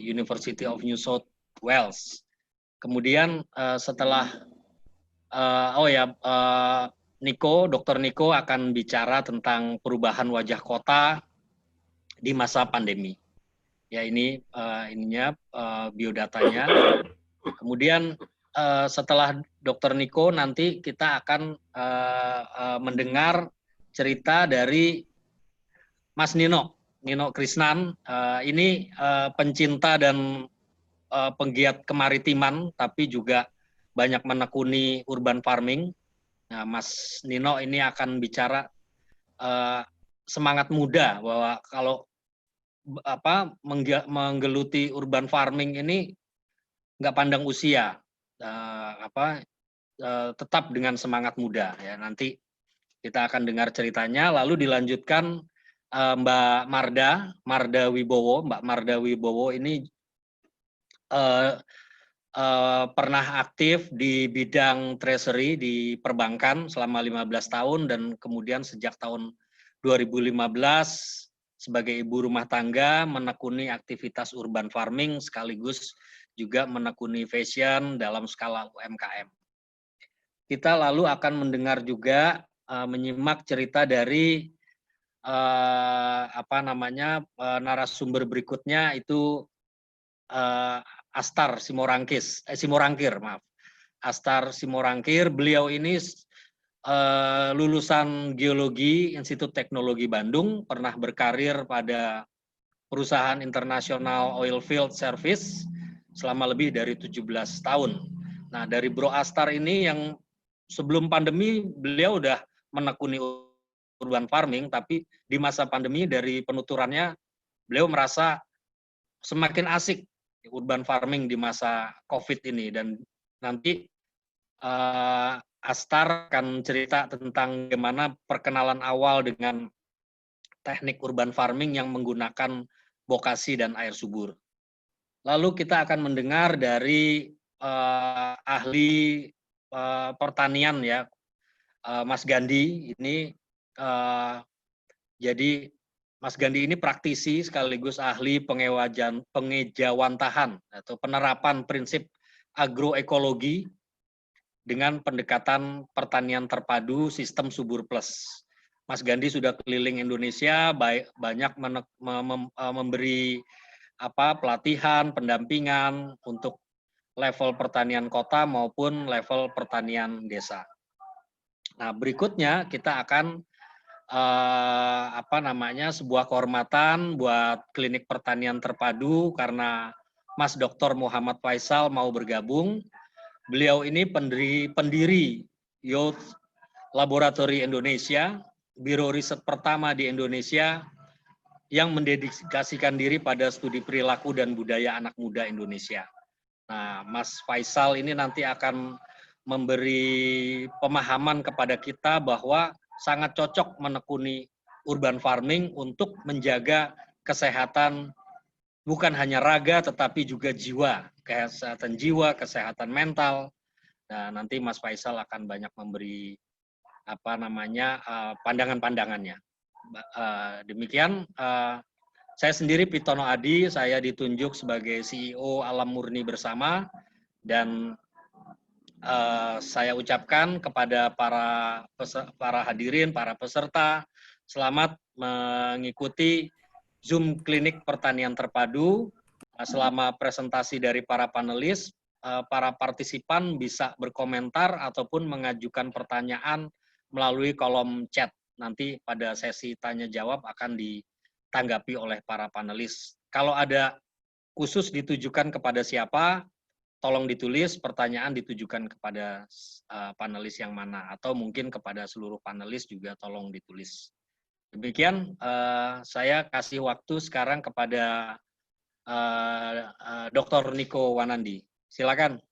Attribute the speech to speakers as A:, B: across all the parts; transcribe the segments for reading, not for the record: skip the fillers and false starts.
A: University of New South Wales. Kemudian setelah Dr. Niko akan bicara tentang perubahan wajah kota di masa pandemi. Ya, ini biodatanya. Kemudian setelah Dr. Niko nanti kita akan mendengar cerita dari Mas Nino Krisnan. Ini pencinta dan penggiat kemaritiman, tapi juga banyak menekuni urban farming. Nah, Mas Nino ini akan bicara semangat muda bahwa kalau menggeluti urban farming ini nggak pandang usia, tetap dengan semangat muda. Ya, nanti kita akan dengar ceritanya, lalu dilanjutkan Mbak Marda Wibowo. Mbak Marda Wibowo ini pernah aktif di bidang treasury di perbankan selama 15 tahun dan kemudian sejak tahun 2015 sebagai ibu rumah tangga menekuni aktivitas urban farming sekaligus juga menekuni fashion dalam skala UMKM. Kita lalu akan mendengar juga menyimak cerita dari narasumber berikutnya itu Astar Simorangkir, maaf. Astar Simorangkir, beliau ini lulusan Geologi Institut Teknologi Bandung, pernah berkarir pada perusahaan internasional oilfield service selama lebih dari 17 tahun. Nah, dari Bro Astar ini yang sebelum pandemi beliau udah menekuni urban farming, tapi di masa pandemi dari penuturannya beliau merasa semakin asik urban farming di masa COVID ini, dan nanti Astar akan cerita tentang bagaimana perkenalan awal dengan teknik urban farming yang menggunakan bokasi dan air subur. Lalu kita akan mendengar dari ahli pertanian ya, Mas Gandhi ini. Jadi Mas Gandhi ini praktisi sekaligus ahli pengejawantahan atau penerapan prinsip agroekologi dengan pendekatan pertanian terpadu sistem subur plus. Mas Gandhi sudah keliling Indonesia, banyak memberi pelatihan, pendampingan untuk level pertanian kota maupun level pertanian desa. Nah, berikutnya kita akan sebuah kehormatan buat klinik pertanian terpadu karena Mas Dr. Muhammad Faisal mau bergabung. Beliau ini pendiri Youth Laboratory Indonesia, biro riset pertama di Indonesia yang mendedikasikan diri pada studi perilaku dan budaya anak muda Indonesia. Nah, Mas Faisal ini nanti akan memberi pemahaman kepada kita bahwa sangat cocok menekuni urban farming untuk menjaga kesehatan bukan hanya raga tetapi juga jiwa, kesehatan jiwa, kesehatan mental. Nah, nanti Mas Faisal akan banyak memberi pandangan-pandangannya. Demikian saya sendiri Pitono Adi, saya ditunjuk sebagai CEO Alam Murni Bersama, dan saya ucapkan kepada para hadirin, para peserta, selamat mengikuti Zoom Klinik Pertanian Terpadu. Selama presentasi dari para panelis, para partisipan bisa berkomentar ataupun mengajukan pertanyaan melalui kolom chat. Nanti pada sesi tanya jawab akan ditanggapi oleh para panelis. Kalau ada khusus ditujukan kepada siapa, tolong ditulis pertanyaan ditujukan kepada panelis yang mana, atau mungkin kepada seluruh panelis juga tolong ditulis. Demikian, saya kasih waktu sekarang kepada Dr. Niko Wanandi. Silakan.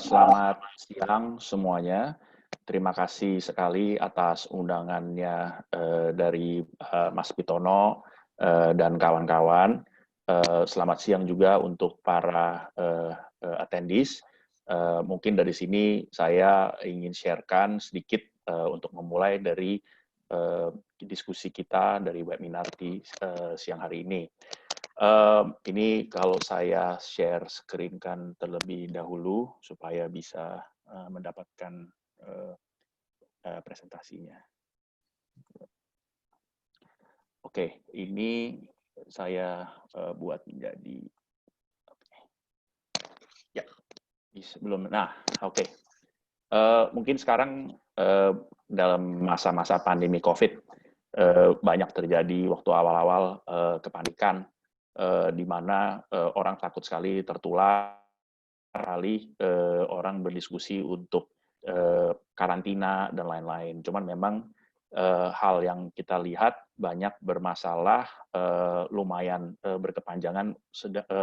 B: Selamat siang semuanya. Terima kasih sekali atas undangannya dari Mas Pitono dan kawan-kawan. Selamat siang juga untuk para attendees. Mungkin dari sini saya ingin sharekan sedikit untuk memulai dari diskusi kita dari webinar di siang hari ini. Ini kalau saya share screen kan terlebih dahulu supaya bisa mendapatkan presentasinya. Oke, ini saya buat menjadi ya sebelum. Nah, oke. Mungkin sekarang dalam masa-masa pandemi COVID banyak terjadi waktu awal-awal kepanikan di mana orang takut sekali tertular, orang berdiskusi untuk karantina dan lain-lain. Cuman memang hal yang kita lihat banyak bermasalah, lumayan berkepanjangan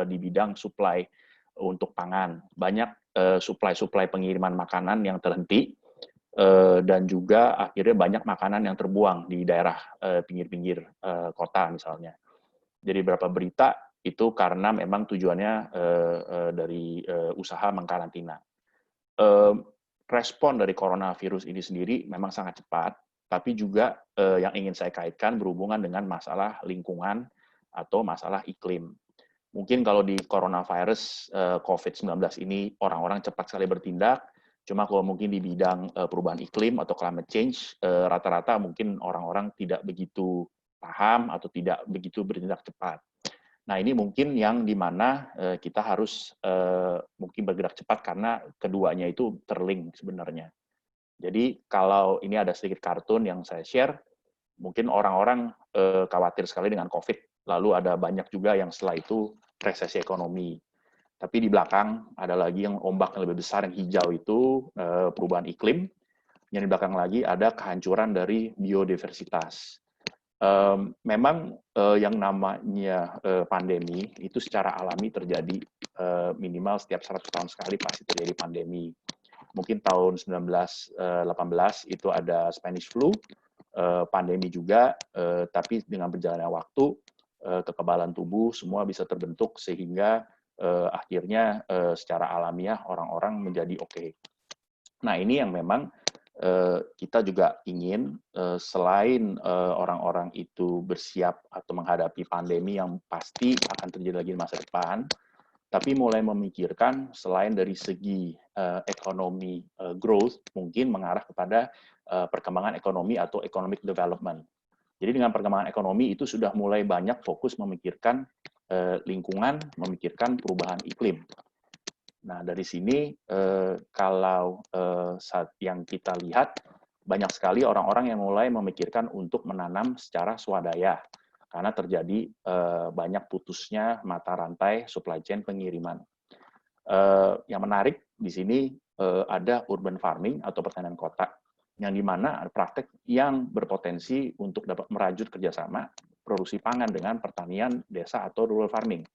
B: di bidang supply untuk pangan. Banyak supply pengiriman makanan yang terhenti, dan juga akhirnya banyak makanan yang terbuang di daerah pinggir-pinggir kota misalnya. Jadi beberapa berita itu karena memang tujuannya dari usaha mengkarantina. Respon dari coronavirus ini sendiri memang sangat cepat, tapi juga yang ingin saya kaitkan berhubungan dengan masalah lingkungan atau masalah iklim. Mungkin kalau di coronavirus COVID-19 ini orang-orang cepat sekali bertindak, cuma kalau mungkin di bidang perubahan iklim atau climate change, rata-rata mungkin orang-orang tidak begitu paham atau tidak begitu bertindak cepat. Nah, ini mungkin yang dimana kita harus mungkin bergerak cepat karena keduanya itu terlink sebenarnya. Jadi kalau ini ada sedikit kartun yang saya share, mungkin orang-orang khawatir sekali dengan COVID, lalu ada banyak juga yang setelah itu resesi ekonomi. Tapi di belakang ada lagi yang ombak yang lebih besar, yang hijau itu perubahan iklim, yang di belakang lagi ada kehancuran dari biodiversitas. Memang yang namanya pandemi itu secara alami terjadi minimal setiap 100 tahun sekali pasti terjadi pandemi. Mungkin tahun 1918 itu ada Spanish flu, pandemi juga, tapi dengan berjalannya waktu, kekebalan tubuh semua bisa terbentuk sehingga akhirnya secara alamiah orang-orang menjadi oke. Nah, ini yang memang kita juga ingin selain orang-orang itu bersiap atau menghadapi pandemi yang pasti akan terjadi lagi di masa depan, tapi mulai memikirkan selain dari segi ekonomi growth, mungkin mengarah kepada perkembangan ekonomi atau economic development. Jadi dengan perkembangan ekonomi itu sudah mulai banyak fokus memikirkan lingkungan, memikirkan perubahan iklim. Nah, dari sini kalau saat yang kita lihat, banyak sekali orang-orang yang mulai memikirkan untuk menanam secara swadaya, karena terjadi banyak putusnya mata rantai supply chain pengiriman. Yang menarik di sini ada urban farming atau pertanian kota, yang dimana ada praktek yang berpotensi untuk dapat merajut kerjasama produksi pangan dengan pertanian desa atau rural farming.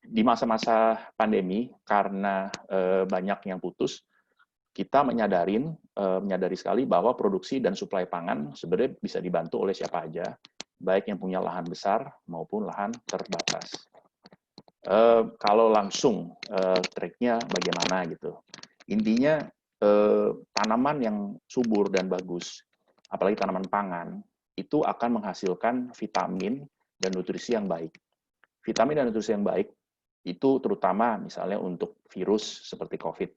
B: Di masa-masa pandemi, karena banyak yang putus, kita menyadari sekali bahwa produksi dan suplai pangan sebenarnya bisa dibantu oleh siapa aja, baik yang punya lahan besar maupun lahan terbatas. Kalau langsung track-nya bagaimana gitu. Intinya tanaman yang subur dan bagus, apalagi tanaman pangan, itu akan menghasilkan vitamin dan nutrisi yang baik. Vitamin dan nutrisi yang baik itu terutama misalnya untuk virus seperti COVID,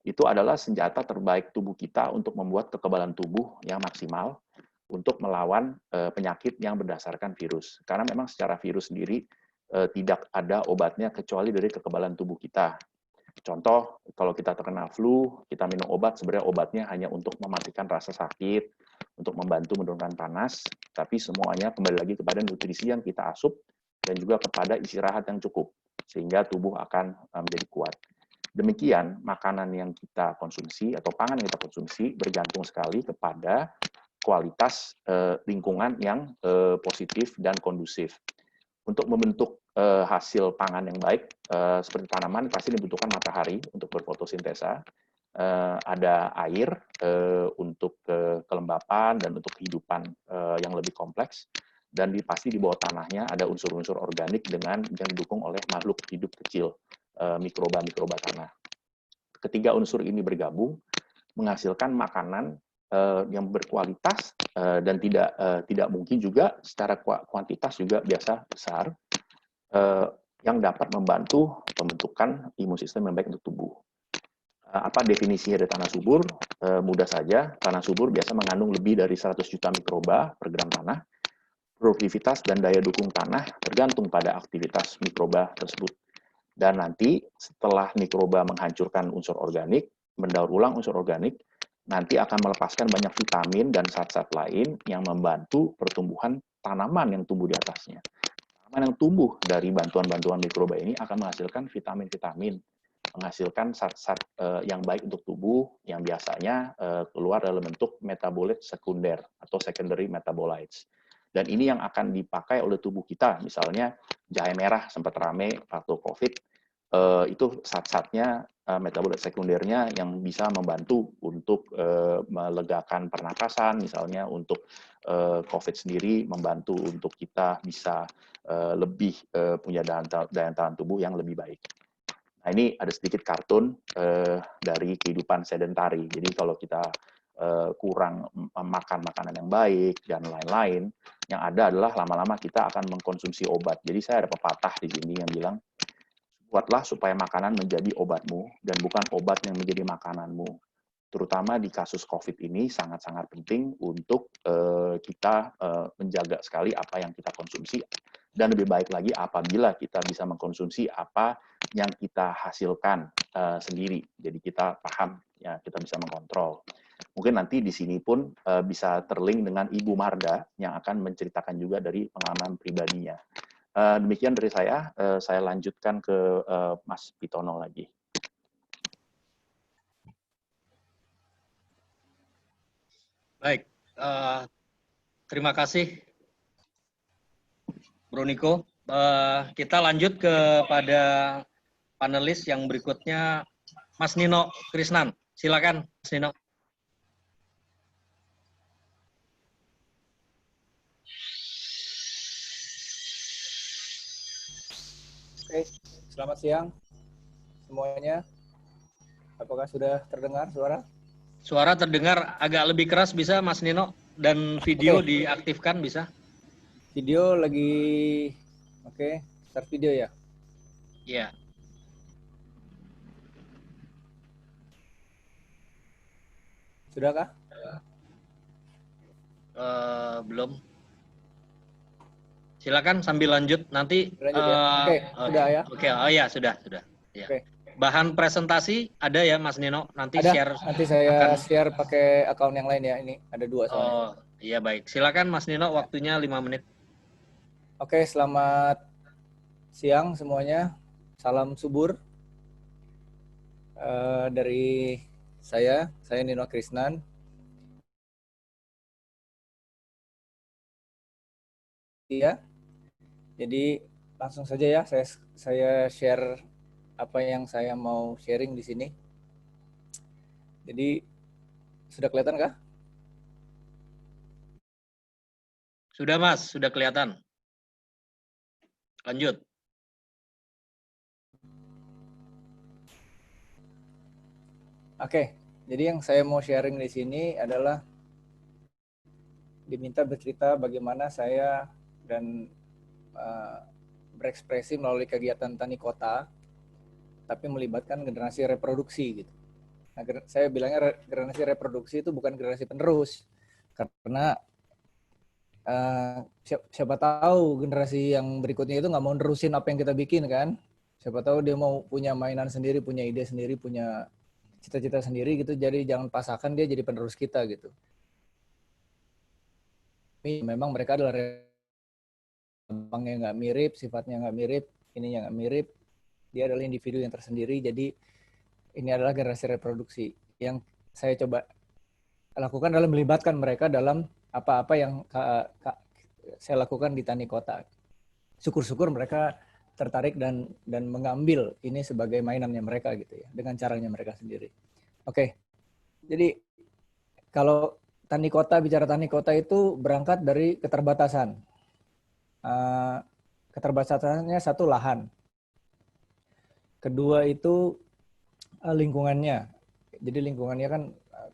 B: itu adalah senjata terbaik tubuh kita untuk membuat kekebalan tubuh yang maksimal untuk melawan penyakit yang berdasarkan virus. Karena memang secara virus sendiri tidak ada obatnya kecuali dari kekebalan tubuh kita. Contoh, kalau kita terkena flu, kita minum obat, sebenarnya obatnya hanya untuk mematikan rasa sakit, untuk membantu menurunkan panas, tapi semuanya kembali lagi kepada nutrisi yang kita asup dan juga kepada istirahat yang cukup, sehingga tubuh akan menjadi kuat. Demikian, makanan yang kita konsumsi atau pangan yang kita konsumsi bergantung sekali kepada kualitas lingkungan yang positif dan kondusif. Untuk membentuk hasil pangan yang baik, seperti tanaman, pasti dibutuhkan matahari untuk berfotosintesa, ada air untuk kelembapan dan untuk kehidupan yang lebih kompleks, dan pasti di bawah tanahnya ada unsur-unsur organik yang didukung oleh makhluk hidup kecil, mikroba-mikroba tanah. Ketiga unsur ini bergabung menghasilkan makanan yang berkualitas dan tidak mungkin juga secara kuantitas juga biasa besar yang dapat membantu pembentukan imun sistem yang baik untuk tubuh. Apa definisinya dari tanah subur? Mudah saja, tanah subur biasa mengandung lebih dari 100 juta mikroba per gram tanah. Produktivitas dan daya dukung tanah tergantung pada aktivitas mikroba tersebut. Dan nanti setelah mikroba menghancurkan unsur organik, mendaur ulang unsur organik, nanti akan melepaskan banyak vitamin dan zat-zat lain yang membantu pertumbuhan tanaman yang tumbuh di atasnya. Tanaman yang tumbuh dari bantuan-bantuan mikroba ini akan menghasilkan vitamin-vitamin, menghasilkan zat-zat yang baik untuk tubuh yang biasanya keluar dalam bentuk metabolit sekunder atau secondary metabolites. Dan ini yang akan dipakai oleh tubuh kita, misalnya jahe merah sempat rame waktu COVID, itu zat-zatnya metabolit sekundernya yang bisa membantu untuk melegakan pernapasan, misalnya untuk COVID sendiri membantu untuk kita bisa lebih punya daya tahan tubuh yang lebih baik. Nah, ini ada sedikit kartun dari kehidupan sedentari. Jadi kalau kita kurang makan makanan yang baik dan lain-lain, yang ada adalah lama-lama kita akan mengkonsumsi obat. Jadi saya ada pepatah di sini yang bilang, buatlah supaya makanan menjadi obatmu dan bukan obat yang menjadi makananmu. Terutama di kasus COVID ini sangat-sangat penting untuk kita menjaga sekali apa yang kita konsumsi, dan lebih baik lagi apabila kita bisa mengkonsumsi apa yang kita hasilkan sendiri. Jadi kita paham, ya, kita bisa mengontrol. Mungkin nanti di sini pun bisa terlink dengan Ibu Marda yang akan menceritakan juga dari pengalaman pribadinya. Demikian dari saya lanjutkan ke Mas Pitono lagi.
A: Baik, terima kasih Bro Niko. Kita lanjut kepada panelis yang berikutnya, Mas Nino Krisnan. Silakan, Mas Nino.
C: Oke, selamat siang semuanya. Apakah sudah terdengar suara?
A: Suara terdengar agak lebih keras bisa, Mas Nino, dan video diaktifkan bisa.
C: Video lagi, oke, start video ya?
A: Iya.
C: Sudahkah?
A: Belum. Silakan sambil lanjut nanti.
C: Lanjut ya. Oke, sudah ya.
A: Oke, oh ya sudah. Ya.
C: Oke.
A: Bahan presentasi ada ya Mas Nino, nanti
C: Ada.
A: share.
C: Nanti saya share pakai akun yang lain ya. Ini ada 2 soalnya.
A: Oh, iya baik. Silakan Mas Nino, waktunya 5 menit.
C: Oke, selamat siang semuanya. Salam subur. Dari saya Nino Krisnan. Iya. Jadi langsung saja ya, saya share apa yang saya mau sharing di sini. Jadi sudah kelihatan kah?
A: Sudah Mas, sudah kelihatan. Lanjut.
C: Oke, jadi yang saya mau sharing di sini adalah diminta bercerita bagaimana saya dan berekspresi melalui kegiatan tani kota, tapi melibatkan generasi reproduksi gitu. Nah, saya bilangnya generasi reproduksi itu bukan generasi penerus, karena siapa tahu generasi yang berikutnya itu nggak mau nerusin apa yang kita bikin kan. Siapa tahu dia mau punya mainan sendiri, punya ide sendiri, punya cita-cita sendiri gitu. Jadi jangan pasakkan dia jadi penerus kita gitu. Memang mereka adalah yang nggak mirip, sifatnya nggak mirip, ininya nggak mirip. Dia adalah individu yang tersendiri. Jadi ini adalah generasi reproduksi. Yang saya coba lakukan adalah melibatkan mereka dalam apa-apa yang saya lakukan di tani kota. Syukur-syukur mereka tertarik dan mengambil ini sebagai mainannya mereka gitu ya, dengan caranya mereka sendiri. Oke. Jadi kalau bicara tani kota itu berangkat dari keterbatasan. Keterbatasannya satu, lahan. Kedua itu lingkungannya. Jadi lingkungannya kan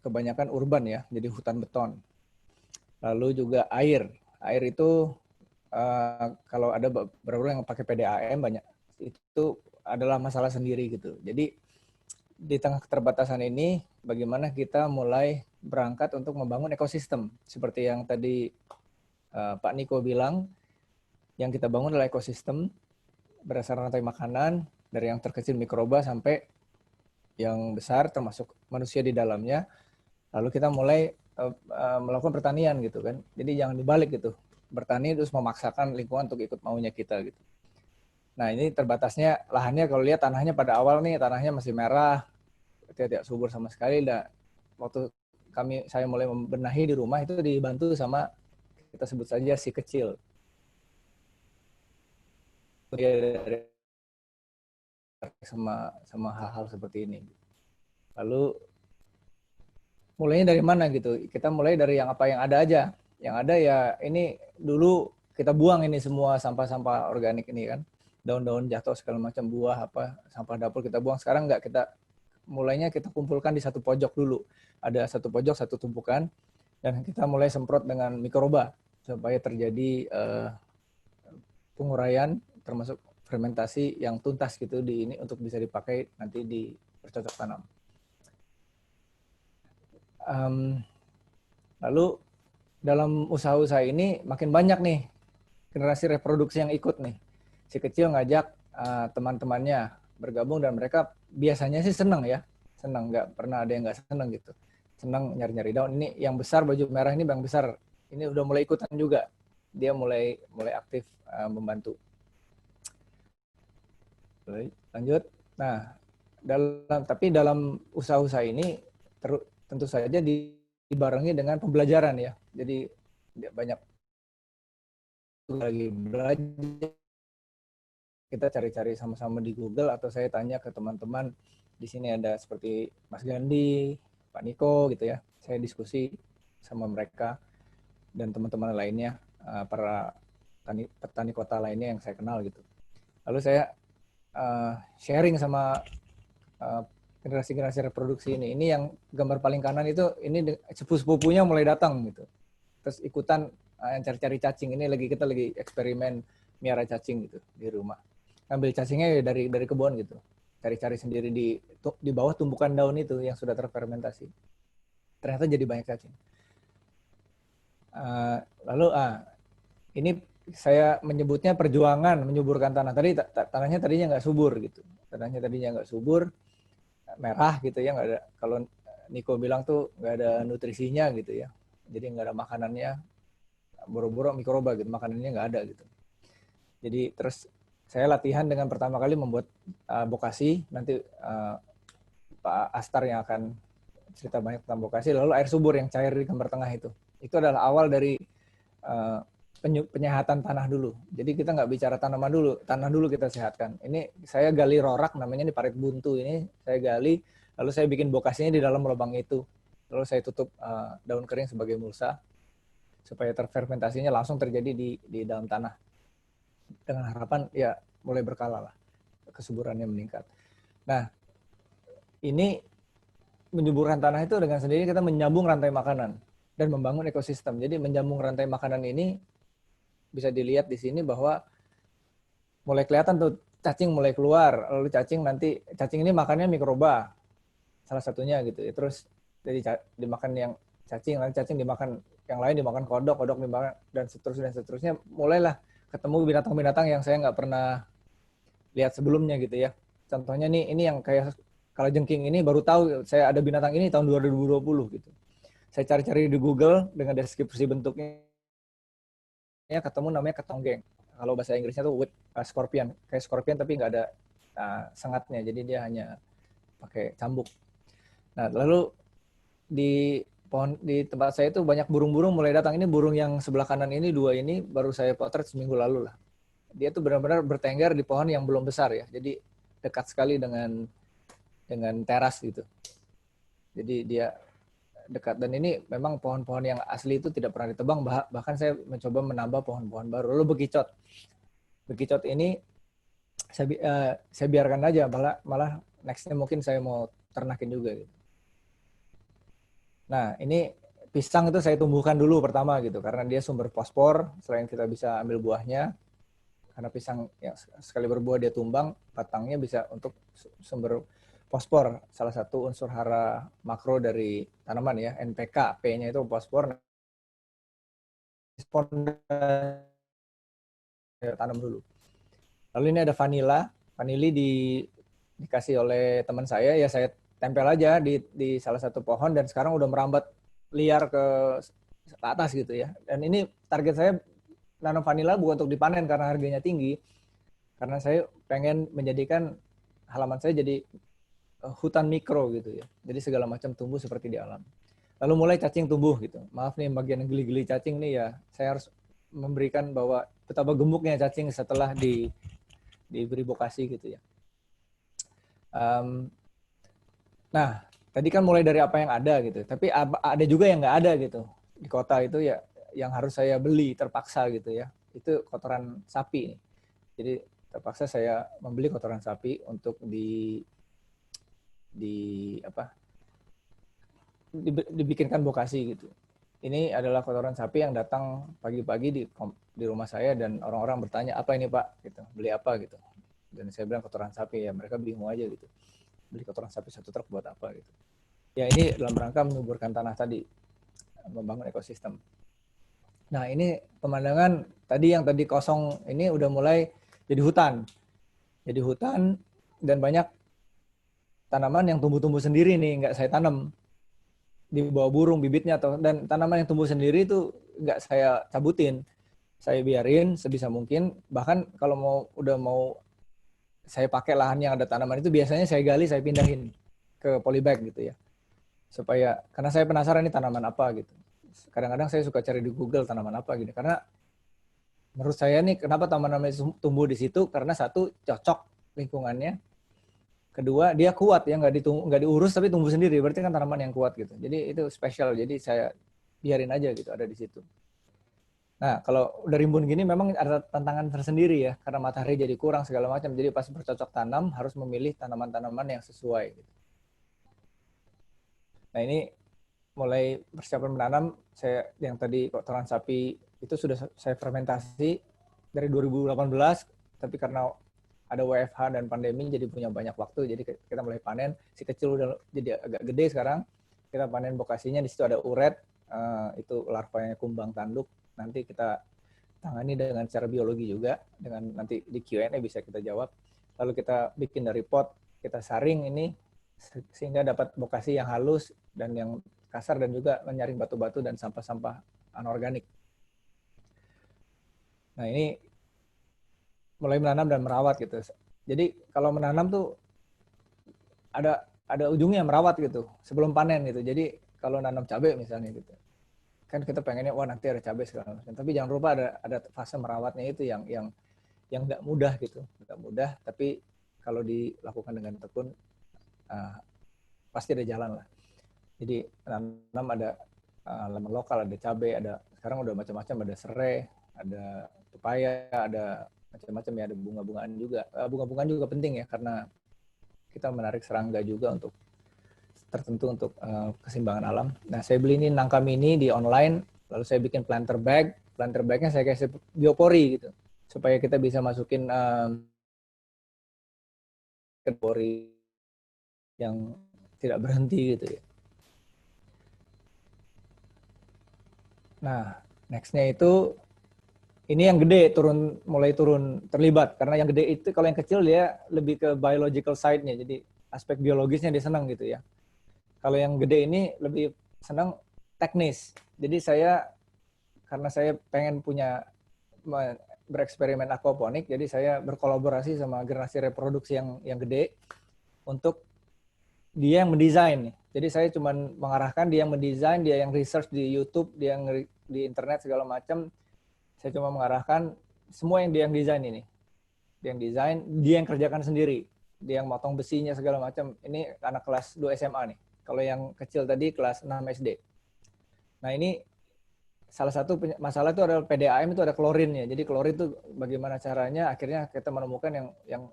C: kebanyakan urban ya, jadi hutan beton. Lalu juga air itu kalau ada beberapa yang pakai PDAM banyak, itu adalah masalah sendiri gitu. Jadi di tengah keterbatasan ini, bagaimana kita mulai berangkat untuk membangun ekosistem. Seperti yang tadi Pak Niko bilang, yang kita bangun adalah ekosistem berdasarkan rantai makanan, dari yang terkecil mikroba sampai yang besar termasuk manusia di dalamnya. Lalu kita mulai melakukan pertanian gitu kan. Jadi jangan dibalik gitu. Bertani terus memaksakan lingkungan untuk ikut maunya kita gitu. Nah, ini terbatasnya lahannya, kalau lihat tanahnya pada awal nih, tanahnya masih merah, tidak subur sama sekali. Dan waktu saya mulai membenahi di rumah, itu dibantu sama, kita sebut saja si kecil. Sama hal-hal seperti ini. Lalu mulainya dari mana gitu? Kita mulai dari yang apa yang ada aja. Yang ada ya ini dulu kita buang ini semua sampah-sampah organik ini kan. Daun-daun jatuh segala macam, buah apa, sampah dapur kita buang. Sekarang enggak, mulainya kita kumpulkan di satu pojok dulu. Ada satu pojok, satu tumpukan, dan kita mulai semprot dengan mikroba supaya terjadi penguraian termasuk fermentasi yang tuntas gitu di ini untuk bisa dipakai nanti di bercocok tanam. Lalu dalam usaha-usaha ini makin banyak nih generasi reproduksi yang ikut nih. Si kecil ngajak teman-temannya bergabung, dan mereka biasanya sih senang ya, senang, nggak pernah ada yang nggak senang gitu. Senang nyari-nyari daun. Ini yang besar, baju merah ini yang besar, ini udah mulai ikutan juga. Dia mulai aktif membantu. Lanjut. Nah, tapi dalam usaha-usaha ini tentu saja dibarengi dengan pembelajaran ya. Jadi banyak lagi belajar, kita cari-cari sama-sama di Google, atau saya tanya ke teman-teman di sini, ada seperti Mas Gandhi, Pak Niko gitu ya. Saya diskusi sama mereka dan teman-teman lainnya, para petani kota lainnya yang saya kenal gitu. Lalu saya sharing sama generasi-generasi reproduksi ini. Ini yang gambar paling kanan itu, ini sepupu-sepupunya mulai datang gitu. Terus ikutan cari-cari cacing. Ini kita lagi eksperimen miara cacing gitu di rumah. Ambil cacingnya ya dari kebun gitu. Cari-cari sendiri di bawah tumpukan daun itu yang sudah terfermentasi. Ternyata jadi banyak cacing. Lalu ini saya menyebutnya perjuangan menyuburkan tanah. Tanahnya tadinya nggak subur gitu. Tanahnya tadinya nggak subur, merah gitu ya, nggak ada. Kalau Niko bilang tuh nggak ada nutrisinya gitu ya. Jadi nggak ada makanannya, boro-boro mikroba gitu, makanannya nggak ada gitu. Jadi terus saya latihan dengan pertama kali membuat bokasi. Nanti Pak Astar yang akan cerita banyak tentang bokasi. Lalu air subur yang cair di gambar tengah itu adalah awal dari penyehatan tanah dulu. Jadi kita nggak bicara tanaman dulu, tanah dulu kita sehatkan. Ini saya gali rorak, namanya ini parit buntu, ini saya gali, lalu saya bikin bokasinya di dalam lubang itu. Lalu saya tutup daun kering sebagai mulsa supaya terfermentasinya langsung terjadi di dalam tanah. Dengan harapan ya mulai berkala lah, kesuburannya meningkat. Nah, ini menyuburkan tanah itu dengan sendiri kita menyambung rantai makanan dan membangun ekosistem. Jadi menyambung rantai makanan ini bisa dilihat di sini bahwa mulai kelihatan tuh cacing mulai keluar. Lalu cacing ini makannya mikroba salah satunya gitu. Terus jadi dimakan yang cacing, nanti cacing dimakan yang lain, dimakan kodok dimakan, dan seterusnya. Mulailah ketemu binatang-binatang yang saya nggak pernah lihat sebelumnya gitu ya. Contohnya nih, ini yang kayak kalajengking ini baru tahu saya ada binatang ini tahun 2020 gitu. Saya cari-cari di Google dengan deskripsi bentuknya, ketemu namanya ketonggeng. Kalau bahasa Inggrisnya tuh scorpion, kayak scorpion tapi nggak ada sengatnya, jadi dia hanya pakai cambuk. Nah, lalu di tempat saya itu banyak burung-burung mulai datang. Ini burung yang sebelah kanan ini, dua ini baru saya potret seminggu lalu lah. Dia tuh benar-benar bertengger di pohon yang belum besar ya. Jadi dekat sekali dengan teras gitu. Jadi dia dekat, dan ini memang pohon-pohon yang asli itu tidak pernah ditebang, bahkan saya mencoba menambah pohon-pohon baru. Lalu bekicot ini saya biarkan aja, malah nextnya mungkin saya mau ternakin juga gitu. Nah, ini pisang itu saya tumbuhkan dulu pertama gitu, karena dia sumber fosfor, selain kita bisa ambil buahnya, karena pisang yang sekali berbuah dia tumbang, batangnya bisa untuk sumber fosfor, salah satu unsur hara makro dari tanaman ya, NPK, P-nya itu fosfor, tanam dulu. Lalu ini ada vanila, vanili dikasih oleh teman saya, ya saya tempel aja di salah satu pohon dan sekarang udah merambat liar ke atas gitu ya. Dan ini target saya nanam vanila bukan untuk dipanen karena harganya tinggi, karena saya pengen menjadikan halaman saya jadi hutan mikro gitu ya. Jadi segala macam tumbuh seperti di alam. Lalu mulai cacing tumbuh gitu. Maaf nih bagian geli-geli cacing nih ya, saya harus memberikan bahwa betapa gemuknya cacing setelah diberi bokasi gitu ya. Nah, tadi kan mulai dari apa yang ada gitu. Tapi ada juga yang nggak ada gitu. Di kota itu ya yang harus saya beli terpaksa gitu ya. Itu kotoran sapi nih. Jadi terpaksa saya membeli kotoran sapi untuk dibikinkan bokasi gitu. Ini adalah kotoran sapi yang datang pagi-pagi di rumah saya dan orang-orang bertanya, apa ini Pak? Gitu. Beli apa gitu. Dan saya bilang kotoran sapi, ya mereka bingung aja gitu. Beli kotoran sapi 1 truk buat apa gitu. Ya ini dalam rangka menyuburkan tanah tadi, membangun ekosistem. Nah ini pemandangan tadi yang tadi kosong ini udah mulai jadi hutan. Jadi hutan dan banyak tanaman yang tumbuh-tumbuh sendiri nih, nggak saya tanam. Di bawah burung bibitnya dan tanaman yang tumbuh sendiri itu nggak saya cabutin, saya biarin sebisa mungkin. Bahkan kalau udah mau saya pakai lahan yang ada tanaman itu, biasanya saya gali, saya pindahin ke polybag gitu ya, supaya karena saya penasaran ini tanaman apa gitu. Kadang-kadang saya suka cari di Google tanaman apa gitu, karena menurut saya nih kenapa tanaman tumbuh di situ, karena satu cocok lingkungannya, kedua dia kuat ya, nggak diurus tapi tumbuh sendiri, berarti kan tanaman yang kuat gitu. Jadi itu spesial, jadi saya biarin aja gitu ada di situ. Nah kalau udah rimbun gini memang ada tantangan tersendiri ya, karena matahari jadi kurang segala macam, jadi pas bercocok tanam harus memilih tanaman-tanaman yang sesuai gitu. Nah ini mulai persiapan menanam, saya yang tadi kotoran sapi itu sudah saya fermentasi dari 2018, tapi karena ada WFH dan pandemi jadi punya banyak waktu, jadi kita mulai panen. Si kecil udah jadi agak gede sekarang, kita panen bokasinya. Di situ ada uret, itu larvanya kumbang tanduk, nanti kita tangani dengan cara biologi juga, dengan nanti di Q&A bisa kita jawab. Lalu kita bikin dari pot, kita saring ini sehingga dapat bokasi yang halus dan yang kasar, dan juga menyaring batu-batu dan sampah-sampah anorganik. Nah ini mulai menanam dan merawat gitu. Jadi kalau menanam tuh ada ujungnya, merawat gitu sebelum panen gitu. Jadi kalau nanam cabai misalnya gitu, kan kita pengennya wah nanti ada cabai segala macam. Tapi jangan lupa ada fase merawatnya itu yang nggak mudah gitu, nggak mudah. Tapi kalau dilakukan dengan tekun pasti ada jalan lah. Jadi nanam ada lemon lokal, ada cabai, ada sekarang udah macam-macam, ada serai, ada pepaya, ada macam-macam ya, ada bunga-bungaan juga. Bunga-bungaan juga penting ya, karena kita menarik serangga juga untuk tertentu untuk keseimbangan alam. Nah, saya beli ini nangka mini di online, lalu saya bikin planter bag. Planter bagnya saya kasih biopori gitu, supaya kita bisa masukin biopori yang tidak berhenti gitu ya. Nah, nextnya itu ini yang gede mulai turun terlibat, karena yang gede itu kalau yang kecil dia lebih ke biological side-nya, jadi aspek biologisnya dia senang gitu ya. Kalau yang gede ini lebih senang teknis. Jadi karena saya pengen bereksperimen aquaponik, jadi saya berkolaborasi sama generasi reproduksi yang gede untuk dia yang mendesain. Jadi saya cuma mengarahkan, dia yang mendesain, dia yang research di YouTube, dia yang di internet segala macam. Saya cuma mengarahkan semua yang dia yang desain ini. Dia yang desain, dia yang kerjakan sendiri. Dia yang motong besinya segala macam. Ini anak kelas 2 SMA nih. Kalau yang kecil tadi kelas 6 SD. Nah ini salah satu masalah itu adalah PDAM itu ada klorinnya. Jadi klorin itu bagaimana caranya akhirnya kita menemukan yang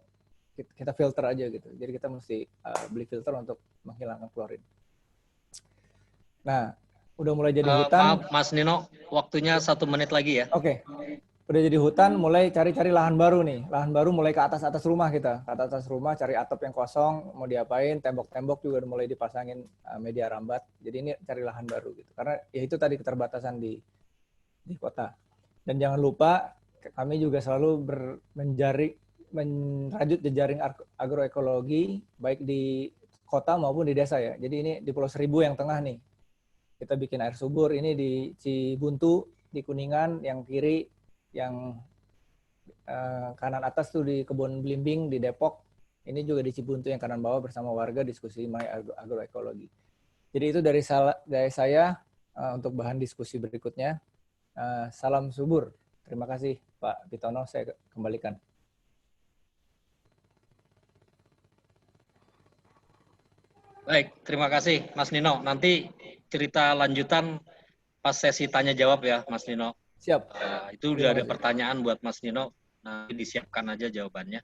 C: kita filter aja gitu. Jadi kita mesti beli filter untuk menghilangkan klorin. Nah, udah mulai jadi
A: Maaf
C: hutan.
A: Mas Nino, waktunya 1 menit lagi ya.
C: Oke. Udah jadi hutan, mulai cari-cari lahan baru nih. Lahan baru mulai ke atas-atas rumah kita. Ke atas-atas rumah, cari atap yang kosong, mau diapain, tembok-tembok juga udah mulai dipasangin media rambat. Jadi ini cari lahan baru gitu. Karena ya itu tadi keterbatasan di kota. Dan jangan lupa, kami juga selalu merajut jejaring agroekologi, baik di kota maupun di desa ya. Jadi ini di Pulau Seribu yang tengah nih. Kita bikin air subur, ini di Cibuntu, di Kuningan, yang kiri, yang kanan atas tuh di Kebun Belimbing di Depok. Ini juga di Cibuntu yang kanan bawah bersama warga diskusi mengenai agroekologi. Jadi itu dari saya untuk bahan diskusi berikutnya. Salam subur. Terima kasih Pak Pitono, saya kembalikan.
A: Baik, terima kasih Mas Nino. Nanti cerita lanjutan pas sesi tanya jawab ya Mas Nino.
C: Siap.
A: Itu udah ada pertanyaan buat Mas Nino, nanti disiapkan aja jawabannya.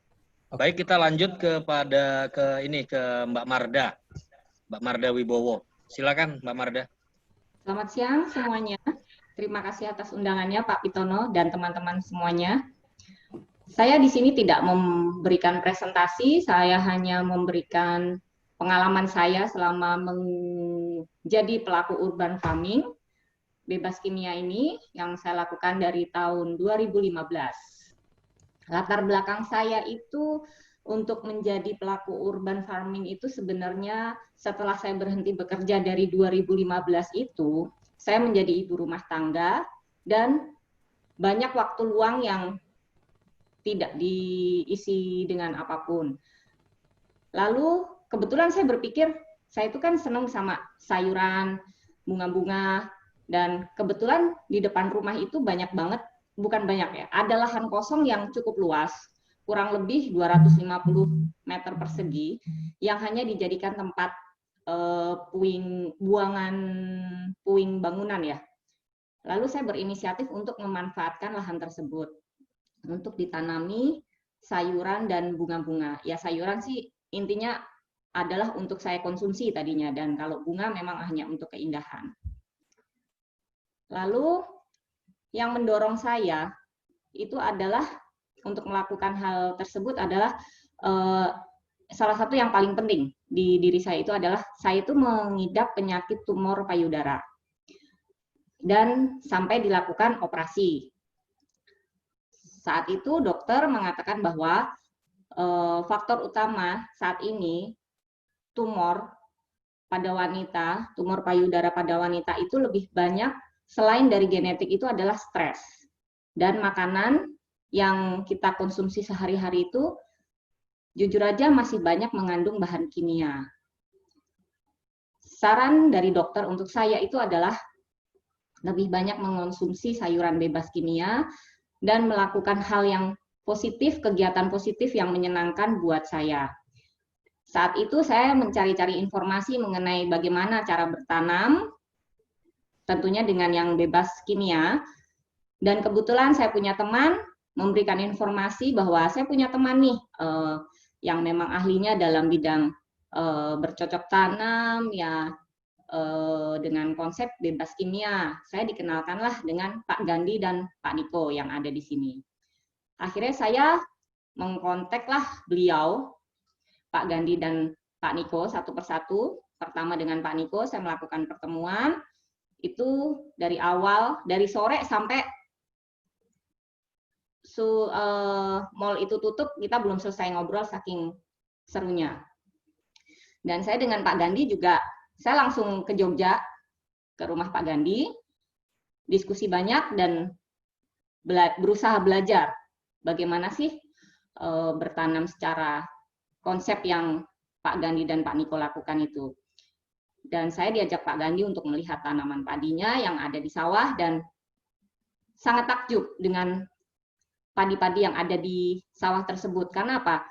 C: Oke.
A: Baik, kita lanjut ke Mbak Marda. Mbak Marda Wibowo. Silakan Mbak Marda.
D: Selamat siang semuanya. Terima kasih atas undangannya Pak Pitono dan teman-teman semuanya. Saya di sini tidak memberikan presentasi, saya hanya memberikan pengalaman saya selama menjadi pelaku urban farming bebas kimia ini yang saya lakukan dari tahun 2015. Latar belakang saya itu untuk menjadi pelaku urban farming itu sebenarnya setelah saya berhenti bekerja dari 2015 itu, saya menjadi ibu rumah tangga dan banyak waktu luang yang tidak diisi dengan apapun. Lalu kebetulan saya berpikir, saya itu kan senang sama sayuran, bunga-bunga, dan kebetulan di depan rumah itu banyak banget, bukan banyak ya, ada lahan kosong yang cukup luas, kurang lebih 250 meter persegi, yang hanya dijadikan tempat buangan puing bangunan ya. Lalu saya berinisiatif untuk memanfaatkan lahan tersebut untuk ditanami sayuran dan bunga-bunga. Ya sayuran sih intinya adalah untuk saya konsumsi tadinya, dan kalau bunga memang hanya untuk keindahan. Lalu yang mendorong saya itu adalah untuk melakukan hal tersebut adalah salah satu yang paling penting di diri saya itu adalah saya itu mengidap penyakit tumor payudara dan sampai dilakukan operasi. Saat itu dokter mengatakan bahwa faktor utama saat ini tumor pada wanita, tumor payudara pada wanita itu lebih banyak selain dari genetik itu adalah stres. Dan makanan yang kita konsumsi sehari-hari itu jujur aja masih banyak mengandung bahan kimia. Saran dari dokter untuk saya itu adalah lebih banyak mengonsumsi sayuran bebas kimia dan melakukan hal yang positif, kegiatan positif yang menyenangkan buat saya. Saat itu saya mencari-cari informasi mengenai bagaimana cara bertanam, tentunya dengan yang bebas kimia. Dan kebetulan saya punya teman memberikan informasi bahwa saya punya teman nih yang memang ahlinya dalam bidang bercocok tanam ya dengan konsep bebas kimia. Saya dikenalkanlah dengan Pak Gandhi dan Pak Niko yang ada di sini. Akhirnya saya mengkontaklah beliau, Pak Gandhi dan Pak Niko satu persatu. Pertama dengan Pak Niko saya melakukan pertemuan. Itu dari awal, dari sore sampai mall itu tutup, kita belum selesai ngobrol saking serunya. Dan saya dengan Pak Gandhi juga, saya langsung ke Jogja, ke rumah Pak Gandhi, diskusi banyak dan berusaha belajar bagaimana sih bertanam secara konsep yang Pak Gandhi dan Pak Niko lakukan itu. Dan saya diajak Pak Gandhi untuk melihat tanaman padinya yang ada di sawah dan sangat takjub dengan padi-padi yang ada di sawah tersebut. Karena apa?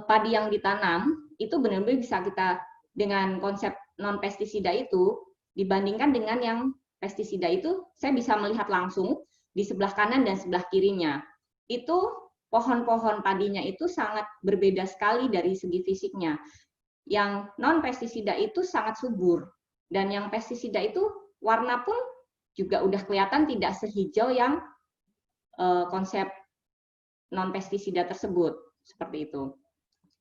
D: Padi yang ditanam itu benar-benar bisa kita dengan konsep non pestisida itu dibandingkan dengan yang pestisida itu, saya bisa melihat langsung di sebelah kanan dan sebelah kirinya. Itu pohon-pohon padinya itu sangat berbeda sekali dari segi fisiknya. Yang non pestisida itu sangat subur Dan yang pestisida itu warna pun juga udah kelihatan tidak sehijau yang konsep non pestisida tersebut, seperti itu.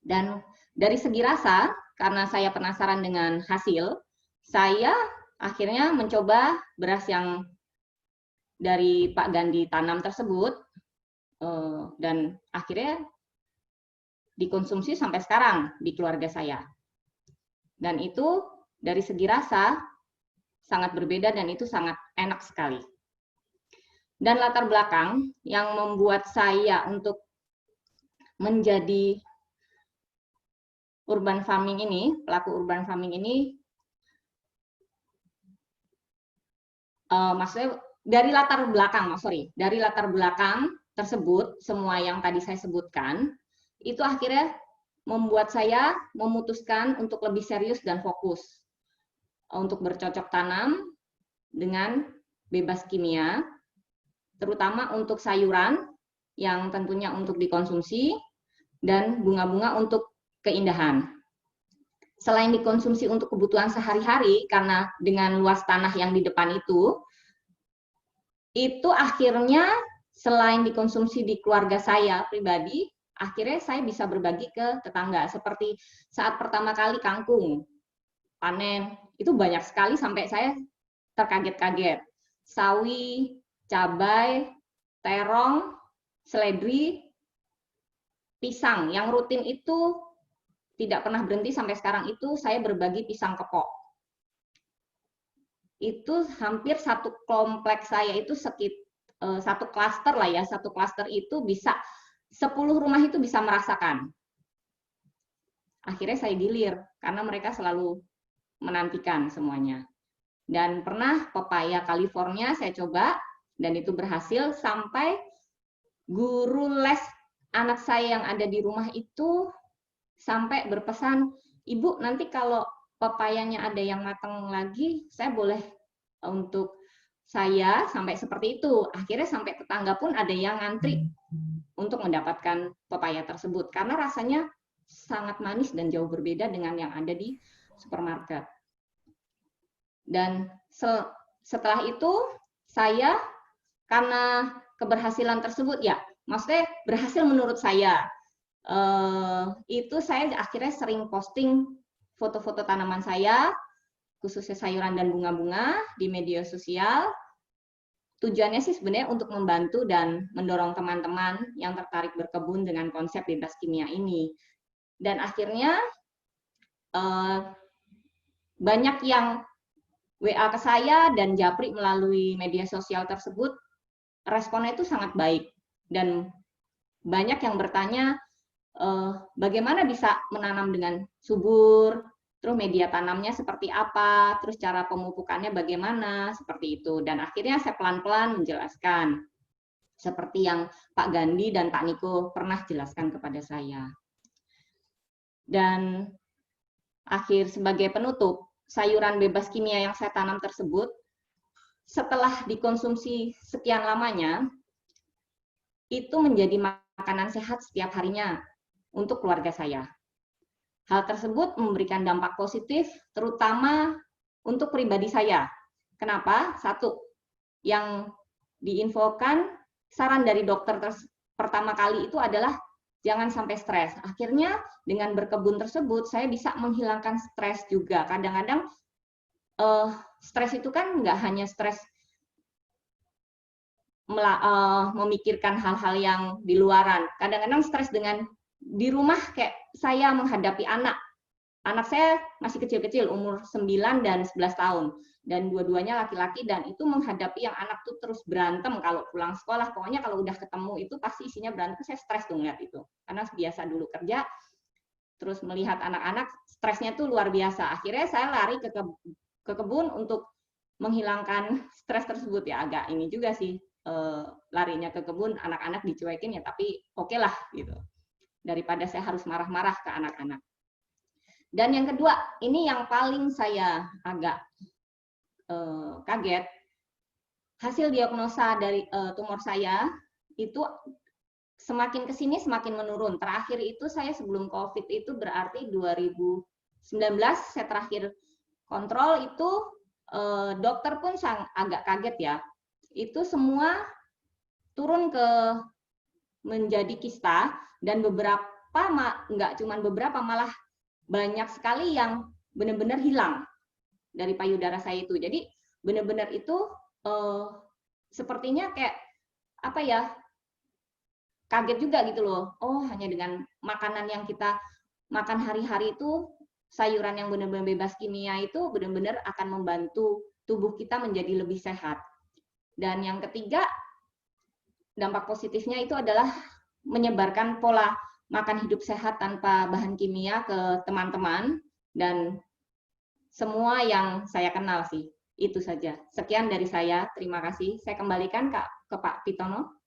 D: Dan dari segi rasa, karena saya penasaran dengan hasil, saya akhirnya mencoba beras yang dari Pak Gandhi tanam tersebut, dan akhirnya dikonsumsi sampai sekarang di keluarga saya. Dan itu dari segi rasa sangat berbeda dan itu sangat enak sekali. Dan latar belakang yang membuat saya untuk menjadi urban farming ini, pelaku urban farming ini, maksudnya dari latar belakang tersebut, semua yang tadi saya sebutkan, itu akhirnya membuat saya memutuskan untuk lebih serius dan fokus untuk bercocok tanam dengan bebas kimia, terutama untuk sayuran yang tentunya untuk dikonsumsi, dan bunga-bunga untuk keindahan. Selain dikonsumsi untuk kebutuhan sehari-hari, karena dengan luas tanah yang di depan itu akhirnya selain dikonsumsi di keluarga saya pribadi, akhirnya saya bisa berbagi ke tetangga. Seperti saat pertama kali kangkung panen, itu banyak sekali sampai saya terkaget-kaget. Sawi, cabai, terong, seledri, pisang yang rutin itu tidak pernah berhenti sampai sekarang itu saya berbagi pisang kepok. Itu hampir satu kompleks saya itu satu klaster lah ya, satu klaster itu bisa 10 rumah itu bisa merasakan. Akhirnya saya gilir karena mereka selalu menantikan semuanya. Dan pernah pepaya California saya coba dan itu berhasil, sampai guru les anak saya yang ada di rumah itu sampai berpesan, "Ibu, nanti kalau pepayanya ada yang matang lagi, saya boleh untuk saya," sampai seperti itu. Akhirnya sampai tetangga pun ada yang ngantri untuk mendapatkan pepaya tersebut karena rasanya sangat manis dan jauh berbeda dengan yang ada di supermarket. Dan setelah itu saya, karena keberhasilan tersebut ya, maksudnya berhasil menurut saya, itu saya akhirnya sering posting foto-foto tanaman saya, khususnya sayuran dan bunga-bunga di media sosial. Tujuannya sih sebenarnya untuk membantu dan mendorong teman-teman yang tertarik berkebun dengan konsep bebas kimia ini. Dan akhirnya banyak yang WA ke saya dan japri melalui media sosial tersebut, responnya itu sangat baik. Dan banyak yang bertanya, bagaimana bisa menanam dengan subur, terus media tanamnya seperti apa, terus cara pemupukannya bagaimana, seperti itu. Dan akhirnya saya pelan-pelan menjelaskan, seperti yang Pak Gandhi dan Pak Niko pernah jelaskan kepada saya. Dan sebagai penutup, sayuran bebas kimia yang saya tanam tersebut, setelah dikonsumsi sekian lamanya, itu menjadi makanan sehat setiap harinya untuk keluarga saya. Hal tersebut memberikan dampak positif, terutama untuk pribadi saya. Kenapa? Satu, yang diinfokan, saran dari dokter pertama kali itu adalah jangan sampai stres. Akhirnya dengan berkebun tersebut, saya bisa menghilangkan stres juga. Kadang-kadang stres itu kan nggak hanya stres memikirkan hal-hal yang di luaran. Kadang-kadang stres dengan di rumah, kayak saya menghadapi anak. Anak saya masih kecil-kecil, umur 9 dan 11 tahun. Dan dua-duanya laki-laki, dan itu menghadapi yang anak tuh terus berantem kalau pulang sekolah. Pokoknya kalau udah ketemu itu pasti isinya berantem, saya stres tuh ngeliat itu. Karena biasa dulu kerja, terus melihat anak-anak, stresnya tuh luar biasa. Akhirnya saya lari ke kebun untuk menghilangkan stres tersebut. Ya agak ini juga sih, larinya ke kebun, anak-anak dicuekin ya, tapi oke lah gitu. Daripada saya harus marah-marah ke anak-anak. Dan yang kedua, ini yang paling saya agak kaget, hasil diagnosa dari tumor saya itu semakin kesini semakin menurun. Terakhir itu saya sebelum COVID itu berarti 2019 saya terakhir kontrol itu dokter pun agak kaget ya. Itu semua turun ke menjadi kista dan beberapa nggak cuma beberapa, malah banyak sekali yang benar-benar hilang dari payudara saya itu. Jadi benar-benar itu sepertinya kayak apa ya, kaget juga gitu loh. Oh, hanya dengan makanan yang kita makan hari-hari itu, sayuran yang benar-benar bebas kimia itu benar-benar akan membantu tubuh kita menjadi lebih sehat. Dan yang ketiga, dampak positifnya itu adalah menyebarkan pola makan hidup sehat tanpa bahan kimia ke teman-teman dan semua yang saya kenal sih. Itu saja. Sekian dari saya. Terima kasih. Saya kembalikan ke Pak Pitono.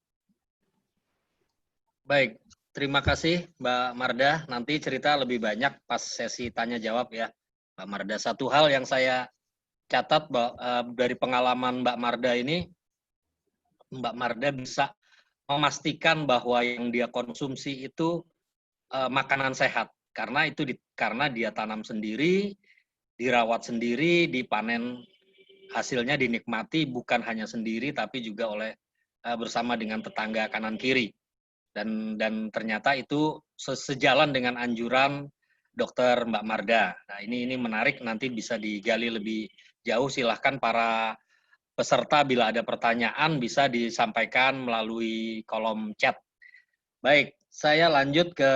A: Baik, terima kasih Mbak Marda. Nanti cerita lebih banyak pas sesi tanya jawab ya, Mbak Marda. Satu hal yang saya catat dari pengalaman Mbak Marda ini, Mbak Marda bisa memastikan bahwa yang dia konsumsi itu makanan sehat, karena karena dia tanam sendiri, dirawat sendiri, dipanen, hasilnya dinikmati bukan hanya sendiri tapi juga oleh bersama dengan tetangga kanan kiri. Dan ternyata itu sejalan dengan anjuran dokter Mbak Marda. Nah, ini menarik, nanti bisa digali lebih jauh. Silahkan para peserta bila ada pertanyaan bisa disampaikan melalui kolom chat. Baik, saya lanjut ke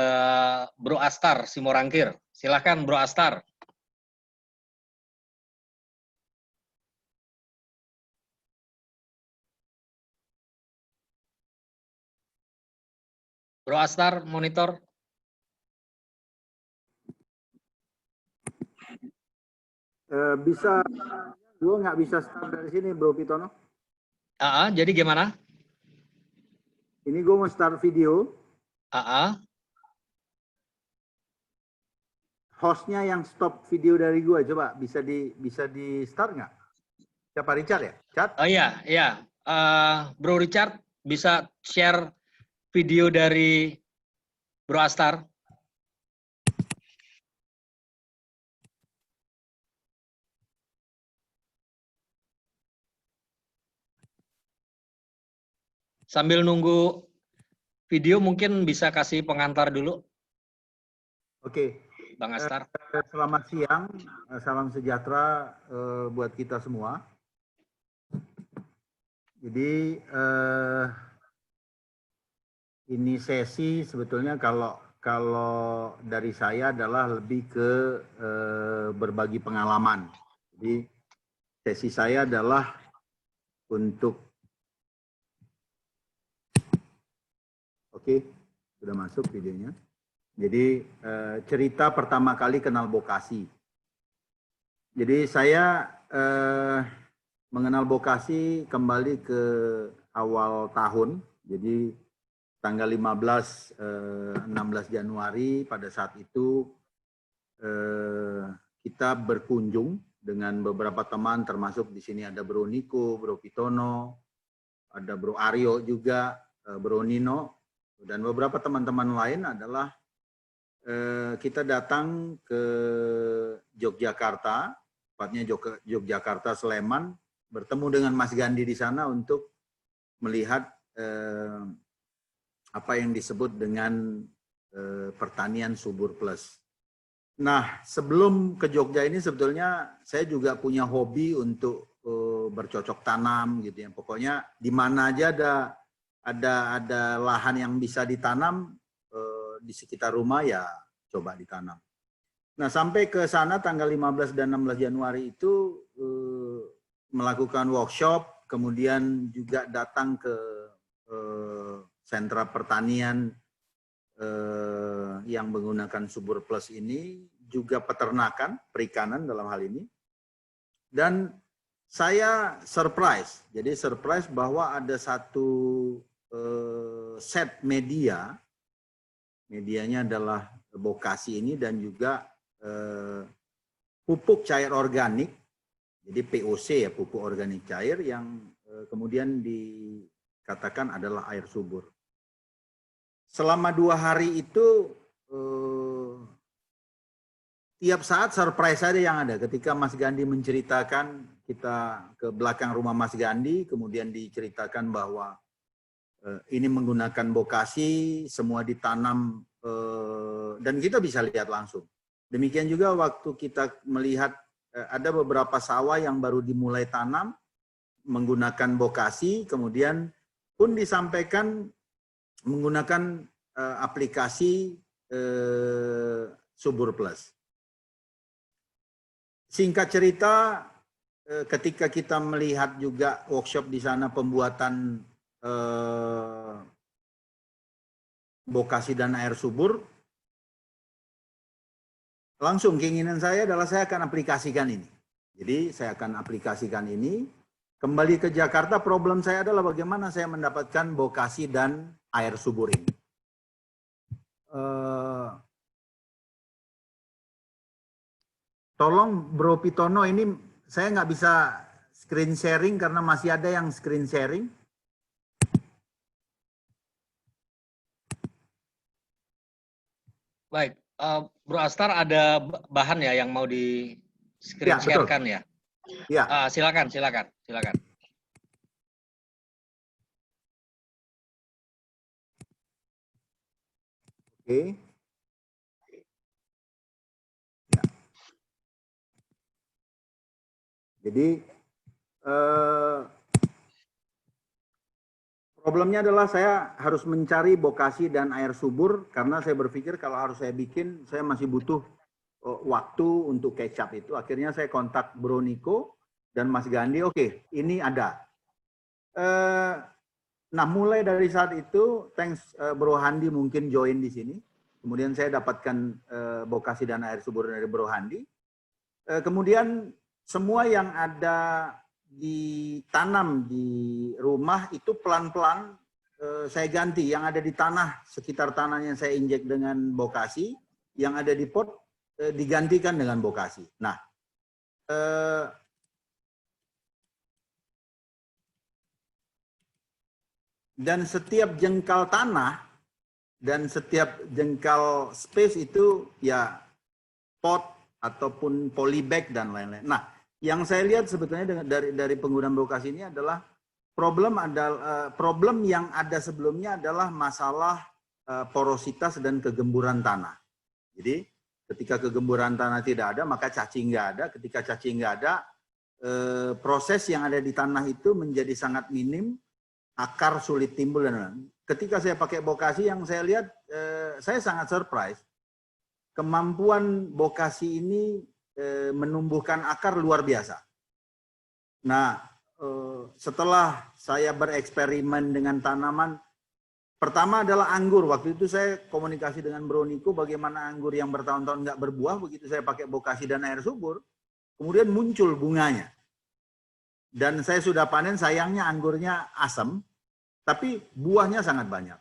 A: Bro Astar Simorangkir. Silahkan Bro Astar. Bro Astar, monitor.
E: Bisa, gue nggak bisa start dari sini, Bro Pitono.
A: Jadi gimana?
E: Ini gue mau start video. Hostnya yang stop video dari gue, coba bisa di start nggak? Siapa, Richard ya? Chat?
A: Oh iya. Bro Richard bisa share video dari Bro Astar. Sambil nunggu video mungkin bisa kasih pengantar dulu.
E: Oke.
A: Bang Astar.
E: Selamat siang, salam sejahtera buat kita semua. Jadi ini sesi sebetulnya kalau dari saya adalah lebih ke berbagi pengalaman. Jadi sesi saya adalah untuk sudah masuk videonya. Jadi cerita pertama kali kenal Bokasi. Jadi saya mengenal Bokasi kembali ke awal tahun. Jadi tanggal 16 Januari pada saat itu kita berkunjung dengan beberapa teman, termasuk di sini ada Bro Niko, Bro Pitono, ada Bro Aryo juga, Bro Nino, dan beberapa teman-teman lain adalah kita datang ke Yogyakarta, tepatnya Yogyakarta Sleman, bertemu dengan Mas Gandhi di sana untuk melihat apa yang disebut dengan pertanian subur plus. Nah, sebelum ke Jogja ini sebetulnya saya juga punya hobi untuk bercocok tanam gitu ya. Pokoknya di mana aja ada lahan yang bisa ditanam di sekitar rumah ya coba ditanam. Nah, sampai ke sana tanggal 15 dan 16 Januari itu melakukan workshop, kemudian juga datang ke sentra pertanian yang menggunakan subur plus ini, juga peternakan, perikanan dalam hal ini. Dan saya surprise, jadi surprise bahwa ada satu set medianya adalah Bokasi ini dan juga pupuk cair organik, jadi POC ya, pupuk organik cair yang kemudian dikatakan adalah air subur. Selama 2 hari itu tiap saat surprise saja yang ada. Ketika Mas Gandhi menceritakan, kita ke belakang rumah Mas Gandhi, kemudian diceritakan bahwa ini menggunakan bokasi, semua ditanam, dan kita bisa lihat langsung. Demikian juga waktu kita melihat ada beberapa sawah yang baru dimulai tanam, menggunakan bokasi, kemudian pun disampaikan menggunakan aplikasi Subur Plus. Singkat cerita, ketika kita melihat juga workshop di sana pembuatan bokasi dan air subur, langsung keinginan saya adalah saya akan aplikasikan ini. Jadi saya akan aplikasikan ini. Kembali ke Jakarta, problem saya adalah bagaimana saya mendapatkan bokasi dan air subur ini. Tolong Bro Pitono, ini saya nggak bisa screen sharing karena masih ada yang screen sharing.
A: Baik, Bro Astar ada bahan ya yang mau di screen share-kan ya?
E: Ya.
A: Silakan.
E: Oke. Ya. Jadi problemnya adalah saya harus mencari bokasi dan air subur karena saya berpikir kalau harus saya bikin, saya masih butuh waktu untuk kecap itu. Akhirnya saya kontak Bro Niko dan Mas Gandhi. Oke, ini ada. Nah, mulai dari saat itu, thanks Bro Handi mungkin join di sini. Kemudian saya dapatkan bokasi dan air subur dari Bro Handi. Kemudian semua yang ada ditanam di rumah itu pelan-pelan saya ganti. Yang ada di tanah, sekitar tanahnya saya injek dengan bokasi. Yang ada di pot digantikan dengan bokasi. Nah, dan setiap jengkal tanah dan setiap jengkal space itu ya pot ataupun polybag dan lain-lain. Nah, yang saya lihat sebetulnya dari penggunaan bokasi ini adalah problem yang ada sebelumnya adalah masalah porositas dan kegemburan tanah. Jadi ketika kegemburan tanah tidak ada, maka cacing nggak ada. Ketika cacing nggak ada, proses yang ada di tanah itu menjadi sangat minim, akar sulit timbul dan lain-lain. Ketika saya pakai bokasi, yang saya lihat, saya sangat surprise. Kemampuan bokasi ini menumbuhkan akar luar biasa. Nah, setelah saya bereksperimen dengan tanaman, pertama adalah anggur. Waktu itu saya komunikasi dengan Bro Niko bagaimana anggur yang bertahun-tahun nggak berbuah, begitu saya pakai bokasi dan air subur, kemudian muncul bunganya. Dan saya sudah panen, sayangnya anggurnya asam, tapi buahnya sangat banyak.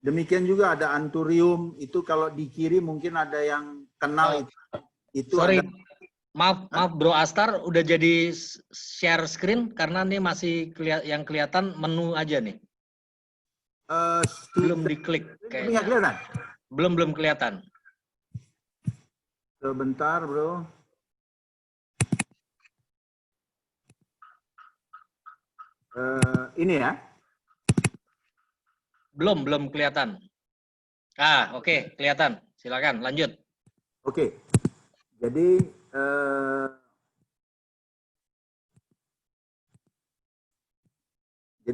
E: Demikian juga ada anturium, itu kalau di kiri mungkin ada yang kenal itu.
A: Sorry,
E: ada...
A: maaf Bro Astar, udah jadi share screen karena ini masih yang kelihatan menu aja nih. Belum diklik kayaknya.
E: Kelihatan?
A: Belum kelihatan.
E: Sebentar, Bro. Ini ya.
A: Belum kelihatan. Oke, kelihatan. Silakan lanjut.
E: Oke. Jadi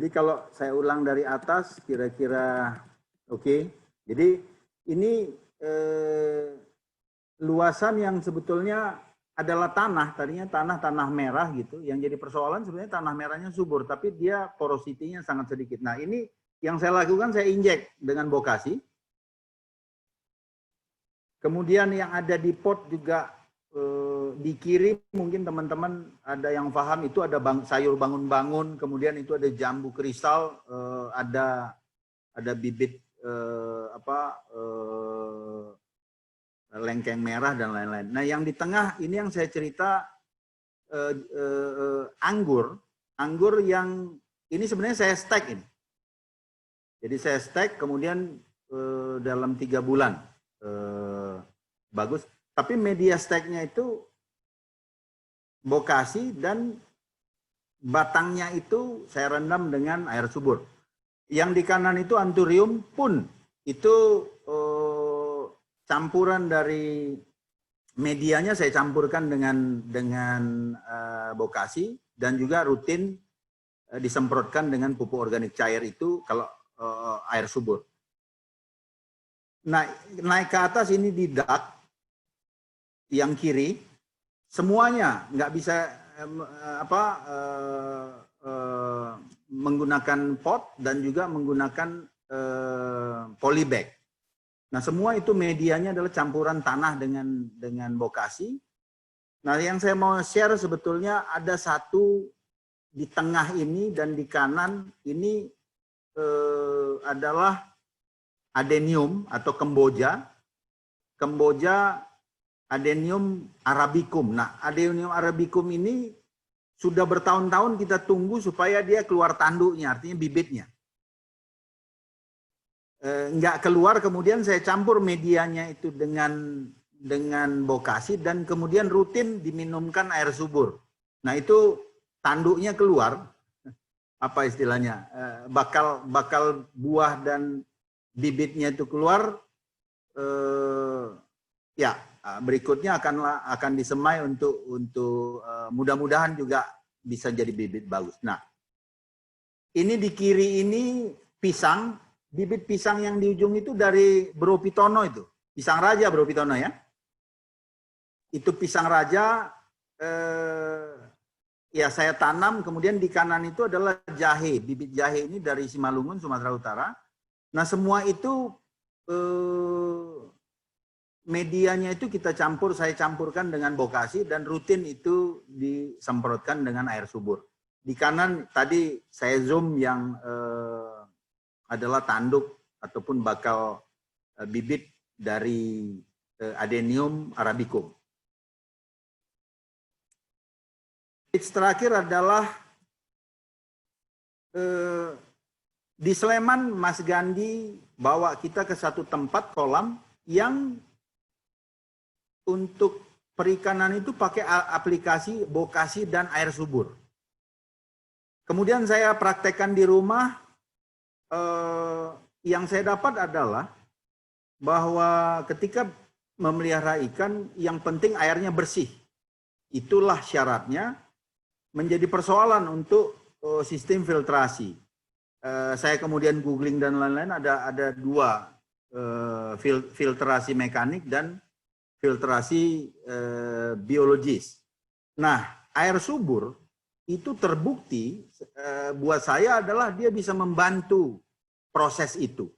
E: kalau saya ulang dari atas kira-kira oke. Jadi ini luasan yang sebetulnya adalah tanah, tadinya tanah merah gitu. Yang jadi persoalan sebenarnya tanah merahnya subur, tapi dia porositinya sangat sedikit. Nah, ini yang saya lakukan, saya injek dengan bokasi. Kemudian yang ada di pot juga di kiri, mungkin teman-teman ada yang paham, itu ada sayur bangun-bangun, kemudian itu ada jambu kristal, ada bibit lengkeng merah dan lain-lain. Nah, yang di tengah ini yang saya cerita anggur yang ini sebenarnya saya stack ini. Jadi saya stack, kemudian dalam 3 bulan bagus. Tapi media stacknya itu bokasi dan batangnya itu saya rendam dengan air subur. Yang di kanan itu anthurium pun itu campuran dari medianya saya campurkan dengan bokasi dan juga rutin disemprotkan dengan pupuk organik cair itu kalau air subur. Nah, naik ke atas ini di dak yang kiri, semuanya nggak bisa menggunakan pot dan juga menggunakan polybag. Nah, semua itu medianya adalah campuran tanah dengan bokasi. Nah, yang saya mau share sebetulnya ada satu di tengah ini dan di kanan ini adalah adenium atau kemboja. Kemboja Adenium arabicum. Nah, Adenium arabicum ini sudah bertahun-tahun kita tunggu supaya dia keluar tanduknya, artinya bibitnya. Nggak keluar, kemudian saya campur medianya itu dengan bokasi dan kemudian rutin diminumkan air subur. Nah, itu tanduknya keluar, apa istilahnya, bakal buah dan bibitnya itu keluar, ya. Berikutnya akan disemai untuk mudah-mudahan juga bisa jadi bibit bagus. Nah, ini di kiri ini pisang, bibit pisang yang di ujung itu dari Bro Pitono itu, pisang raja Bro Pitono ya. Itu pisang raja, ya saya tanam, kemudian di kanan itu adalah jahe, bibit jahe ini dari Simalungun, Sumatera Utara. Nah, semua itu medianya itu saya campurkan dengan bokasi dan rutin itu disemprotkan dengan air subur. Di kanan tadi saya zoom yang adalah tanduk ataupun bakal bibit dari Adenium arabicum. Tips terakhir adalah di Sleman Mas Gandhi bawa kita ke satu tempat kolam yang untuk perikanan itu pakai aplikasi bokasi dan air subur. Kemudian saya praktekkan di rumah, yang saya dapat adalah bahwa ketika memelihara ikan, yang penting airnya bersih. Itulah syaratnya. Menjadi persoalan untuk sistem filtrasi. Saya kemudian googling dan lain-lain, ada dua, filtrasi mekanik dan filtrasi biologis. Nah, air subur itu terbukti buat saya adalah dia bisa membantu proses itu.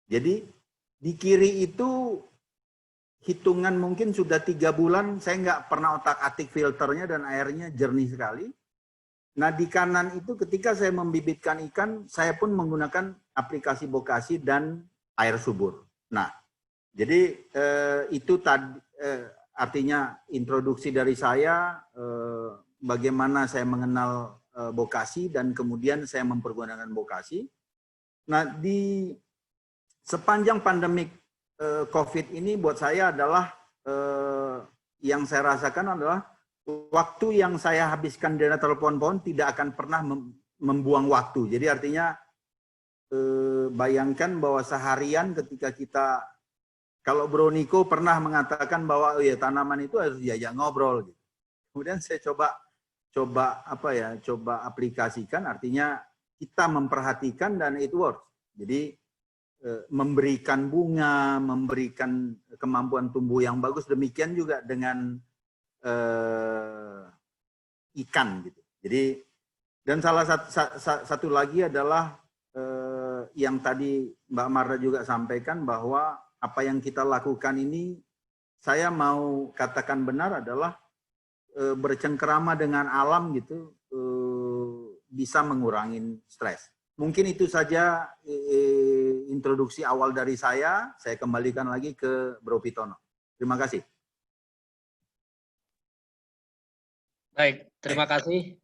E: Jadi di kiri itu hitungan mungkin sudah 3 bulan saya nggak pernah otak-atik filternya dan airnya jernih sekali. Nah, di kanan itu ketika saya membibitkan ikan, saya pun menggunakan aplikasi bokasi dan air subur. Nah, jadi itu tadi artinya introduksi dari saya, bagaimana saya mengenal bokasi dan kemudian saya mempergunakan bokasi. Nah, di sepanjang pandemik COVID ini buat saya adalah yang saya rasakan adalah waktu yang saya habiskan di telepon-pohon tidak akan pernah membuang waktu. Jadi artinya bayangkan bahwa seharian ketika kita, kalau Bro Niko pernah mengatakan bahwa oh ya, tanaman itu harus diajak ngobrol gitu. Kemudian saya coba aplikasikan, artinya kita memperhatikan dan it works. Jadi memberikan bunga, memberikan kemampuan tumbuh yang bagus, demikian juga dengan ikan gitu. Jadi dan salah satu lagi adalah yang tadi Mbak Marta juga sampaikan bahwa apa yang kita lakukan ini, saya mau katakan benar adalah bercengkerama dengan alam gitu, bisa mengurangi stres. Mungkin itu saja introduksi awal dari saya. Saya kembalikan lagi ke Bro Pitono. Terima kasih.
A: Baik, terima kasih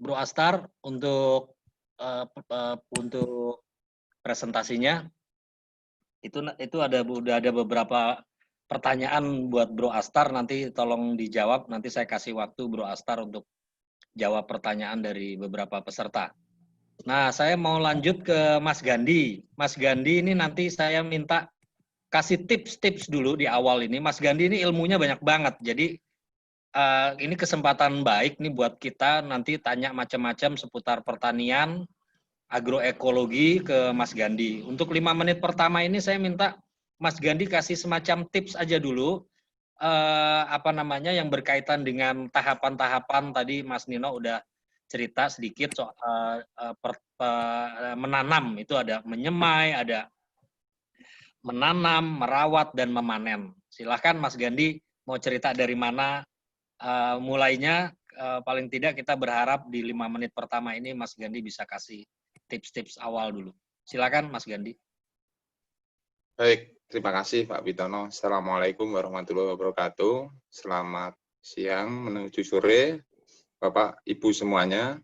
A: Bro Astar untuk presentasinya. Itu udah ada beberapa pertanyaan buat Bro Astar, nanti tolong dijawab, nanti saya kasih waktu Bro Astar untuk jawab pertanyaan dari beberapa peserta. Nah, saya mau lanjut ke Mas Gandhi. Mas Gandhi ini nanti saya minta kasih tips-tips dulu di awal ini. Mas Gandhi ini ilmunya banyak banget, jadi ini kesempatan baik nih buat kita nanti tanya macam-macam seputar pertanian, agroekologi ke Mas Gandhi. Untuk 5 menit pertama ini saya minta Mas Gandhi kasih semacam tips aja dulu, yang berkaitan dengan tahapan-tahapan. Tadi Mas Nino udah cerita sedikit soal menanam, itu ada menyemai, ada menanam, merawat, dan memanen. Silahkan Mas Gandhi mau cerita dari mana mulainya. Paling tidak kita berharap di 5 menit pertama ini Mas Gandhi bisa kasih tips-tips awal dulu. Silakan Mas Gandhi.
F: Baik, terima kasih Pak Pitono. Assalamualaikum warahmatullahi wabarakatuh. Selamat siang menuju sore, Bapak, Ibu semuanya.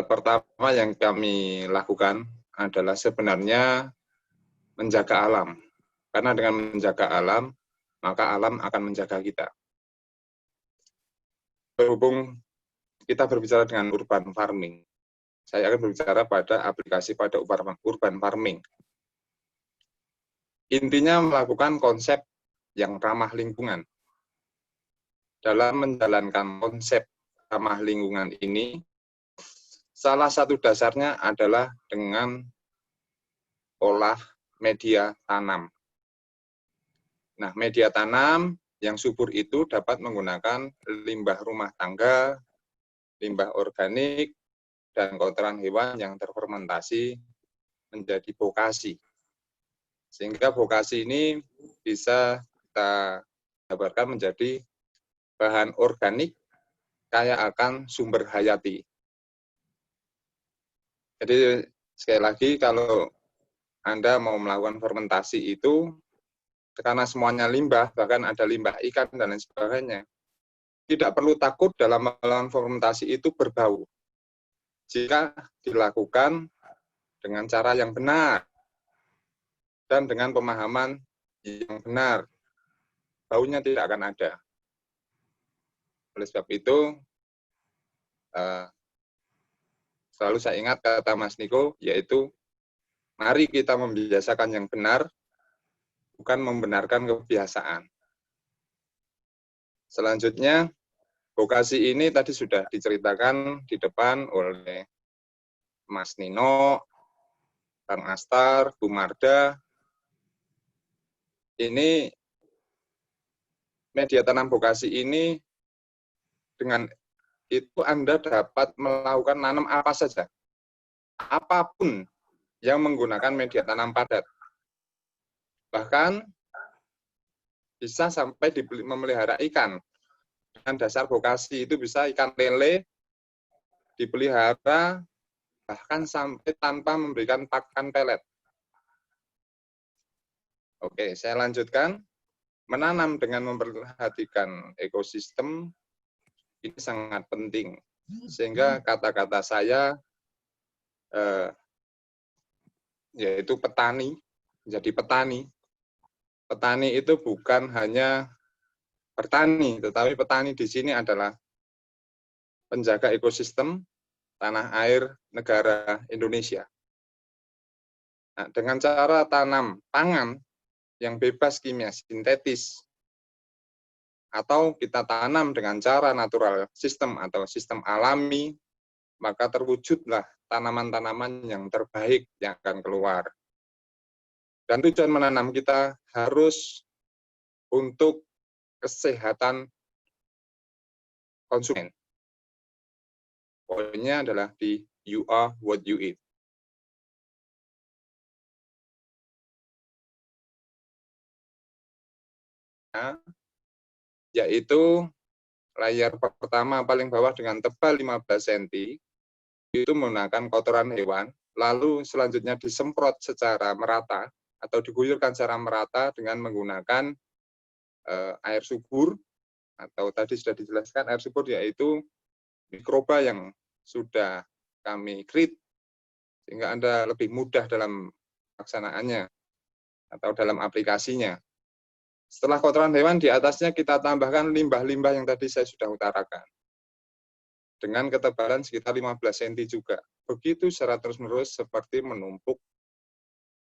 F: Pertama yang kami lakukan adalah sebenarnya menjaga alam. Karena dengan menjaga alam, maka alam akan menjaga kita. Berhubung kita berbicara dengan urban farming, saya akan berbicara pada aplikasi pada urban farming. Intinya melakukan konsep yang ramah lingkungan. Dalam menjalankan konsep ramah lingkungan ini, salah satu dasarnya adalah dengan olah media tanam. Nah, media tanam yang subur itu dapat menggunakan limbah rumah tangga, limbah organik, dan kotoran hewan yang terfermentasi menjadi bokasi. Sehingga bokasi ini bisa kita gambarkan menjadi bahan organik kaya akan sumber hayati. Jadi sekali lagi kalau Anda mau melakukan fermentasi itu, karena semuanya limbah, bahkan ada limbah ikan dan lain sebagainya, tidak perlu takut dalam melakukan fermentasi itu berbau. Jika dilakukan dengan cara yang benar dan dengan pemahaman yang benar, baunya tidak akan ada. Oleh sebab itu, selalu saya ingat kata Mas Niko, yaitu mari kita membiasakan yang benar, bukan membenarkan kebiasaan. Selanjutnya, bokasi ini tadi sudah diceritakan di depan oleh Mas Nino, Bang Astar, Bu Marda. Ini media tanam bokasi ini dengan itu Anda dapat melakukan nanam apa saja. Apapun yang menggunakan media tanam padat. Bahkan bisa sampai memelihara ikan. Dengan dasar bokasi itu bisa ikan lele dipelihara bahkan sampai tanpa memberikan pakan pelet. Oke, saya lanjutkan. Menanam dengan memperhatikan ekosistem ini sangat penting. Sehingga kata-kata saya yaitu petani, menjadi petani. Petani itu bukan hanya bertani, tetapi petani di sini adalah penjaga ekosistem tanah air negara Indonesia. Nah, dengan cara tanam pangan yang bebas kimia sintetis, atau kita tanam dengan cara natural sistem atau sistem alami, maka terwujudlah tanaman-tanaman yang terbaik yang akan keluar. Dan tujuan menanam kita harus untuk kesehatan konsumen. Poinnya adalah di you are what you eat. Nah, yaitu layar pertama paling bawah dengan tebal 15 cm, itu menggunakan kotoran hewan, lalu selanjutnya disemprot secara merata, atau diguyurkan secara merata dengan menggunakan air subur, atau tadi sudah dijelaskan air subur yaitu mikroba yang sudah kami create, sehingga Anda lebih mudah dalam pelaksanaannya atau dalam aplikasinya. Setelah kotoran hewan, di atasnya kita tambahkan limbah-limbah yang tadi saya sudah utarakan. Dengan ketebalan sekitar 15 cm juga. Begitu secara terus-menerus seperti menumpuk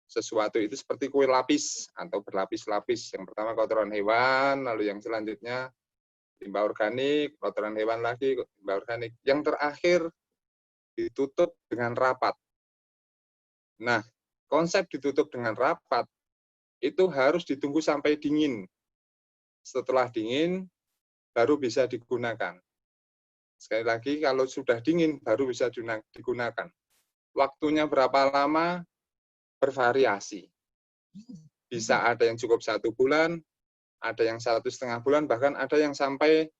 F: sesuatu itu seperti kue lapis atau berlapis-lapis. Yang pertama kotoran hewan, lalu yang selanjutnya limbah organik, kotoran hewan lagi, limbah organik. Yang terakhir ditutup dengan rapat. Nah, konsep ditutup dengan rapat itu harus ditunggu sampai dingin. Setelah dingin, baru bisa digunakan. Sekali lagi, kalau sudah dingin, baru bisa digunakan. Waktunya berapa lama? Bervariasi. Bisa ada yang cukup 1 bulan, ada yang 1,5 bulan, bahkan ada yang sampai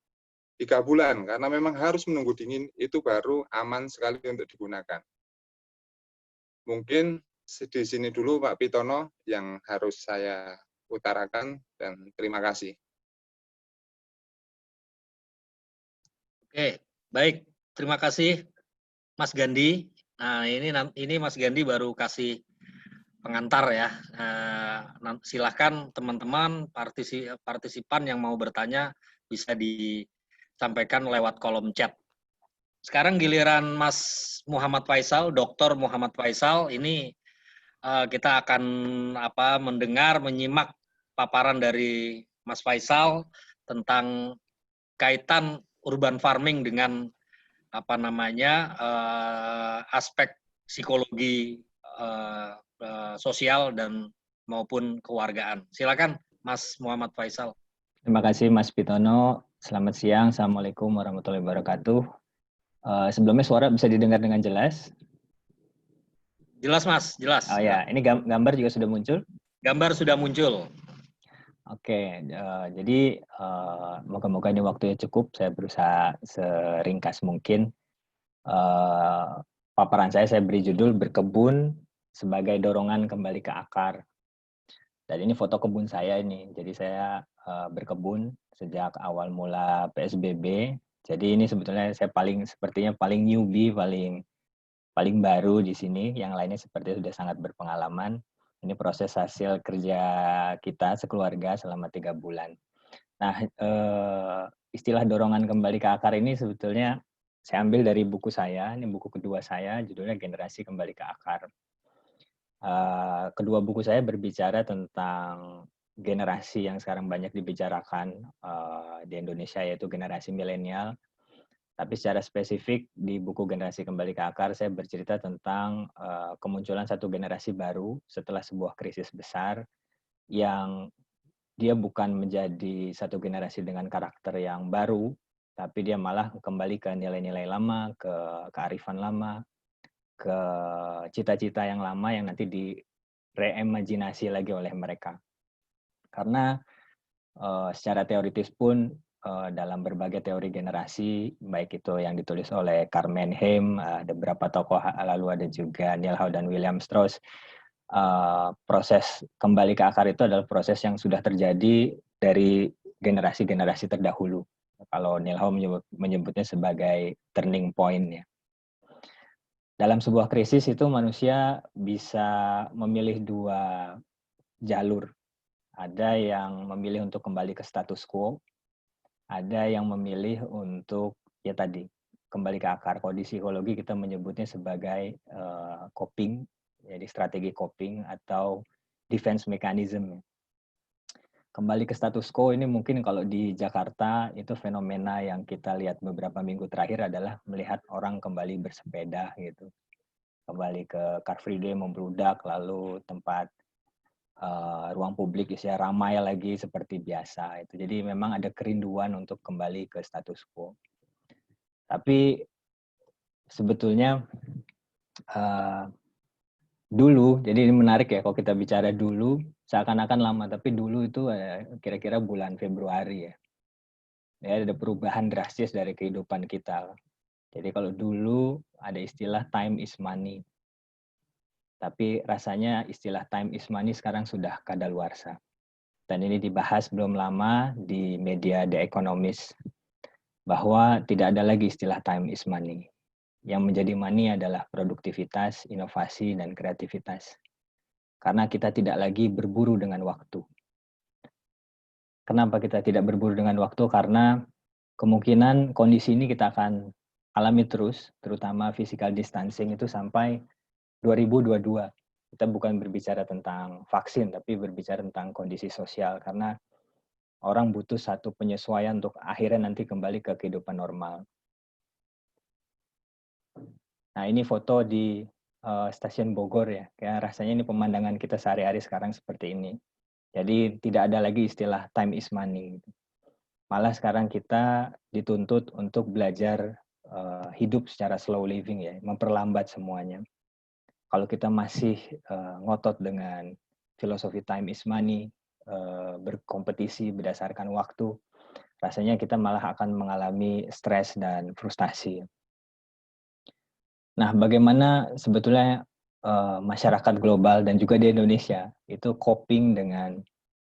F: 3 bulan. Karena memang harus menunggu dingin, itu baru aman sekali untuk digunakan. Mungkin di sini dulu Pak Pitono yang harus saya utarakan, dan terima kasih.
A: Oke, baik. Terima kasih Mas Gandhi. Nah, ini Mas Gandhi baru kasih pengantar ya. Silakan teman-teman partisipan yang mau bertanya bisa disampaikan lewat kolom chat. Sekarang giliran Mas Muhammad Faisal, Dr. Muhammad Faisal. Ini kita akan mendengar, menyimak paparan dari Mas Faisal tentang kaitan urban farming dengan aspek psikologi sosial dan maupun kewargaan. Silakan Mas Muhammad Faisal.
G: Terima kasih Mas Pitono. Selamat siang. Assalamualaikum warahmatullahi wabarakatuh. Sebelumnya suara bisa didengar dengan jelas?
A: Jelas Mas, jelas.
G: Oh ya, ini gambar juga sudah muncul?
A: Gambar sudah muncul.
G: Oke, jadi moga-moga ini waktunya cukup. Saya berusaha seringkas mungkin. Paparan saya beri judul Berkebun sebagai Dorongan Kembali ke Akar. Dan ini foto kebun saya ini. Jadi saya berkebun sejak awal mula PSBB. Jadi ini sebetulnya saya sepertinya paling newbie, paling baru di sini. Yang lainnya sepertinya sudah sangat berpengalaman. Ini proses hasil kerja kita sekeluarga selama 3 bulan. Nah, istilah dorongan kembali ke akar ini sebetulnya saya ambil dari buku saya. Ini buku kedua saya, judulnya Generasi Kembali ke Akar. Kedua buku saya berbicara tentang generasi yang sekarang banyak dibicarakan di Indonesia, yaitu generasi milenial. Tapi secara spesifik di buku Generasi Kembali ke Akar, saya bercerita tentang kemunculan satu generasi baru setelah sebuah krisis besar yang dia bukan menjadi satu generasi dengan karakter yang baru, tapi dia malah kembali ke nilai-nilai lama, ke kearifan lama, ke cita-cita yang lama yang nanti direimajinasi lagi oleh mereka. Karena secara teoritis pun dalam berbagai teori generasi, baik itu yang ditulis oleh Carmen Heim, ada beberapa tokoh, lalu ada juga Neil Howe dan William Strauss, proses kembali ke akar itu adalah proses yang sudah terjadi dari generasi-generasi terdahulu. Kalau Neil Howe menyebutnya sebagai turning point ya. Dalam sebuah krisis itu manusia bisa memilih 2 jalur. Ada yang memilih untuk kembali ke status quo, ada yang memilih untuk ya tadi kembali ke akar. Kalau di psikologi kita menyebutnya sebagai coping, jadi strategi coping atau defense mechanism. Kembali ke status quo ini mungkin kalau di Jakarta itu fenomena yang kita lihat beberapa minggu terakhir adalah melihat orang kembali bersepeda gitu. Kembali ke Car Free Day membludak, lalu tempat ruang publik isinya ramai lagi seperti biasa. Itu jadi memang ada kerinduan untuk kembali ke status quo. Tapi sebetulnya dulu, jadi ini menarik ya kalau kita bicara dulu, seakan-akan lama, tapi dulu itu kira-kira bulan Februari ya. Ya, ada perubahan drastis dari kehidupan kita. Jadi kalau dulu ada istilah time is money. Tapi rasanya istilah time is money sekarang sudah kadaluarsa. Dan ini dibahas belum lama di media The Economist, bahwa tidak ada lagi istilah time is money. Yang menjadi money adalah produktivitas, inovasi, dan kreativitas. Karena kita tidak lagi berburu dengan waktu. Kenapa kita tidak berburu dengan waktu? Karena kemungkinan kondisi ini kita akan alami terus, terutama physical distancing itu sampai 2022. Kita bukan berbicara tentang vaksin, tapi berbicara tentang kondisi sosial, karena orang butuh satu penyesuaian untuk akhirnya nanti kembali ke kehidupan normal. Nah, ini foto di stasiun Bogor ya. Kayak rasanya ini pemandangan kita sehari-hari sekarang seperti ini. Jadi tidak ada lagi istilah time is money. Malah sekarang kita dituntut untuk belajar hidup secara slow living ya, memperlambat semuanya. Kalau kita masih ngotot dengan filosofi time is money, berkompetisi berdasarkan waktu, rasanya kita malah akan mengalami stres dan frustasi. Nah, bagaimana sebetulnya masyarakat global dan juga di Indonesia itu coping dengan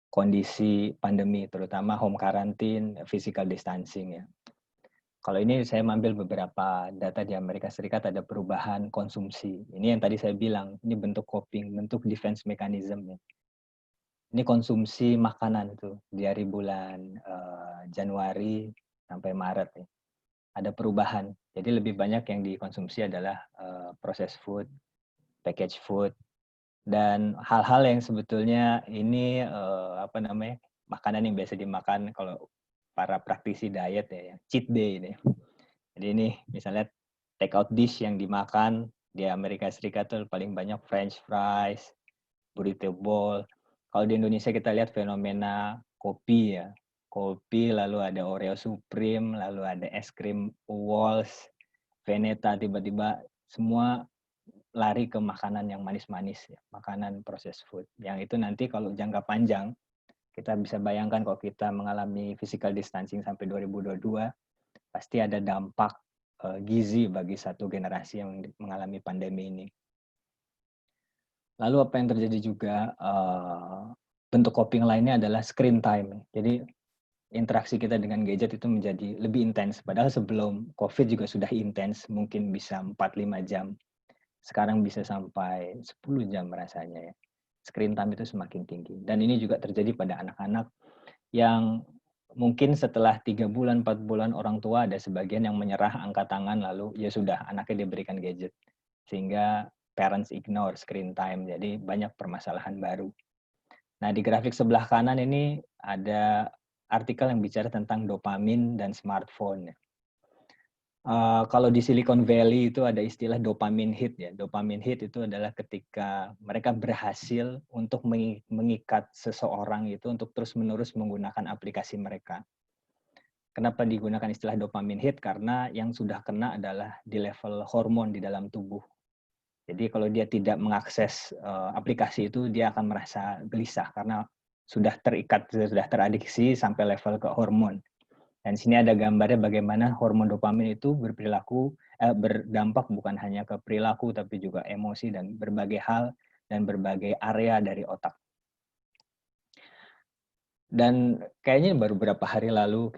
G: kondisi pandemi, terutama home quarantine, physical distancing ya. Kalau ini saya ambil beberapa data di Amerika Serikat, ada perubahan konsumsi. Ini yang tadi saya bilang, ini bentuk coping, bentuk defense mechanism ya. Ini konsumsi makanan tuh dari bulan Januari sampai Maret ya. Ada perubahan. Jadi lebih banyak yang dikonsumsi adalah processed food, packaged food, dan hal-hal yang sebetulnya ini makanan yang biasa dimakan kalau para praktisi diet ya, cheat day ini. Jadi ini misalnya take out dish yang dimakan di Amerika Serikat tuh paling banyak French fries, burrito bowl. Kalau di Indonesia kita lihat fenomena kopi ya. Kopi, lalu ada Oreo Supreme, lalu ada es krim Walls, Veneta, tiba-tiba semua lari ke makanan yang manis-manis ya, makanan processed food. Yang itu nanti kalau jangka panjang, kita bisa bayangkan kalau kita mengalami physical distancing sampai 2022, pasti ada dampak gizi bagi satu generasi yang mengalami pandemi ini. Lalu apa yang terjadi juga, bentuk coping lainnya adalah screen time. Jadi interaksi kita dengan gadget itu menjadi lebih intens. Padahal sebelum COVID juga sudah intens, mungkin bisa 4-5 jam. Sekarang bisa sampai 10 jam rasanya ya. Screen time itu semakin tinggi. Dan ini juga terjadi pada anak-anak yang mungkin setelah 3 bulan, 4 bulan orang tua ada sebagian yang menyerah, angkat tangan, lalu ya sudah anaknya diberikan gadget. Sehingga parents ignore screen time, jadi banyak permasalahan baru. Nah, di grafik sebelah kanan ini ada artikel yang bicara tentang dopamin dan smartphone. Kalau di Silicon Valley itu ada istilah dopamine hit ya. Dopamine hit itu adalah ketika mereka berhasil untuk mengikat seseorang itu untuk terus-menerus menggunakan aplikasi mereka. Kenapa digunakan istilah dopamine hit? Karena yang sudah kena adalah di level hormon di dalam tubuh. Jadi kalau dia tidak mengakses aplikasi itu, dia akan merasa gelisah karena sudah terikat, sudah teradiksi sampai level ke hormon. Dan sini ada gambarnya bagaimana hormon dopamin itu berdampak bukan hanya ke perilaku, tapi juga emosi dan berbagai hal dan berbagai area dari otak. Dan kayaknya baru beberapa hari lalu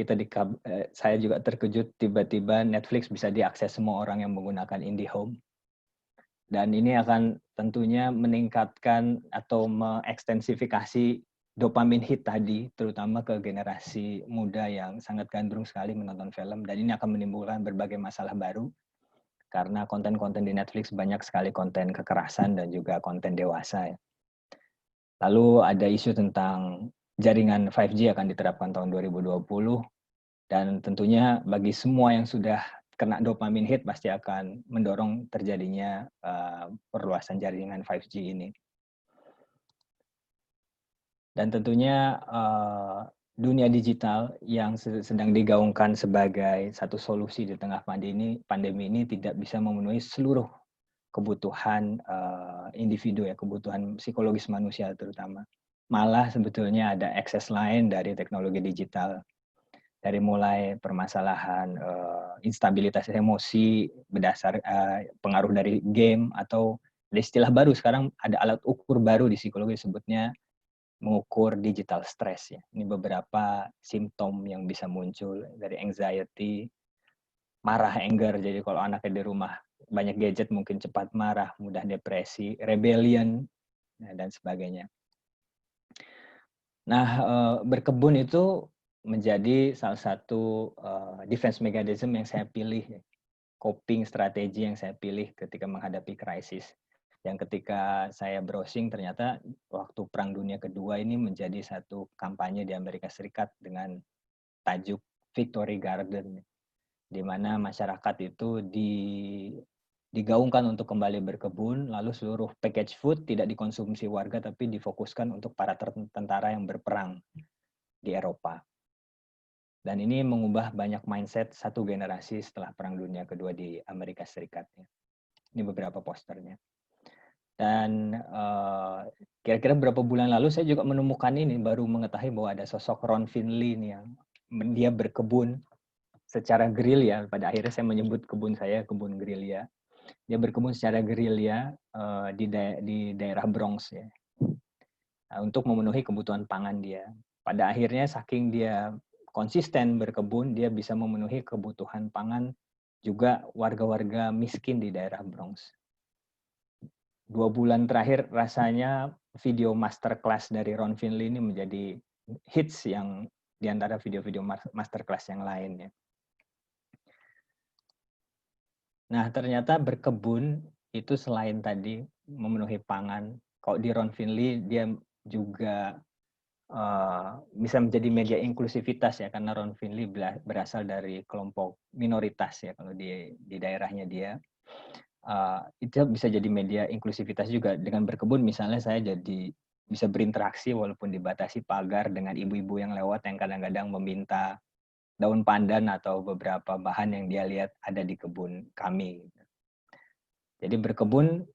G: saya juga terkejut tiba-tiba Netflix bisa diakses semua orang yang menggunakan IndiHome. Dan ini akan tentunya meningkatkan atau mengekstensifikasi dopamin hit tadi, terutama ke generasi muda yang sangat gandrung sekali menonton film. Dan ini akan menimbulkan berbagai masalah baru, karena konten-konten di Netflix banyak sekali konten kekerasan dan juga konten dewasa. Ya. Lalu ada isu tentang jaringan 5G akan diterapkan tahun 2020, dan tentunya bagi semua yang sudah kena dopamin hit pasti akan mendorong terjadinya perluasan jaringan 5G ini. Dan tentunya dunia digital yang sedang digaungkan sebagai satu solusi di tengah pandemi ini tidak bisa memenuhi seluruh kebutuhan individu ya, kebutuhan psikologis manusia terutama. Malah sebetulnya ada akses lain dari teknologi digital. Dari mulai permasalahan instabilitas emosi berdasar pengaruh dari game, atau ada istilah baru sekarang, ada alat ukur baru di psikologi sebutnya mengukur digital stress ya. Ini beberapa simptom yang bisa muncul dari anxiety, marah, anger. Jadi kalau anaknya di rumah banyak gadget mungkin cepat marah, mudah depresi, rebellion dan sebagainya. Nah, berkebun itu menjadi salah satu defense mechanism yang saya pilih, coping strategi yang saya pilih ketika menghadapi krisis. Yang ketika saya browsing ternyata waktu Perang Dunia Kedua ini menjadi satu kampanye di Amerika Serikat dengan tajuk Victory Garden, di mana masyarakat itu digaungkan untuk kembali berkebun, lalu seluruh package food tidak dikonsumsi warga tapi difokuskan untuk para tentara yang berperang di Eropa. Dan ini mengubah banyak mindset satu generasi setelah Perang Dunia Kedua di Amerika Serikat. Ini beberapa posternya. Dan kira-kira beberapa bulan lalu saya juga menemukan ini, baru mengetahui bahwa ada sosok Ron Finley nih yang dia berkebun secara gerilya. Pada akhirnya saya menyebut kebun saya kebun gerilya. Dia berkebun secara gerilya di daerah Bronx ya, untuk memenuhi kebutuhan pangan dia. Pada akhirnya saking dia konsisten berkebun, dia bisa memenuhi kebutuhan pangan juga warga-warga miskin di daerah Bronx. 2 bulan terakhir rasanya video masterclass dari Ron Finley ini menjadi hits yang di antara video-video masterclass yang lainnya. Nah, ternyata berkebun itu selain tadi memenuhi pangan, kalau di Ron Finley dia juga bisa menjadi media inklusivitas ya, karena Ron Finley berasal dari kelompok minoritas ya kalau di daerahnya dia. Itu bisa jadi media inklusivitas juga. Dengan berkebun misalnya saya jadi bisa berinteraksi walaupun dibatasi pagar dengan ibu-ibu yang lewat yang kadang-kadang meminta daun pandan atau beberapa bahan yang dia lihat ada di kebun kami. Jadi berkebun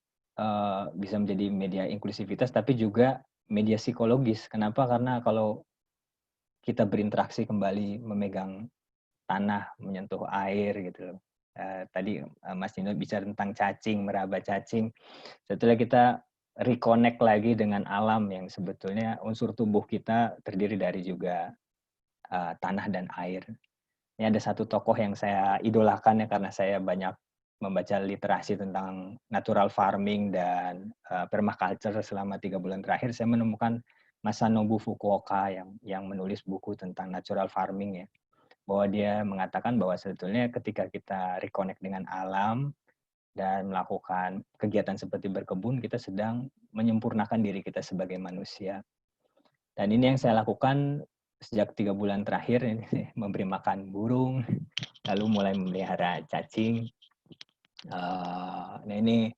G: bisa menjadi media inklusivitas tapi juga media psikologis. Kenapa? Karena kalau kita berinteraksi kembali memegang tanah, menyentuh air gitu loh. Tadi Mas Nino bicara tentang cacing, meraba cacing. Setelah kita reconnect lagi dengan alam yang sebetulnya unsur tubuh kita terdiri dari juga tanah dan air. Ini ada satu tokoh yang saya idolakan ya karena saya banyak membaca literasi tentang natural farming dan permaculture selama 3 bulan terakhir. Saya menemukan Masanobu Fukuoka yang menulis buku tentang natural farming ya, bahwa dia mengatakan bahwa sebetulnya ketika kita reconnect dengan alam dan melakukan kegiatan seperti berkebun, kita sedang menyempurnakan diri kita sebagai manusia. Dan ini yang saya lakukan sejak 3 bulan terakhir, ini memberi makan burung, lalu mulai memelihara cacing. Nah ini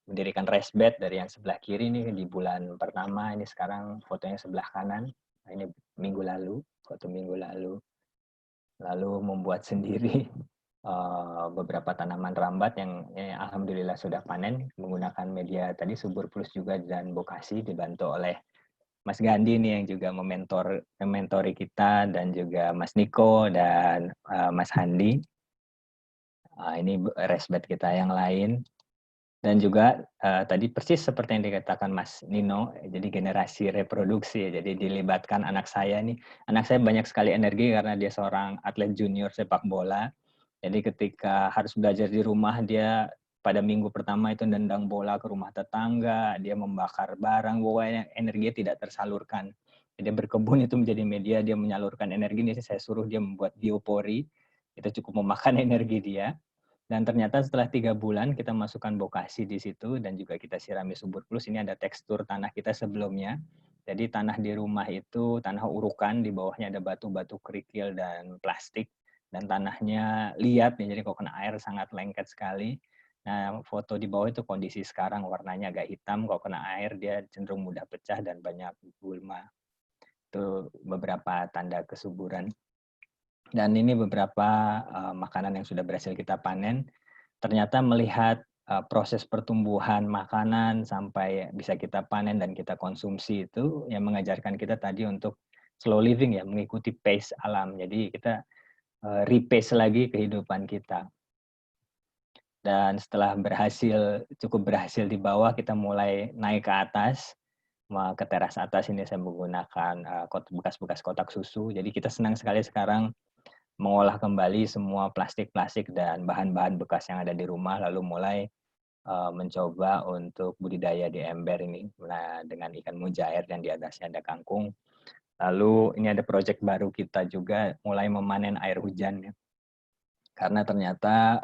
G: mendirikan raised bed dari yang sebelah kiri nih di bulan pertama, ini sekarang fotonya sebelah kanan. Nah, ini minggu lalu, foto minggu lalu. Lalu membuat sendiri beberapa tanaman rambat yang alhamdulillah sudah panen menggunakan media tadi Subur Plus juga dan Bokasi, dibantu oleh Mas Gandhi nih yang juga mementori kita, dan juga Mas Niko dan Mas Handi. Ini raised bed kita yang lain. Dan juga tadi persis seperti yang dikatakan Mas Nino, jadi generasi reproduksi. Jadi dilibatkan anak saya nih. Anak saya banyak sekali energi karena dia seorang atlet junior sepak bola. Jadi ketika harus belajar di rumah, dia pada minggu pertama itu nendang bola ke rumah tetangga, dia membakar barang, pokoknya energinya tidak tersalurkan. Jadi berkebun itu menjadi media dia menyalurkan energi. Ini saya suruh dia membuat biopori, itu cukup memakan energi dia. Dan ternyata setelah 3 bulan kita masukkan Bokasi di situ dan juga kita sirami Subur Plus. Ini ada tekstur tanah kita sebelumnya. Jadi tanah di rumah itu tanah urukan, di bawahnya ada batu-batu kerikil dan plastik. Dan tanahnya liat, jadi kalau kena air sangat lengket sekali. Nah, foto di bawah itu kondisi sekarang, warnanya agak hitam. Kalau kena air dia cenderung mudah pecah dan banyak gulma. Itu beberapa tanda kesuburan. Dan ini beberapa makanan yang sudah berhasil kita panen. Ternyata melihat proses pertumbuhan makanan sampai bisa kita panen dan kita konsumsi itu yang mengajarkan kita tadi untuk slow living ya, mengikuti pace alam. Jadi kita repace lagi kehidupan kita. Dan setelah cukup berhasil di bawah, kita mulai naik ke atas. Ke teras atas ini saya menggunakan bekas-bekas kotak susu. Jadi kita senang sekali sekarang mengolah kembali semua plastik-plastik dan bahan-bahan bekas yang ada di rumah, lalu mulai mencoba untuk budidaya di ember ini dengan ikan mujair dan di atasnya ada kangkung. Lalu ini ada proyek baru kita juga mulai memanen air hujan ya. Karena ternyata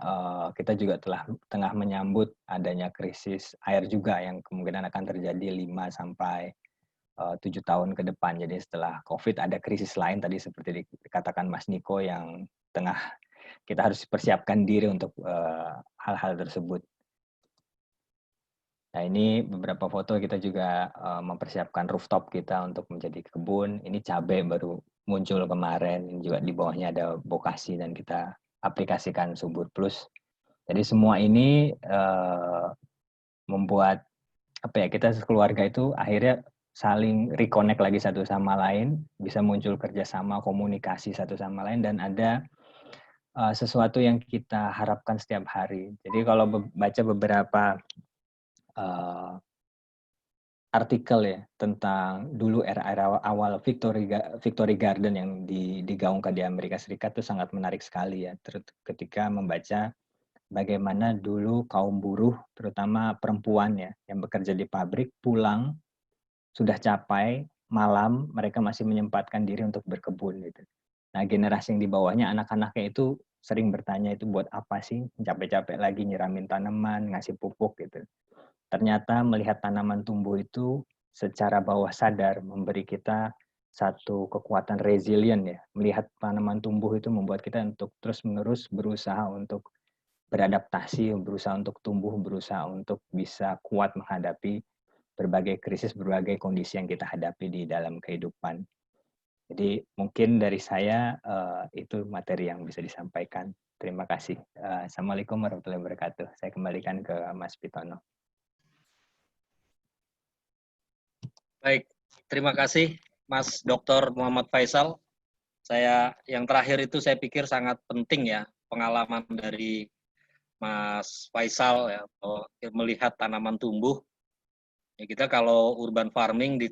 G: kita juga tengah menyambut adanya krisis air juga yang kemungkinan akan terjadi 5 sampai 7 tahun ke depan. Jadi setelah COVID ada krisis lain tadi seperti dikatakan Mas Niko yang tengah kita harus persiapkan diri untuk hal-hal tersebut. Nah ini beberapa foto kita juga mempersiapkan rooftop kita untuk menjadi kebun. Ini cabai baru muncul kemarin, juga di bawahnya ada bokasi dan kita aplikasikan Subur Plus. Jadi semua ini membuat kita sekeluarga itu akhirnya saling reconnect lagi satu sama lain, bisa muncul kerjasama, komunikasi satu sama lain, dan ada sesuatu yang kita harapkan setiap hari. Jadi kalau baca beberapa artikel ya tentang dulu era awal Victory Garden yang digaungkan di Amerika Serikat itu sangat menarik sekali ya. Ketika membaca bagaimana dulu kaum buruh, terutama perempuan ya, yang bekerja di pabrik, pulang sudah capai malam mereka masih menyempatkan diri untuk berkebun gitu. Nah generasi yang di bawahnya anak-anaknya itu sering bertanya itu buat apa sih capek-capek lagi nyiramin tanaman, ngasih pupuk gitu. Ternyata melihat tanaman tumbuh itu secara bawah sadar memberi kita satu kekuatan resilient ya. Melihat tanaman tumbuh itu membuat kita untuk terus-menerus berusaha untuk beradaptasi, berusaha untuk tumbuh, berusaha untuk bisa kuat menghadapi berbagai krisis, berbagai kondisi yang kita hadapi di dalam kehidupan. Jadi mungkin dari saya itu materi yang bisa disampaikan. Terima kasih. Assalamualaikum warahmatullahi wabarakatuh. Saya kembalikan ke Mas Pitono.
A: Baik, terima kasih Mas Dr. Muhammad Faisal. Yang terakhir itu saya pikir sangat penting ya, pengalaman dari Mas Faisal ya, melihat tanaman tumbuh. Ya, kita kalau urban farming di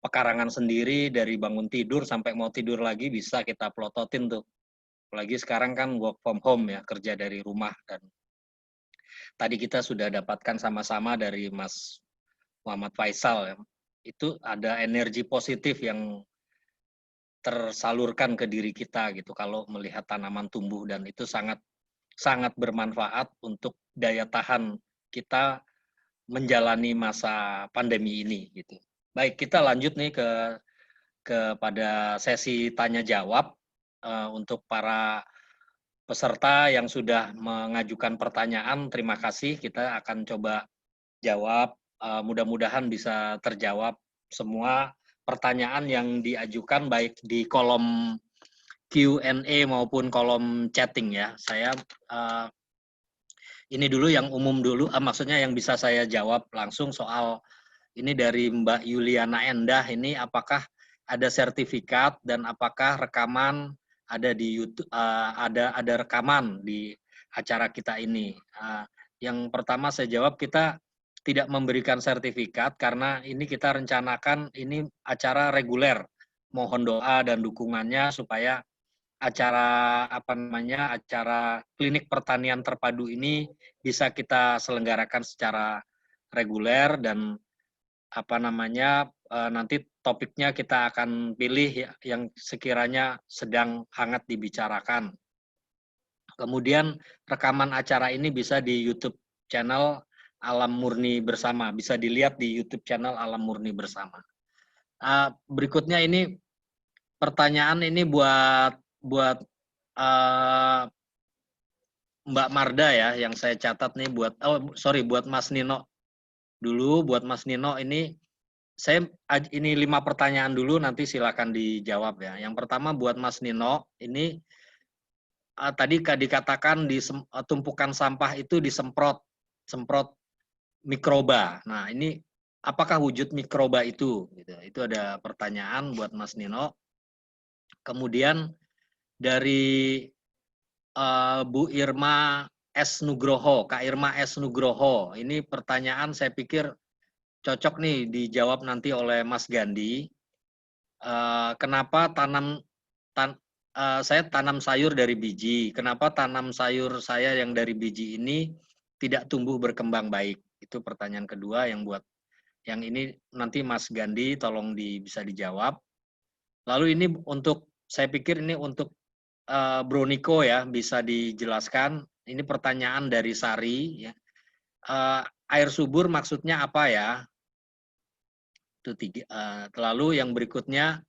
A: pekarangan sendiri dari bangun tidur sampai mau tidur lagi bisa kita plototin tuh. Apalagi sekarang kan work from home ya, kerja dari rumah, dan tadi kita sudah dapatkan sama-sama dari Mas Muhammad Faisal ya, itu ada energi positif yang tersalurkan ke diri kita gitu kalau melihat tanaman tumbuh, dan itu sangat bermanfaat untuk daya tahan kita menjalani masa pandemi ini gitu. Baik, kita lanjut nih kepada sesi tanya jawab untuk para peserta yang sudah mengajukan pertanyaan. Terima kasih, kita akan coba jawab. Mudah-mudahan bisa terjawab semua pertanyaan yang diajukan baik di kolom Q&A maupun kolom chatting ya. Saya ini dulu yang umum dulu, maksudnya yang bisa saya jawab langsung soal ini dari Mbak Yuliana Endah. Ini apakah ada sertifikat dan apakah rekaman ada di YouTube, ada rekaman di acara kita ini. Yang pertama saya jawab, kita tidak memberikan sertifikat karena ini kita rencanakan ini acara reguler. Mohon doa dan dukungannya supaya acara acara klinik pertanian terpadu ini bisa kita selenggarakan secara reguler, dan nanti topiknya kita akan pilih yang sekiranya sedang hangat dibicarakan. Kemudian rekaman acara ini bisa di YouTube channel Alam Murni Bersama, bisa dilihat di YouTube channel Alam Murni Bersama. Berikutnya ini pertanyaan ini buat Mbak Marda ya, yang saya catat nih buat Mas Nino dulu. Buat Mas Nino ini 5 pertanyaan dulu, nanti silakan dijawab ya. Yang pertama buat Mas Nino ini, tadi dikatakan di tumpukan sampah itu disemprot mikroba. Nah, ini apakah wujud mikroba itu? Gitu. Itu ada pertanyaan buat Mas Nino. Kemudian dari Bu Irma S. Nugroho, Kak Irma S. Nugroho. Ini pertanyaan saya pikir cocok nih dijawab nanti oleh Mas Gandhi. Kenapa saya tanam sayur dari biji? Kenapa tanam sayur saya yang dari biji ini tidak tumbuh berkembang baik? Itu pertanyaan kedua yang buat Yang ini nanti Mas Gandhi tolong bisa dijawab. Lalu ini saya pikir ini untuk Bro Niko ya, bisa dijelaskan. Ini pertanyaan dari Sari ya. Air subur maksudnya apa ya? Itu lalu yang berikutnya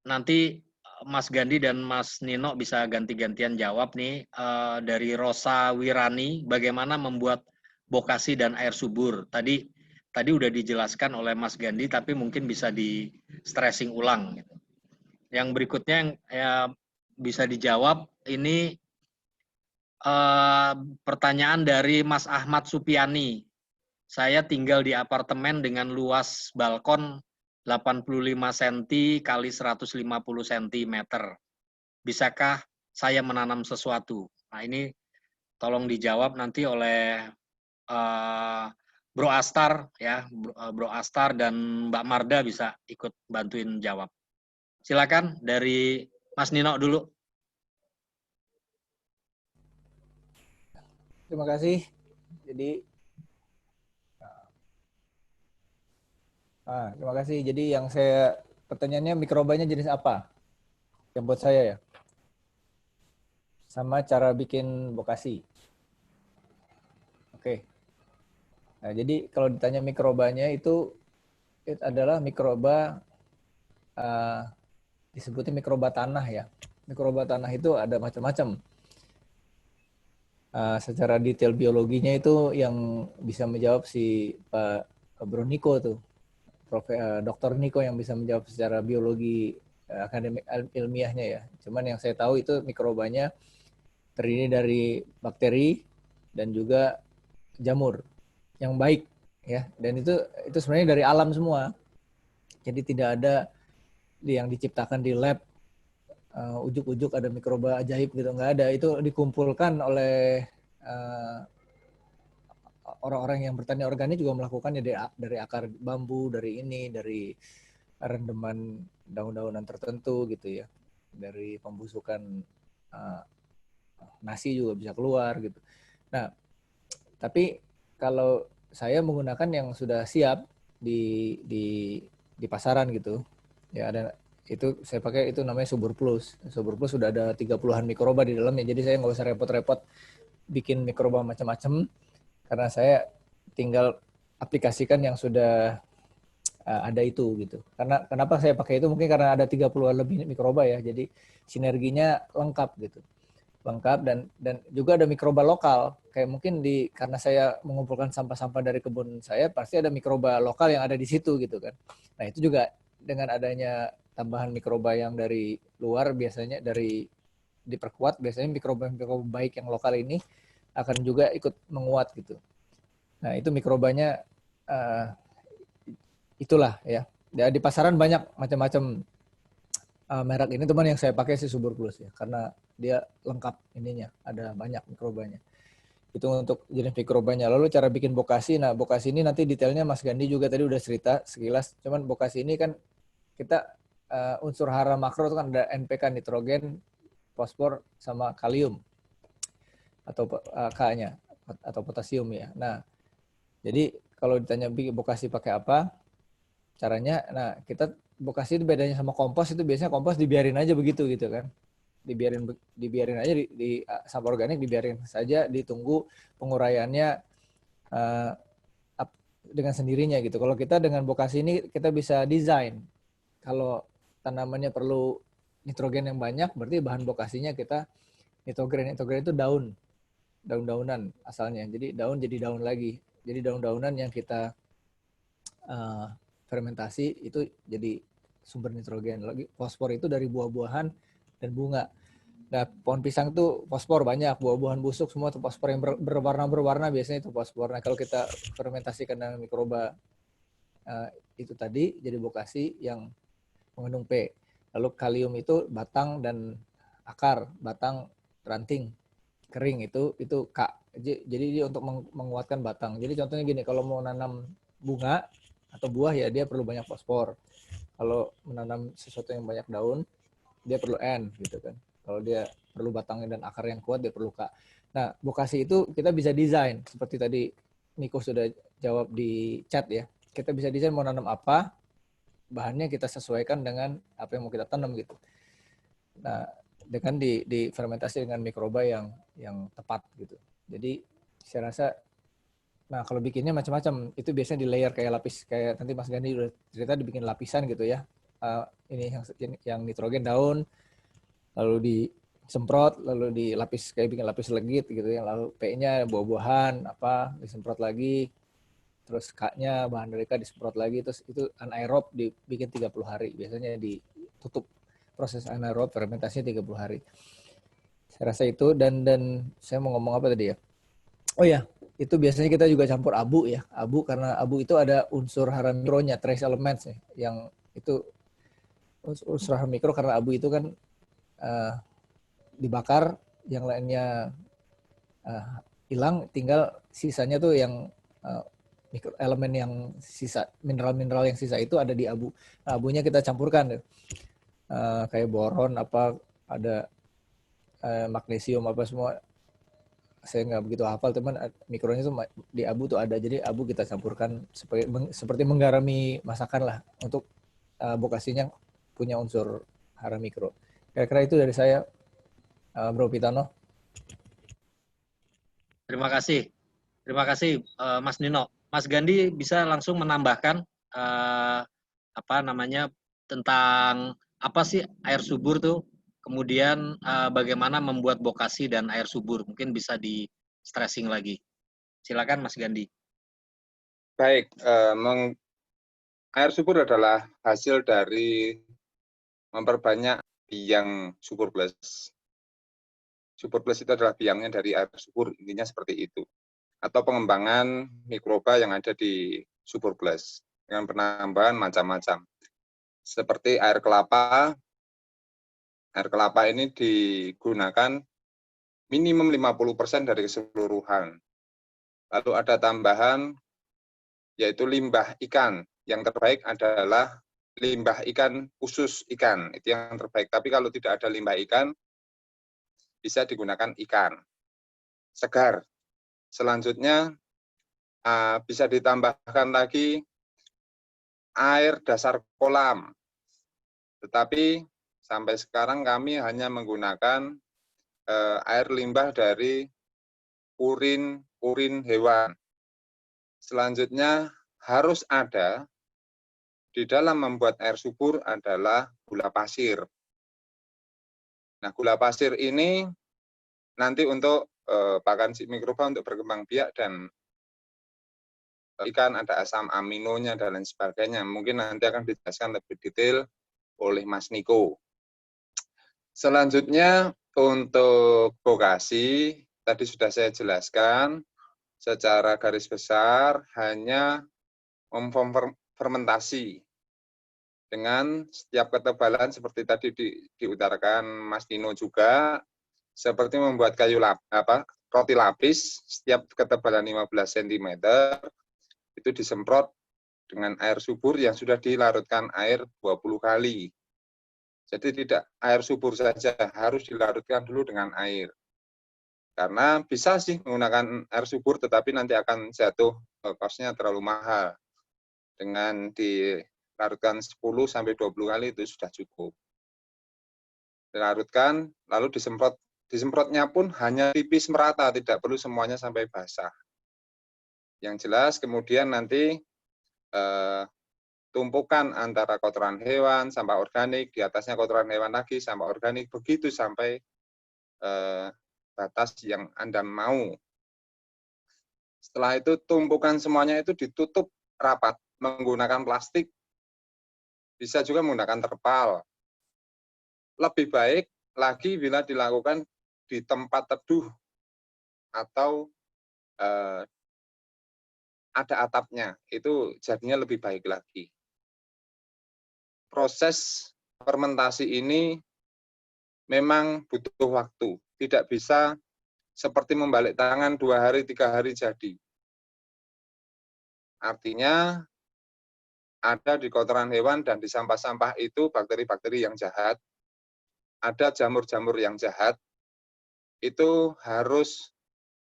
A: nanti Mas Gandhi dan Mas Nino bisa ganti-gantian jawab nih. Dari Rosa Wirani, bagaimana membuat bokasi dan air subur? Tadi udah dijelaskan oleh Mas Gandhi, tapi mungkin bisa di stressing ulang. Gitu. Yang berikutnya yang bisa dijawab ini pertanyaan dari Mas Ahmad Supiani. Saya tinggal di apartemen dengan luas balkon 85 cm kali 150 cm. Bisakah saya menanam sesuatu? Nah, ini tolong dijawab nanti oleh Bro Astar ya, Bro Astar dan Mbak Marda bisa ikut bantuin jawab. Silakan dari Mas Nino dulu.
C: Terima kasih. Jadi terima kasih. Jadi yang pertanyaannya mikrobanya jenis apa? Yang buat saya ya. Sama cara bikin bokasi. Oke. Nah, jadi kalau ditanya mikrobanya itu adalah mikroba disebutnya mikroba tanah ya. Mikroba tanah itu ada macam-macam. Secara detail biologinya itu yang bisa menjawab si Pak Bro Niko tuh. Dr. Niko yang bisa menjawab secara biologi akademik ilmiahnya ya. Cuman yang saya tahu itu mikrobanya terdiri dari bakteri dan juga jamur yang baik ya. Dan itu sebenarnya dari alam semua. Jadi tidak ada yang diciptakan di lab ujuk-ujuk ada mikroba ajaib gitu, nggak ada. Itu dikumpulkan oleh orang-orang yang bertani organik juga melakukannya dari akar bambu, dari rendeman daun-daunan tertentu gitu ya, dari pembusukan nasi juga bisa keluar gitu. Nah, tapi kalau saya menggunakan yang sudah siap di pasaran gitu, ya ada itu saya pakai itu namanya Subur Plus. Subur Plus sudah ada 30-an mikroba di dalamnya, jadi saya nggak usah repot-repot bikin mikroba macam-macam. Karena saya tinggal aplikasikan yang sudah ada itu gitu. Karena kenapa saya pakai itu mungkin karena ada 30-an lebih mikroba ya. Jadi sinerginya lengkap gitu. Lengkap dan juga ada mikroba lokal. Kayak mungkin karena saya mengumpulkan sampah-sampah dari kebun saya, pasti ada mikroba lokal yang ada di situ gitu kan. Nah, itu juga dengan adanya tambahan mikroba yang dari luar biasanya diperkuat, biasanya mikroba baik yang lokal ini akan juga ikut menguat gitu. Nah, itu mikrobanya itulah ya. Di pasaran banyak macam-macam merek ini, teman yang saya pakai si Subur Plus ya, karena dia lengkap ininya, ada banyak mikrobanya. Itu untuk jenis mikrobanya. Lalu cara bikin bokasi, nah bokasi ini nanti detailnya Mas Gandhi juga tadi udah cerita sekilas. Cuman bokasi ini kan kita unsur hara makro itu kan ada NPK, nitrogen, fosfor, sama kalium atau K-nya atau potasium ya. Nah, jadi kalau ditanya bokasi pakai apa caranya, nah kita bokasi itu bedanya sama kompos, itu biasanya kompos dibiarin aja begitu gitu kan, dibiarin aja di sampah organik dibiarin saja, ditunggu penguraiannya dengan sendirinya gitu. Kalau kita dengan bokasi ini kita bisa desain, kalau tanamannya perlu nitrogen yang banyak, berarti bahan bokasinya kita nitrogen itu daun-daunan asalnya. Jadi daun jadi daun lagi. Jadi daun-daunan yang kita fermentasi itu jadi sumber nitrogen. Lagi fosfor itu dari buah-buahan dan bunga. Nah, pohon pisang itu fosfor banyak, buah-buahan busuk semua itu fosfor yang berwarna-berwarna biasanya itu fosfor. Nah, kalau kita fermentasikan dengan mikroba itu tadi jadi bokasi yang mengandung P. Lalu kalium itu batang dan akar, batang, ranting, kering itu K. Jadi dia untuk menguatkan batang. Jadi contohnya gini, kalau mau nanam bunga atau buah ya dia perlu banyak fosfor. Kalau menanam sesuatu yang banyak daun, dia perlu N gitu kan. Kalau dia perlu batangnya dan akar yang kuat, dia perlu K. Nah, bokasi itu kita bisa desain seperti tadi Miko sudah jawab di chat ya. Kita bisa desain mau nanam apa, bahannya kita sesuaikan dengan apa yang mau kita tanam gitu. Nah, dengan di fermentasi dengan mikroba yang tepat gitu. Jadi saya rasa, nah kalau bikinnya macam-macam, itu biasanya di layer kayak lapis, kayak nanti Mas Gandhi udah cerita dibikin lapisan gitu ya. Ini yang nitrogen daun, lalu disemprot, lalu dilapis kayak bikin lapis legit gitu ya, lalu P-nya buah-buahan apa disemprot lagi, terus K-nya bahan dari K disemprot lagi, terus itu anaerob dibikin 30 hari, biasanya ditutup proses anaerob fermentasinya 30 hari. Saya rasa itu, dan saya mau ngomong apa tadi ya? Oh ya, itu biasanya kita juga campur abu ya. Abu karena abu itu ada unsur hara mikronya, trace elements ya, yang itu unsur hara mikro karena abu itu kan dibakar, yang lainnya hilang, tinggal sisanya tuh yang mikro elemen yang sisa, mineral-mineral yang sisa itu ada di abu. Nah, abunya kita campurkan kayak boron apa, ada magnesium apa semua. Saya nggak begitu hafal, teman, mikronya tuh di abu tuh ada. Jadi abu kita campurkan seperti menggarami masakan lah, untuk bokasinya punya unsur hara mikro. Kira-kira itu dari saya, Bro Pitano.
A: Terima kasih Mas Nino. Mas Gandhi bisa langsung menambahkan tentang apa sih air subur tuh, kemudian bagaimana membuat bokasi dan air subur, mungkin bisa di stressing lagi. Silakan Mas Gandhi.
F: Baik, air subur adalah hasil dari memperbanyak biang subur plus. Subur plus itu adalah biangnya dari air subur, intinya seperti itu. Atau pengembangan mikroba yang ada di subur plus dengan penambahan macam-macam. Seperti air kelapa. Air kelapa ini digunakan minimum 50% dari keseluruhan. Lalu ada tambahan, yaitu limbah ikan. Yang terbaik adalah limbah ikan usus ikan, itu yang terbaik. Tapi kalau tidak ada limbah ikan, bisa digunakan ikan segar. Selanjutnya bisa ditambahkan lagi air dasar kolam. Tetapi sampai sekarang kami hanya menggunakan air limbah dari urin hewan. Selanjutnya harus ada di dalam membuat air subur adalah gula pasir. Nah, gula pasir ini nanti untuk pakan si mikroba untuk berkembang biak, dan ikan ada asam aminonya dan lain sebagainya. Mungkin nanti akan dijelaskan lebih detail oleh Mas Niko. Selanjutnya untuk bokasi, tadi sudah saya jelaskan secara garis besar, hanya memfermentasi dengan setiap ketebalan seperti tadi diutarakan Mas Nino juga, seperti membuat roti lapis, setiap ketebalan 15 cm itu disemprot dengan air subur yang sudah dilarutkan air 20 kali. Jadi tidak air subur saja, harus dilarutkan dulu dengan air. Karena bisa sih menggunakan air subur, tetapi nanti akan jatuh cost-nya terlalu mahal. Dengan dilarutkan 10-20 kali itu sudah cukup. Dilarutkan, lalu disemprot. Disemprotnya pun hanya tipis merata, tidak perlu semuanya sampai basah. Yang jelas kemudian nanti tumpukan antara kotoran hewan, sampah organik, di atasnya kotoran hewan lagi, sampah organik, begitu sampai batas yang Anda mau. Setelah itu tumpukan semuanya itu ditutup rapat menggunakan plastik, bisa juga menggunakan terpal. Lebih baik lagi bila dilakukan di tempat teduh atau ada atapnya, itu jadinya lebih baik lagi. Proses fermentasi ini memang butuh waktu, tidak bisa seperti membalik tangan 2 hari, 3 hari jadi. Artinya ada di kotoran hewan dan di sampah-sampah itu bakteri-bakteri yang jahat, ada jamur-jamur yang jahat, itu harus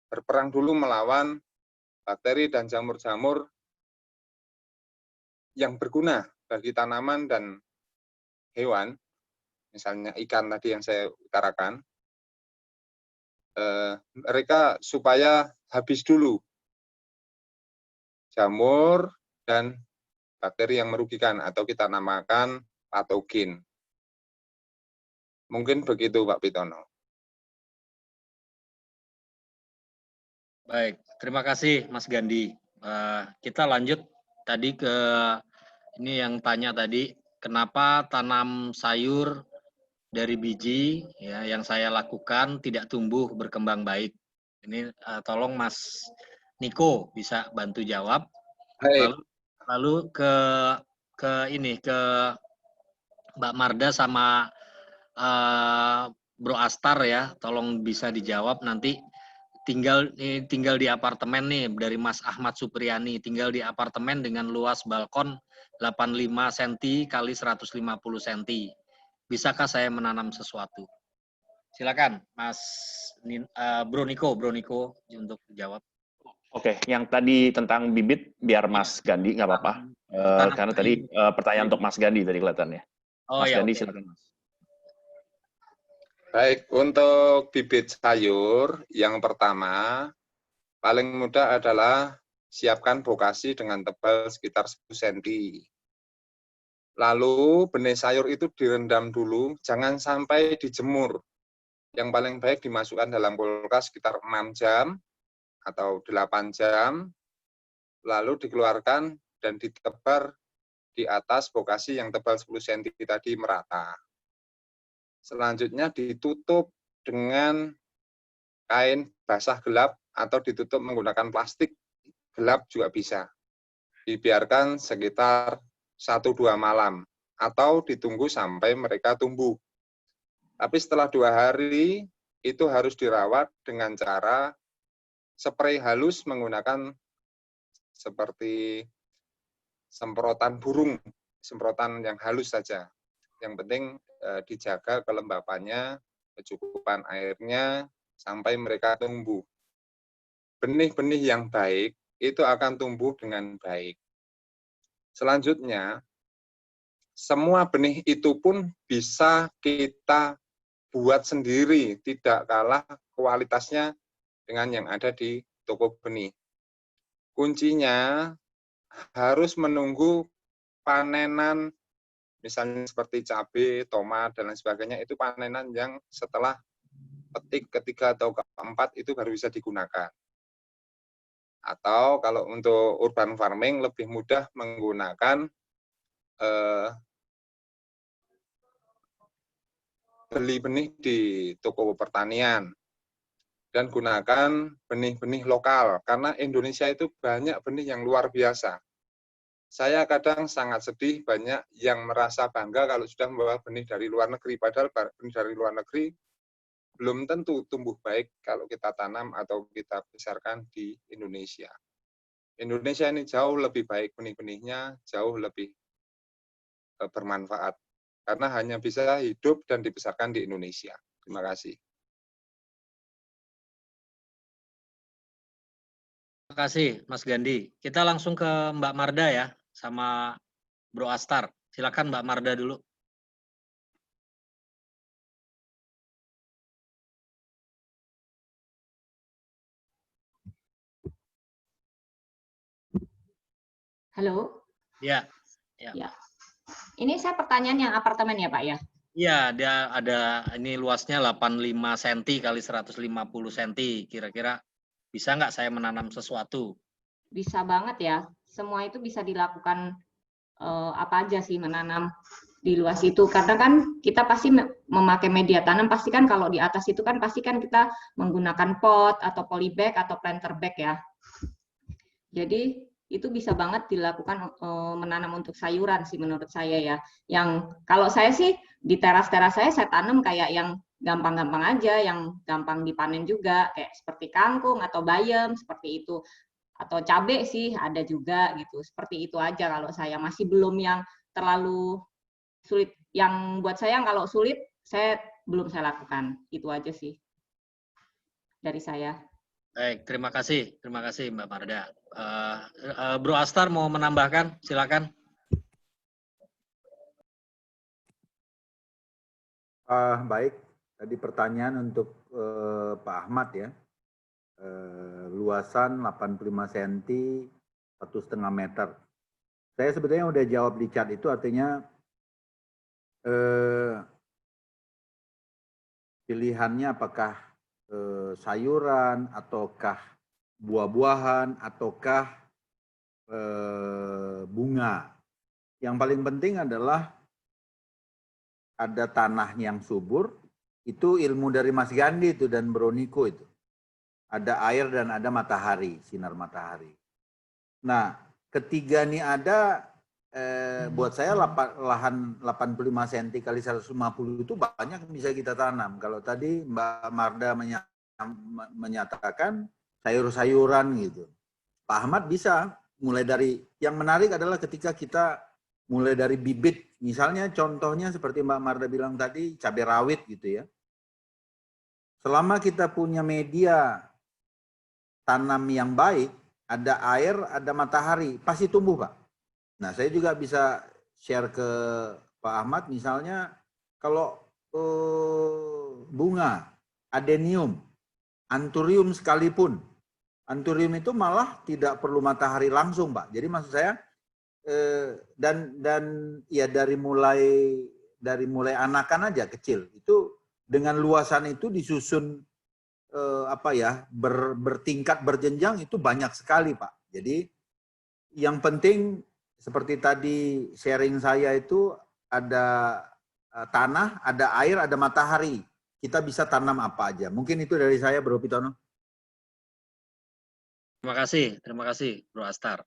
F: berperang dulu melawan bakteri dan jamur-jamur yang berguna bagi tanaman dan hewan, misalnya ikan tadi yang saya utarakan, mereka supaya habis dulu jamur dan bakteri yang merugikan atau kita namakan patogen. Mungkin begitu Pak Pitono.
A: Baik, terima kasih Mas Gandhi. Kita lanjut tadi ke ini yang tanya tadi, kenapa tanam sayur dari biji ya yang saya lakukan tidak tumbuh berkembang baik. Ini tolong Mas Niko bisa bantu jawab.
F: Baik.
A: Lalu ke Mbak Marda sama Bro Astar ya, tolong bisa dijawab nanti. Tinggal di apartemen nih dari Mas Ahmad Supriyani, tinggal di apartemen dengan luas balkon 85 cm kali 150 cm. Bisakah saya menanam sesuatu? Silakan Mas Bro Niko untuk jawab.
B: Oke, yang tadi tentang bibit biar Mas Gandhi nggak apa-apa. Karena tadi pertanyaan untuk Mas Gandhi tadi kelihatannya. Mas Gandhi silakan Mas.
F: Baik, untuk bibit sayur yang pertama, paling mudah adalah siapkan bokasi dengan tebal sekitar 10 cm. Lalu benih sayur itu direndam dulu, jangan sampai dijemur. Yang paling baik dimasukkan dalam kulkas sekitar 6 jam atau 8 jam, lalu dikeluarkan dan ditebar di atas bokasi yang tebal 10 cm tadi merata. Selanjutnya ditutup dengan kain basah gelap atau ditutup menggunakan plastik gelap juga bisa. Dibiarkan sekitar 1-2 malam atau ditunggu sampai mereka tumbuh. Tapi setelah 2 hari itu harus dirawat dengan cara spray halus menggunakan seperti semprotan burung, semprotan yang halus saja. Yang penting dijaga kelembapannya, kecukupan airnya, sampai mereka tumbuh. Benih-benih yang baik itu akan tumbuh dengan baik. Selanjutnya, semua benih itu pun bisa kita buat sendiri, tidak kalah kualitasnya dengan yang ada di toko benih. Kuncinya harus menunggu panenan, misalnya seperti cabai, tomat, dan lain sebagainya, itu panenan yang setelah petik ketiga atau keempat itu baru bisa digunakan. Atau kalau untuk urban farming lebih mudah menggunakan beli benih di toko pertanian dan gunakan benih-benih lokal, karena Indonesia itu banyak benih yang luar biasa. Saya kadang sangat sedih banyak yang merasa bangga kalau sudah membawa benih dari luar negeri, padahal benih dari luar negeri belum tentu tumbuh baik kalau kita tanam atau kita besarkan di Indonesia. Indonesia ini jauh lebih baik benih-benihnya, jauh lebih bermanfaat, karena hanya bisa hidup dan dibesarkan di Indonesia. Terima kasih.
A: Terima kasih Mas Gandhi. Kita langsung ke Mbak Marda ya, sama Bro Astar. Silakan Mbak Marda dulu.
D: Halo?
A: Ya.
D: Ya. Ini saya pertanyaan yang apartemen ya Pak ya?
A: Iya, dia ada ini luasnya 85 cm kali 150 cm. Kira-kira bisa nggak saya menanam sesuatu?
D: Bisa banget ya. Semua itu bisa dilakukan apa aja sih menanam di luas itu. Karena kan kita pasti memakai media tanam, pasti kan kalau di atas itu kan pasti kan kita menggunakan pot atau polybag atau planter bag ya. Jadi itu bisa banget dilakukan menanam untuk sayuran sih menurut saya ya. Yang kalau saya sih di teras-teras saya tanam kayak yang gampang-gampang aja, yang gampang dipanen juga, kayak seperti kangkung atau bayam seperti itu. Atau cabai sih ada juga gitu. Seperti itu aja kalau saya, masih belum yang terlalu sulit. Yang buat saya kalau sulit saya belum saya lakukan. Itu aja sih dari saya.
A: Baik, terima kasih Mbak Marda. Bro Astar mau menambahkan, silakan.
E: Baik, tadi pertanyaan untuk Pak Ahmad ya. Luasan 85 cm, 1,5 meter. Saya sebetulnya udah jawab di chat itu, artinya pilihannya apakah sayuran, ataukah buah-buahan, ataukah bunga. Yang paling penting adalah ada tanah yang subur, itu ilmu dari Mas Gandhi itu dan Bro Niko itu. Ada air dan ada matahari, sinar matahari. Nah, ketiga ini ada, buat saya lahan 85 cm kali 150 itu banyak bisa kita tanam. Kalau tadi Mbak Marda menyatakan sayur-sayuran gitu. Pak Ahmad bisa mulai dari, yang menarik adalah ketika kita mulai dari bibit. Misalnya contohnya seperti Mbak Marda bilang tadi, cabai rawit gitu ya. Selama kita punya media tanam yang baik, ada air, ada matahari, pasti tumbuh Pak. Nah saya juga bisa share ke Pak Ahmad, misalnya kalau bunga, adenium, anthurium sekalipun, anthurium itu malah tidak perlu matahari langsung Pak. Jadi maksud saya, dan ya dari mulai anakan aja kecil, itu dengan luasan itu disusun bertingkat berjenjang itu banyak sekali Pak. Jadi yang penting seperti tadi sharing saya itu ada tanah, ada air, ada matahari. Kita bisa tanam apa aja. Mungkin itu dari saya Bro Pitono.
A: Terima kasih Bro Astar.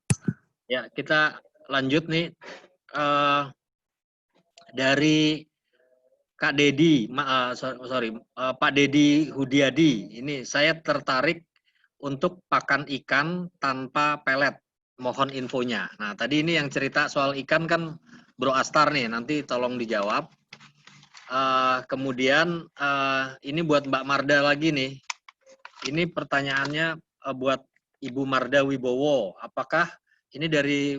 A: Ya, kita lanjut nih dari Kak Dedi, Pak Dedi Hudiadi. Ini saya tertarik untuk pakan ikan tanpa pelet. Mohon infonya. Nah, tadi ini yang cerita soal ikan kan Bro Astar nih, nanti tolong dijawab. Kemudian ini buat Mbak Marda lagi nih. Ini pertanyaannya buat Ibu Marda Wibowo. Apakah ini dari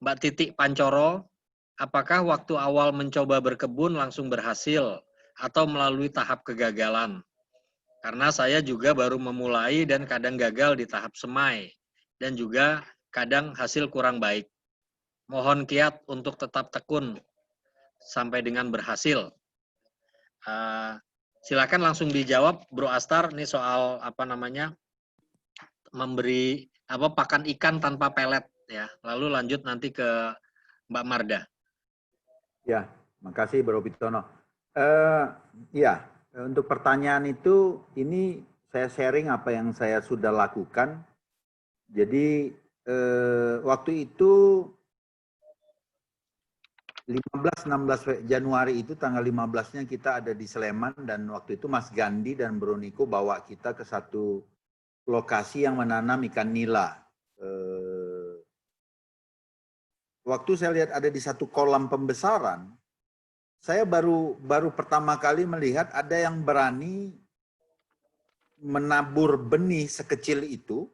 A: Mbak Titik Pancoro? Apakah waktu awal mencoba berkebun langsung berhasil atau melalui tahap kegagalan? Karena saya juga baru memulai dan kadang gagal di tahap semai dan juga kadang hasil kurang baik. Mohon kiat untuk tetap tekun sampai dengan berhasil. Silakan langsung dijawab Bro Astar nih soal memberi pakan ikan tanpa pelet ya. Lalu lanjut nanti ke Mbak Marda.
E: Ya, makasih Bro Pitono. Ya, untuk pertanyaan itu, ini saya sharing apa yang saya sudah lakukan. Jadi waktu itu 15-16 Januari itu tanggal 15-nya kita ada di Sleman, dan waktu itu Mas Gandhi dan Bro Niko bawa kita ke satu lokasi yang menanam ikan nila. Waktu saya lihat ada di satu kolam pembesaran, saya baru pertama kali melihat ada yang berani menabur benih sekecil itu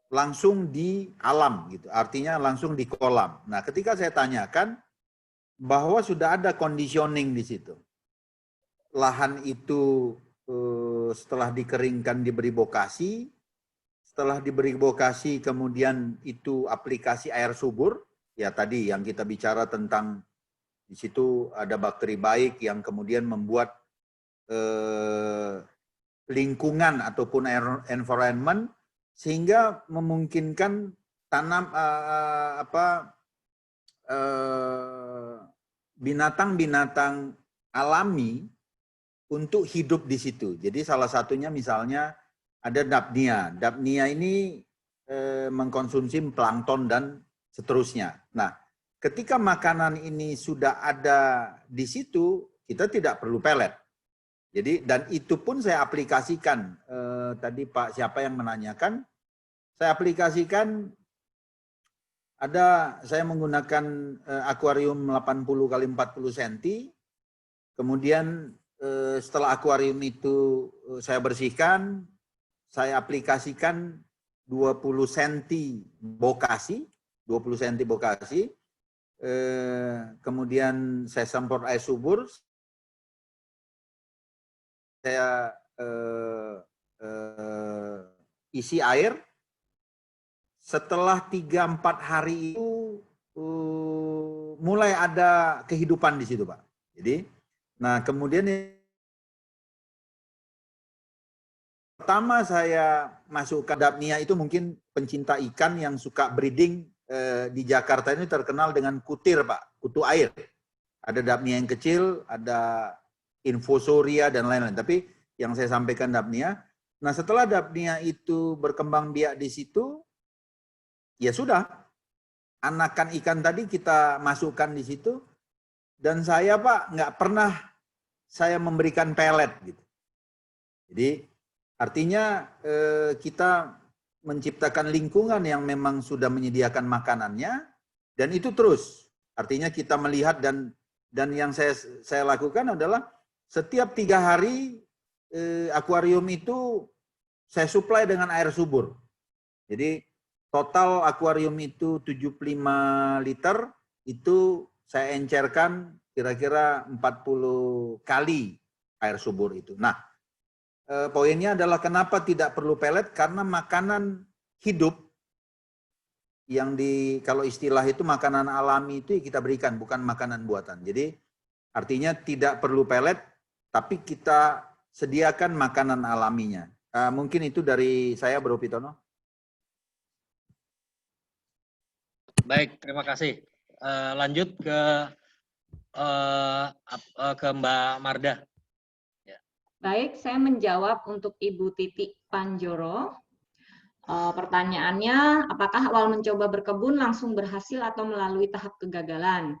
E: langsung di alam gitu, artinya langsung di kolam. Nah, ketika saya tanyakan bahwa sudah ada conditioning di situ. Lahan itu setelah dikeringkan diberi bokasi, setelah diberi bokasi kemudian itu aplikasi air subur. Ya tadi yang kita bicara tentang di situ ada bakteri baik yang kemudian membuat lingkungan ataupun environment sehingga memungkinkan tanam binatang-binatang alami untuk hidup di situ. Jadi salah satunya misalnya ada Dapnia. Dapnia ini mengkonsumsi plankton dan seterusnya. Nah, ketika makanan ini sudah ada di situ, kita tidak perlu pelet. Jadi, dan itu pun saya aplikasikan. Tadi Pak siapa yang menanyakan, saya aplikasikan. Saya menggunakan akuarium 80 kali 40 cm. Kemudian setelah akuarium itu saya bersihkan, saya aplikasikan 20 cm bokasi, kemudian saya semprot air subur, saya isi air. Setelah 3-4 hari itu mulai ada kehidupan di situ, Pak. Jadi, nah kemudian pertama saya masukkan Dapnia itu, mungkin pencinta ikan yang suka breeding di Jakarta ini terkenal dengan kutir, Pak, kutu air. Ada Dapnia yang kecil, ada Infosoria dan lain-lain. Tapi yang saya sampaikan Dapnia. Nah, setelah Dapnia itu berkembang biak di situ, ya sudah, anakan ikan tadi kita masukkan di situ, dan saya, Pak, nggak pernah saya memberikan pelet gitu. Jadi artinya kita menciptakan lingkungan yang memang sudah menyediakan makanannya, dan itu terus. Artinya kita melihat, dan yang saya lakukan adalah setiap 3 hari akuarium itu saya suplai dengan air subur. Jadi total akuarium itu 75 liter, itu saya encerkan kira-kira 40 kali air subur itu. Nah, poinnya adalah kenapa tidak perlu pelet, karena makanan hidup yang kalau istilah itu makanan alami itu kita berikan, bukan makanan buatan. Jadi artinya tidak perlu pelet, tapi kita sediakan makanan alaminya. Mungkin itu dari saya, Bro Pitono.
A: Baik, terima kasih. Lanjut ke Mbak Marda.
D: Baik, saya menjawab untuk Ibu Titik Panjoro. Pertanyaannya, apakah awal mencoba berkebun langsung berhasil atau melalui tahap kegagalan?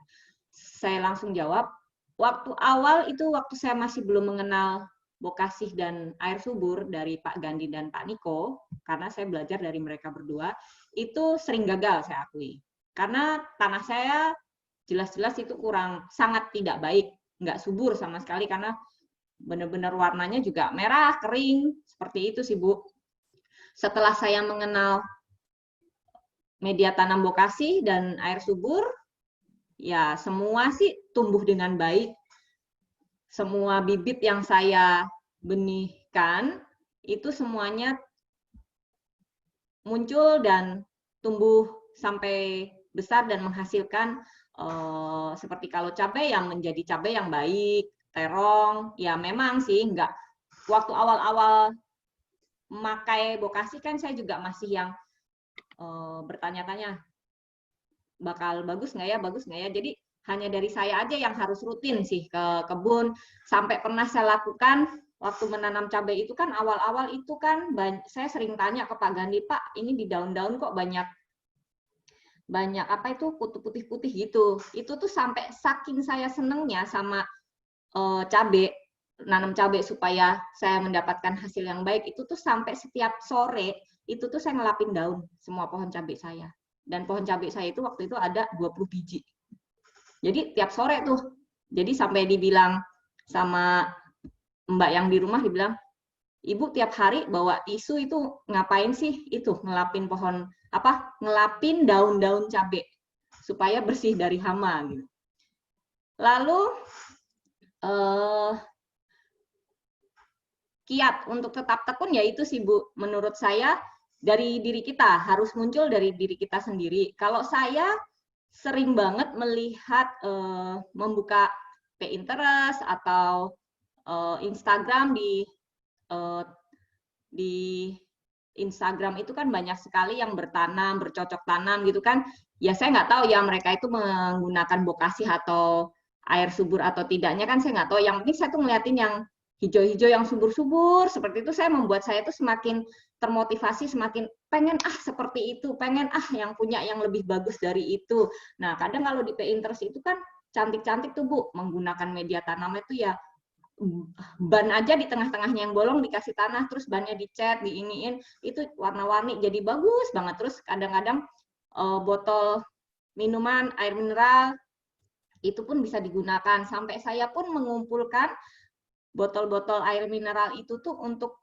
D: Saya langsung jawab, waktu awal itu waktu saya masih belum mengenal bokasih dan air subur dari Pak Gandhi dan Pak Niko, karena saya belajar dari mereka berdua, itu sering gagal saya akui. Karena tanah saya jelas-jelas itu sangat tidak baik, nggak subur sama sekali, karena benar-benar warnanya juga merah, kering, seperti itu sih Bu. Setelah saya mengenal media tanam bokasih dan air subur, ya semua sih tumbuh dengan baik. Semua bibit yang saya benihkan, itu semuanya muncul dan tumbuh sampai besar dan menghasilkan seperti kalau cabai yang menjadi cabai yang baik, terong, ya memang sih enggak. Waktu awal-awal memakai bokasih kan saya juga masih yang bertanya-tanya, bakal bagus nggak ya? Jadi hanya dari saya aja yang harus rutin sih ke kebun. Sampai pernah saya lakukan waktu menanam cabai itu kan awal-awal itu kan saya sering tanya ke Pak Gandhi, Pak, ini di daun-daun kok banyak apa itu kutu putih-putih gitu. Itu tuh sampai saking saya senengnya sama cabai, nanam cabai supaya saya mendapatkan hasil yang baik, itu tuh sampai setiap sore itu tuh saya ngelapin daun semua pohon cabai saya. Dan pohon cabai saya itu waktu itu ada 20 biji. Jadi tiap sore tuh. Jadi sampai dibilang sama Mbak yang di rumah, dibilang, Ibu tiap hari bawa tisu itu ngapain sih? Itu ngelapin ngelapin daun-daun cabai supaya bersih dari hama gitu. Lalu kiat untuk tetap tekun yaitu sih Bu, menurut saya dari diri kita, harus muncul dari diri kita sendiri. Kalau saya sering banget melihat membuka Pinterest atau Instagram, di Instagram itu kan banyak sekali yang bertanam, bercocok tanam gitu kan. Ya saya nggak tahu ya mereka itu menggunakan bokasih atau air subur atau tidaknya kan saya nggak tahu. Yang penting saya tuh ngeliatin yang hijau-hijau yang subur-subur seperti itu, membuat saya tuh semakin termotivasi, semakin pengen seperti itu, pengen yang punya yang lebih bagus dari itu. Nah kadang kalau di Pinterest itu kan cantik-cantik tuh Bu, menggunakan media tanam itu ya ban aja di tengah-tengahnya yang bolong dikasih tanah, terus bannya dicat, diiniin, itu warna-warni jadi bagus banget. Terus kadang-kadang botol minuman, air mineral, itu pun bisa digunakan. Sampai saya pun mengumpulkan botol-botol air mineral itu tuh untuk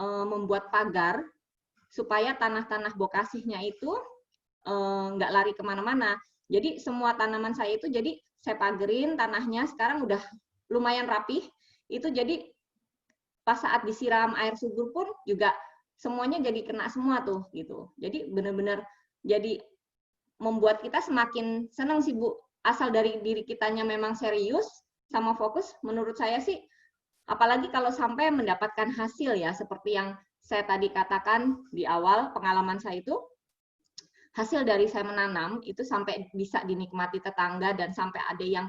D: membuat pagar supaya tanah-tanah bokasihnya itu nggak lari kemana-mana. Jadi semua tanaman saya itu jadi saya pagerin tanahnya, sekarang udah lumayan rapih. Itu jadi pas saat disiram air subur pun juga semuanya jadi kena semua tuh gitu. Jadi benar-benar jadi membuat kita semakin senang sih Bu. Asal dari diri kitanya memang serius sama fokus, menurut saya sih, apalagi kalau sampai mendapatkan hasil ya, seperti yang saya tadi katakan di awal pengalaman saya itu, hasil dari saya menanam itu sampai bisa dinikmati tetangga dan sampai ada yang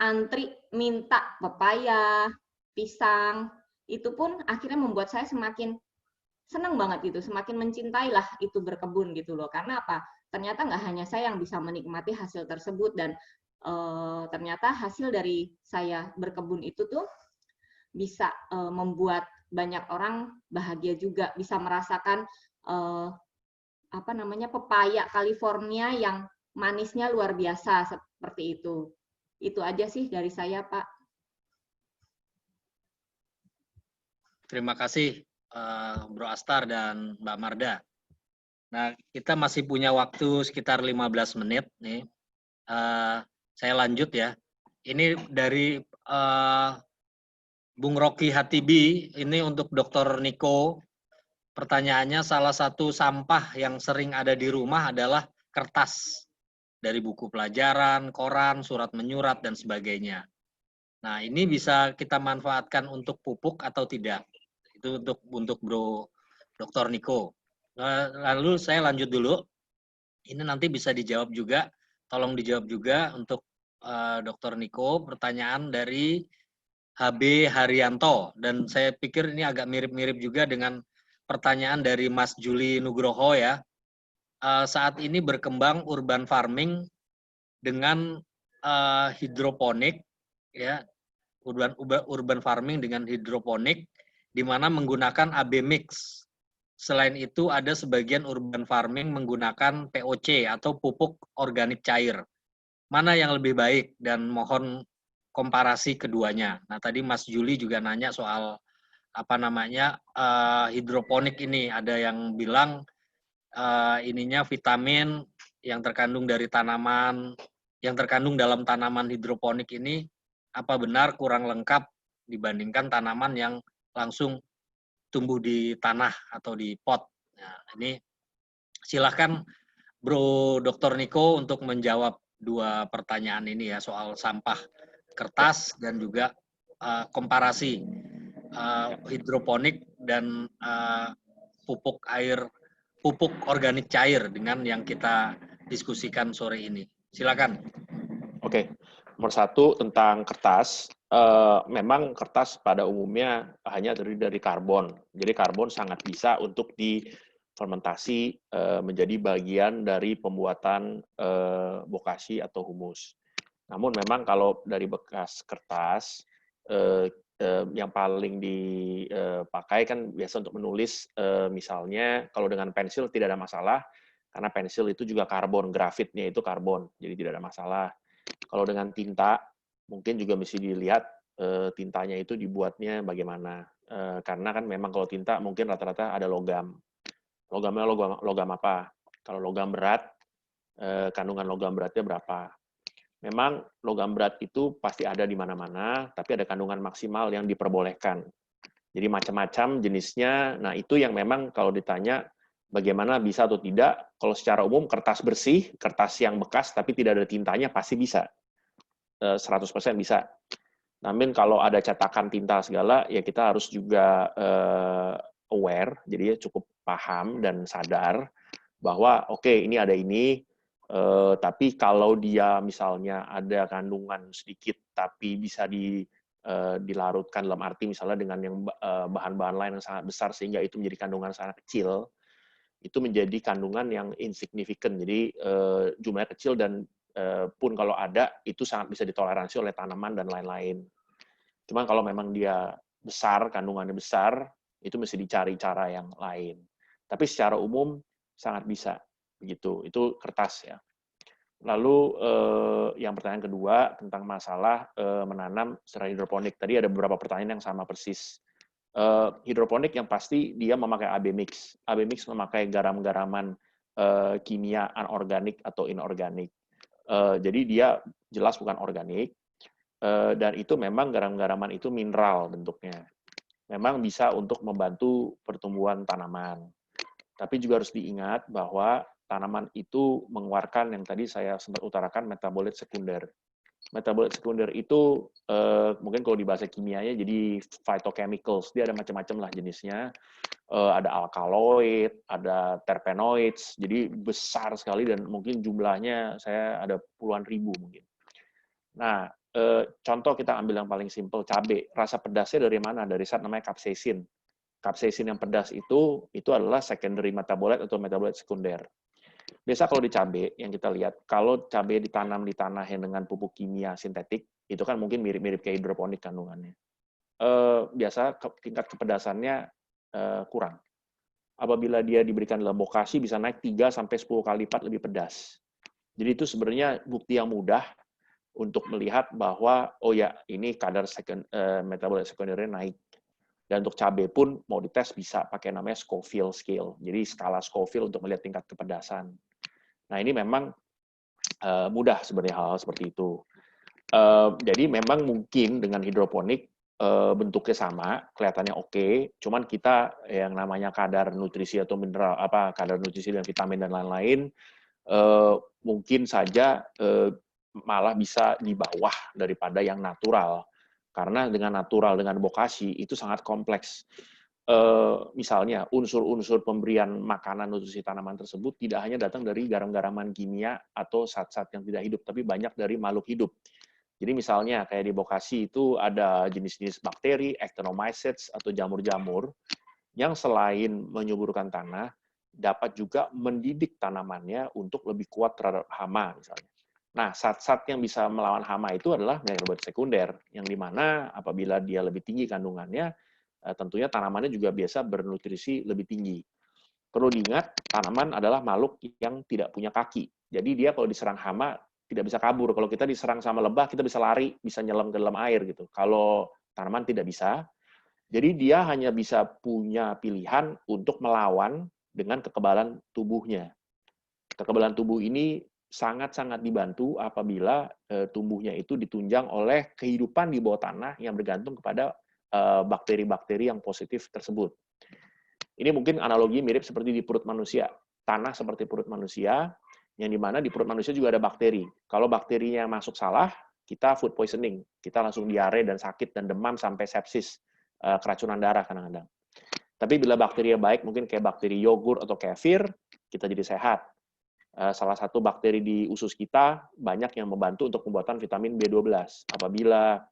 D: antri minta pepaya, pisang, itu pun akhirnya membuat saya semakin senang banget gitu, semakin mencintailah itu berkebun gitu loh. Karena apa? Ternyata nggak hanya saya yang bisa menikmati hasil tersebut, dan ternyata hasil dari saya berkebun itu tuh bisa membuat banyak orang bahagia juga, bisa merasakan apa namanya, pepaya California yang manisnya luar biasa seperti itu. Itu aja sih dari saya, Pak.
A: Terima kasih Bro Astar dan Mbak Marda. Nah, kita masih punya waktu sekitar 15 menit nih. Saya lanjut ya. Ini dari Bung Rocky Hatibi, ini untuk Dr. Niko. Pertanyaannya, salah satu sampah yang sering ada di rumah adalah kertas. Dari buku pelajaran, koran, surat menyurat, dan sebagainya. Nah, ini bisa kita manfaatkan untuk pupuk atau tidak? Itu untuk Bro Dr. Niko. Lalu saya lanjut dulu. Ini nanti bisa dijawab juga. Tolong dijawab juga untuk Dr. Niko. Pertanyaan dari HB Haryanto. Dan saya pikir ini agak mirip-mirip juga dengan pertanyaan dari Mas Juli Nugroho ya. Saat ini berkembang urban farming dengan hidroponik, ya, urban farming dengan hidroponik, di mana menggunakan AB mix. Selain itu ada sebagian urban farming menggunakan POC atau pupuk organik cair. Mana yang lebih baik, dan mohon komparasi keduanya. Nah, tadi Mas Juli juga nanya soal apa namanya hidroponik ini. Ada yang bilang ininya vitamin yang terkandung dari tanaman, yang terkandung dalam tanaman hidroponik ini apa benar kurang lengkap dibandingkan tanaman yang langsung tumbuh di tanah atau di pot. Nah, ini silahkan Bro Dr. Niko untuk menjawab dua pertanyaan ini ya, soal sampah kertas dan juga komparasi hidroponik dan pupuk organik cair dengan yang kita diskusikan sore ini. Silakan. Oke,
B: nomor satu tentang kertas. Memang kertas pada umumnya hanya terdiri dari karbon. Jadi karbon sangat bisa untuk difermentasi menjadi bagian dari pembuatan bokashi atau humus. Namun memang kalau dari bekas kertas, yang paling dipakai kan biasa untuk menulis, misalnya kalau dengan pensil tidak ada masalah, karena pensil itu juga karbon, grafitnya itu karbon, jadi tidak ada masalah. Kalau dengan tinta, mungkin juga mesti dilihat tintanya itu dibuatnya bagaimana. Karena kan memang kalau tinta mungkin rata-rata ada logam. Logamnya logam apa? Kalau logam berat, kandungan logam beratnya berapa? Memang logam berat itu pasti ada di mana-mana, tapi ada kandungan maksimal yang diperbolehkan. Jadi macam-macam jenisnya. Nah, itu yang memang kalau ditanya bagaimana bisa atau tidak, kalau secara umum kertas bersih, kertas yang bekas tapi tidak ada tintanya pasti bisa. 100% bisa. Namun kalau ada cetakan tinta segala, ya kita harus juga aware, jadi cukup paham dan sadar bahwa oke, ini ada ini, tapi kalau dia misalnya ada kandungan sedikit tapi bisa dilarutkan, dalam arti misalnya dengan yang bahan-bahan lain yang sangat besar sehingga itu menjadi kandungan sangat kecil, itu menjadi kandungan yang insignifikan. Jadi jumlahnya kecil dan pun kalau ada itu sangat bisa ditoleransi oleh tanaman dan lain-lain. Cuman kalau memang dia besar, kandungannya besar, itu mesti dicari cara yang lain. Tapi secara umum sangat bisa. Begitu, itu kertas ya. Lalu yang pertanyaan kedua tentang masalah menanam secara hidroponik. Tadi ada beberapa pertanyaan yang sama persis. Hidroponik yang pasti dia memakai AB mix. AB mix memakai garam-garaman kimia anorganik atau inorganik. Jadi dia jelas bukan organik, dan itu memang garam-garaman itu mineral bentuknya. Memang bisa untuk membantu pertumbuhan tanaman. Tapi juga harus diingat bahwa tanaman itu mengeluarkan yang tadi saya sempat utarakan metabolit sekunder. Metabolit sekunder itu mungkin kalau di bahasa kimianya jadi phytochemicals. Dia ada macam-macam lah jenisnya. Ada alkaloid, ada terpenoids. Jadi besar sekali dan mungkin jumlahnya saya ada puluhan ribu mungkin. Nah, contoh kita ambil yang paling simpel, cabai. Rasa pedasnya dari mana? Dari zat namanya capsaicin. Capsaicin yang pedas itu adalah secondary metabolite atau metabolite sekunder. Biasa kalau di cabai yang kita lihat, kalau cabai ditanam di tanah yang dengan pupuk kimia sintetik, itu kan mungkin mirip-mirip kayak hidroponik kandungannya. Biasa tingkat kepedasannya kurang. Apabila dia diberikan dalam bokashi bisa naik 3-10 kali lipat lebih pedas. Jadi itu sebenarnya bukti yang mudah untuk melihat bahwa oh ya ini kadar metabolit sekundernya naik. Dan untuk cabai pun mau dites bisa pakai namanya Scoville scale. Jadi skala Scoville untuk melihat tingkat kepedasan. Nah ini memang mudah sebenarnya hal-hal seperti itu. Jadi memang mungkin dengan hidroponik bentuknya sama, kelihatannya oke. Cuman kita yang namanya kadar nutrisi atau mineral, kadar nutrisi dan vitamin dan lain-lain, mungkin saja malah bisa di bawah daripada yang natural. Karena dengan natural, dengan bokashi, itu sangat kompleks. Misalnya, unsur-unsur pemberian makanan nutrisi tanaman tersebut tidak hanya datang dari garam-garaman kimia atau zat-zat yang tidak hidup, tapi banyak dari makhluk hidup. Jadi misalnya, kayak di bokashi itu ada jenis-jenis bakteri, actinomycetes, atau jamur-jamur, yang selain menyuburkan tanah, dapat juga mendidik tanamannya untuk lebih kuat terhadap hama, misalnya. Nah, zat-zat yang bisa melawan hama itu adalah metabolit sekunder, yang dimana apabila dia lebih tinggi kandungannya, tentunya tanamannya juga biasa bernutrisi lebih tinggi. Perlu diingat, tanaman adalah makhluk yang tidak punya kaki. Jadi dia kalau diserang hama, tidak bisa kabur. Kalau kita diserang sama lebah, kita bisa lari, bisa nyelam ke dalam air gitu. Kalau tanaman tidak bisa, jadi dia hanya bisa punya pilihan untuk melawan dengan kekebalan tubuhnya. Kekebalan tubuh ini sangat-sangat dibantu apabila tumbuhnya itu ditunjang oleh kehidupan di bawah tanah yang bergantung kepada bakteri-bakteri yang positif tersebut. Ini mungkin analogi mirip seperti di perut manusia. Tanah seperti perut manusia, yang dimana di perut manusia juga ada bakteri. Kalau bakterinya masuk salah, kita food poisoning. Kita langsung diare dan sakit dan demam sampai sepsis, keracunan darah kadang-kadang. Tapi bila bakterinya baik, mungkin kayak bakteri yogurt atau kefir, kita jadi sehat. Salah satu bakteri di usus kita banyak yang membantu untuk pembuatan vitamin B12. Apabila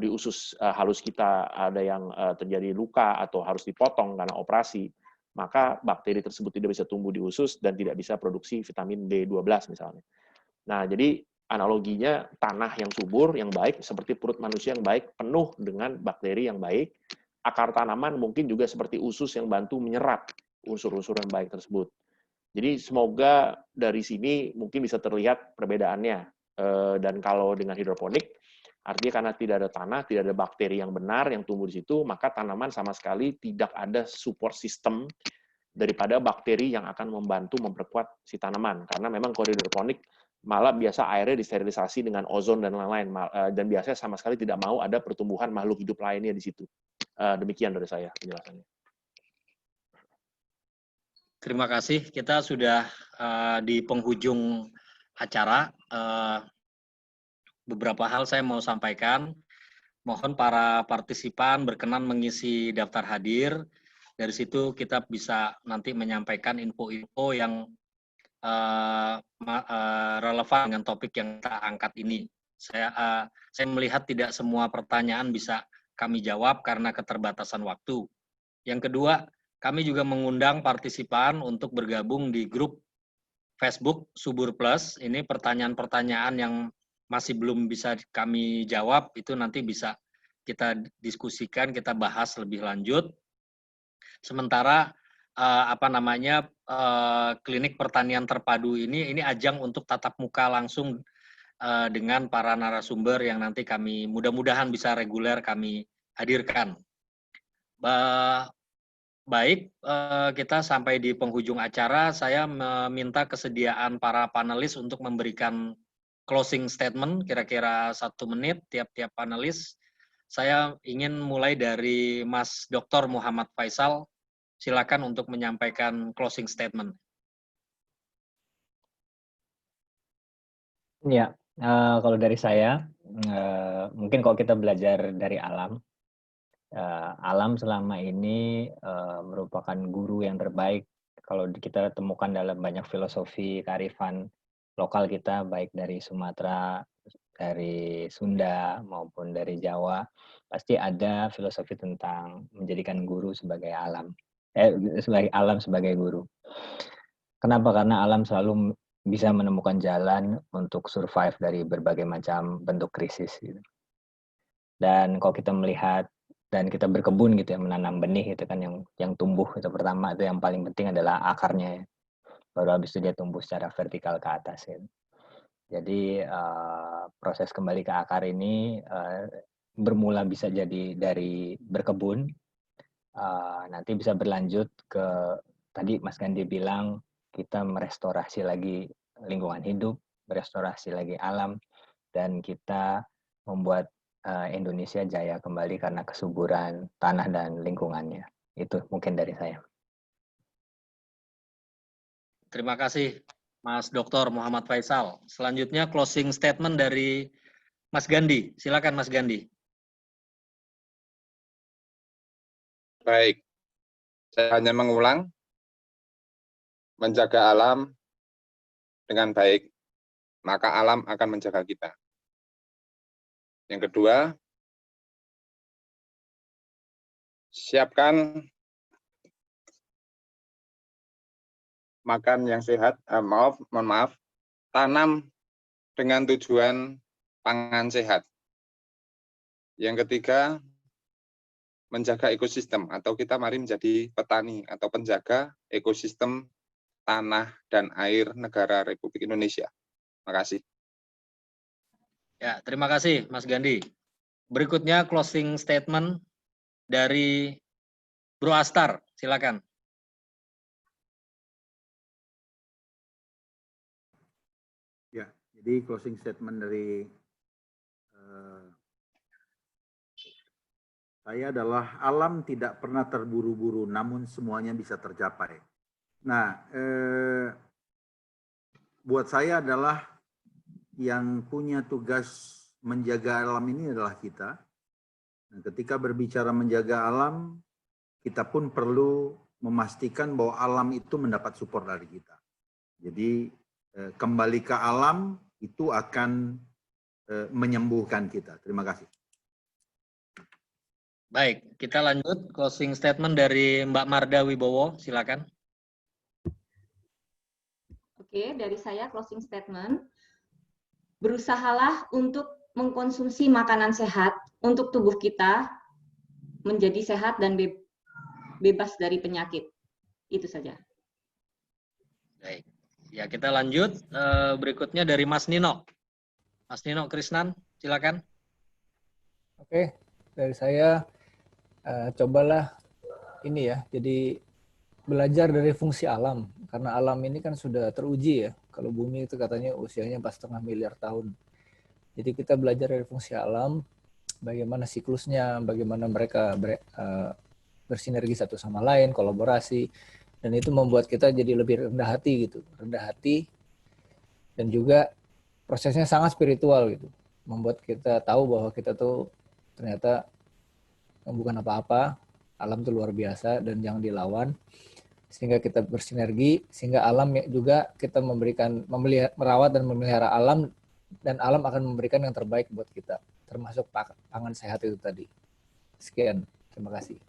B: di usus halus kita ada yang terjadi luka atau harus dipotong karena operasi, maka bakteri tersebut tidak bisa tumbuh di usus dan tidak bisa produksi vitamin B12 misalnya. Nah, jadi analoginya tanah yang subur, yang baik, seperti perut manusia yang baik, penuh dengan bakteri yang baik. Akar tanaman mungkin juga seperti usus yang bantu menyerap unsur-unsur yang baik tersebut. Jadi semoga dari sini mungkin bisa terlihat perbedaannya. Dan kalau dengan hidroponik, artinya karena tidak ada tanah, tidak ada bakteri yang benar yang tumbuh di situ, maka tanaman sama sekali tidak ada support system daripada bakteri yang akan membantu memperkuat si tanaman. Karena memang kalau hidroponik, malah biasa airnya disterilisasi dengan ozon dan lain-lain. Dan biasanya sama sekali tidak mau ada pertumbuhan makhluk hidup lainnya di situ. Demikian dari saya penjelasannya.
A: Terima kasih. Kita sudah di penghujung acara. Beberapa hal saya mau sampaikan. Mohon para partisipan berkenan mengisi daftar hadir. Dari situ kita bisa nanti menyampaikan info-info yang relevan dengan topik yang kita angkat ini. Saya melihat tidak semua pertanyaan bisa kami jawab karena keterbatasan waktu. Yang kedua, kami juga mengundang partisipan untuk bergabung di grup Facebook Subur Plus. Ini pertanyaan-pertanyaan yang masih belum bisa kami jawab, itu nanti bisa kita diskusikan, kita bahas lebih lanjut. Sementara klinik pertanian terpadu ini ajang untuk tatap muka langsung dengan para narasumber yang nanti kami mudah-mudahan bisa reguler kami hadirkan. Baik, kita sampai di penghujung acara. Saya meminta kesediaan para panelis untuk memberikan closing statement, kira-kira 1 menit tiap-tiap panelis. Saya ingin mulai dari Mas Dr. Muhammad Faisal. Silakan untuk menyampaikan closing statement.
G: Ya, kalau dari saya, mungkin kalau kita belajar dari alam, alam selama ini merupakan guru yang terbaik kalau kita temukan dalam banyak filosofi kearifan lokal kita, baik dari Sumatera, dari Sunda, maupun dari Jawa, pasti ada filosofi tentang menjadikan guru sebagai alam, sebagai alam sebagai guru. Kenapa? Karena alam selalu bisa menemukan jalan untuk survive dari berbagai macam bentuk krisis gitu. Dan kalau kita melihat dan kita berkebun gitu ya, menanam benih itu kan yang tumbuh itu pertama, itu yang paling penting adalah akarnya ya. Baru habis itu dia tumbuh secara vertikal ke atas gitu. Jadi proses kembali ke akar ini bermula bisa jadi dari berkebun, nanti bisa berlanjut ke tadi Mas Gandhi bilang kita merestorasi lagi lingkungan hidup, merestorasi lagi alam, dan kita membuat Indonesia jaya kembali karena kesuburan tanah dan lingkungannya. Itu mungkin dari saya.
A: Terima kasih, Mas Dr. Muhammad Faisal. Selanjutnya closing statement dari Mas Gandhi. Silakan, Mas Gandhi.
F: Baik, saya hanya mengulang, menjaga alam dengan baik, maka alam akan menjaga kita. Yang kedua, siapkan makan yang sehat, mohon maaf, tanam dengan tujuan pangan sehat. Yang ketiga, menjaga ekosistem, atau kita mari menjadi petani atau penjaga ekosistem tanah dan air negara Republik Indonesia. Terima kasih.
A: Ya, terima kasih, Mas Gandhi. Berikutnya closing statement dari Bro Astar. Silakan.
E: Ya, jadi closing statement dari saya adalah alam tidak pernah terburu-buru, namun semuanya bisa tercapai. Nah, buat saya adalah yang punya tugas menjaga alam ini adalah kita. Nah, ketika berbicara menjaga alam, kita pun perlu memastikan bahwa alam itu mendapat support dari kita. Jadi kembali ke alam itu akan menyembuhkan kita. Terima kasih.
A: Baik, kita lanjut closing statement dari Mbak Marda Wibowo, silakan.
D: Oke, dari saya closing statement. Berusahalah untuk mengkonsumsi makanan sehat untuk tubuh kita menjadi sehat dan bebas dari penyakit. Itu saja.
A: Baik, ya kita lanjut. Berikutnya dari Mas Nino. Mas Nino Krisnan, silakan.
C: Oke, dari saya cobalah ini ya, jadi belajar dari fungsi alam, karena alam ini kan sudah teruji ya. Kalau bumi itu katanya usianya 4,5 miliar tahun. Jadi kita belajar dari fungsi alam, bagaimana siklusnya, bagaimana mereka bersinergi satu sama lain, kolaborasi, dan itu membuat kita jadi lebih rendah hati gitu, rendah hati, dan juga prosesnya sangat spiritual gitu, membuat kita tahu bahwa kita tuh ternyata bukan apa-apa, alam itu luar biasa dan jangan dilawan, sehingga kita bersinergi, sehingga alam juga kita merawat dan memelihara alam, dan alam akan memberikan yang terbaik buat kita, termasuk pangan sehat itu tadi. Sekian, terima kasih.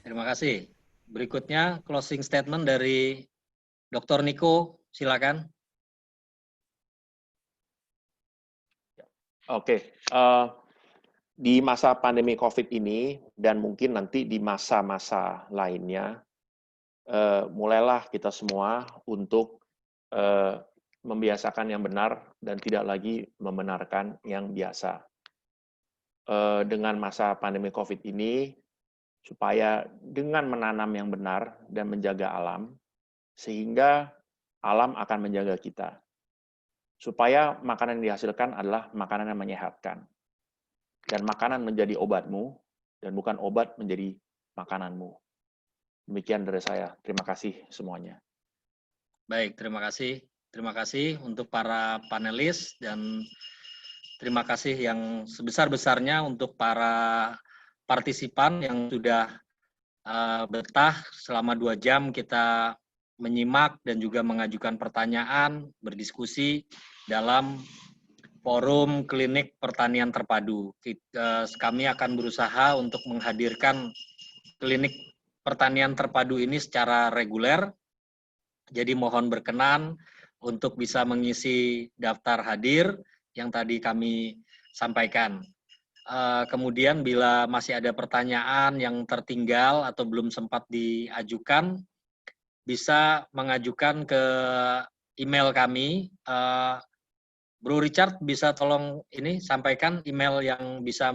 A: Terima kasih. Berikutnya closing statement dari Dr. Niko, silakan.
B: Oke, di masa pandemi COVID ini dan mungkin nanti di masa-masa lainnya, mulailah kita semua untuk membiasakan yang benar dan tidak lagi membenarkan yang biasa. Dengan masa pandemi COVID ini, supaya dengan menanam yang benar dan menjaga alam, sehingga alam akan menjaga kita. Supaya makanan yang dihasilkan adalah makanan yang menyehatkan. Dan makanan menjadi obatmu, dan bukan obat menjadi makananmu. Demikian dari saya. Terima kasih semuanya.
A: Baik, terima kasih. Terima kasih untuk para panelis dan terima kasih yang sebesar-besarnya untuk para partisipan yang sudah betah selama 2 jam kita menyimak dan juga mengajukan pertanyaan, berdiskusi dalam forum klinik pertanian terpadu. Kami akan berusaha untuk menghadirkan klinik pertanian terpadu ini secara reguler. Jadi mohon berkenan untuk bisa mengisi daftar hadir yang tadi kami sampaikan. Kemudian bila masih ada pertanyaan yang tertinggal atau belum sempat diajukan, bisa mengajukan ke email kami. Bro Richard bisa tolong ini sampaikan email yang bisa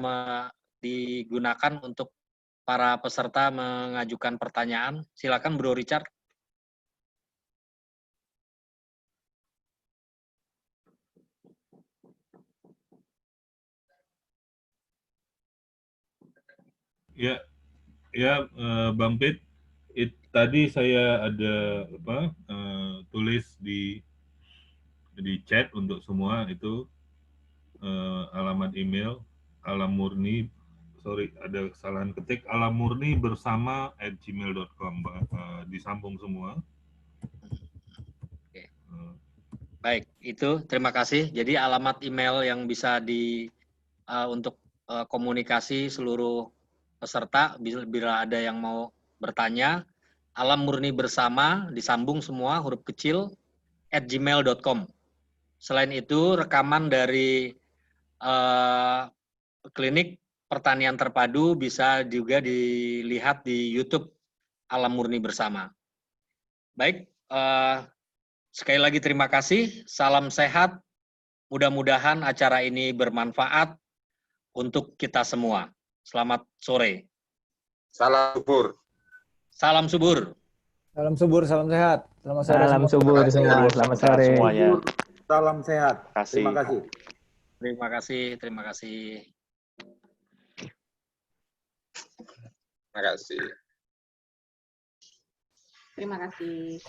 A: digunakan untuk para peserta mengajukan pertanyaan. Silakan Bro Richard.
H: Ya, Bang Pit, tadi saya ada tulis di chat untuk semua itu alamat email ada kesalahan ketik alamurnibersama@gmail.com, disambung semua.
A: Oke. Baik, itu terima kasih. Jadi alamat email yang bisa untuk komunikasi seluruh peserta bila ada yang mau bertanya, alamurnibersama disambung semua huruf kecil @gmail.com. Selain itu, rekaman dari klinik pertanian terpadu bisa juga dilihat di YouTube Alam Murni Bersama. Baik, sekali lagi terima kasih. Salam sehat. Mudah-mudahan acara ini bermanfaat untuk kita semua. Selamat sore.
F: Salam subur.
A: Salam subur.
C: Salam subur, salam sehat. Selamat sore
G: Salam
C: semua.
G: subur semua. Selamat sore.
B: Semuanya.
E: Salam sehat. Terima kasih.
A: Terima kasih, terima kasih.
F: Terima kasih.
D: Terima kasih.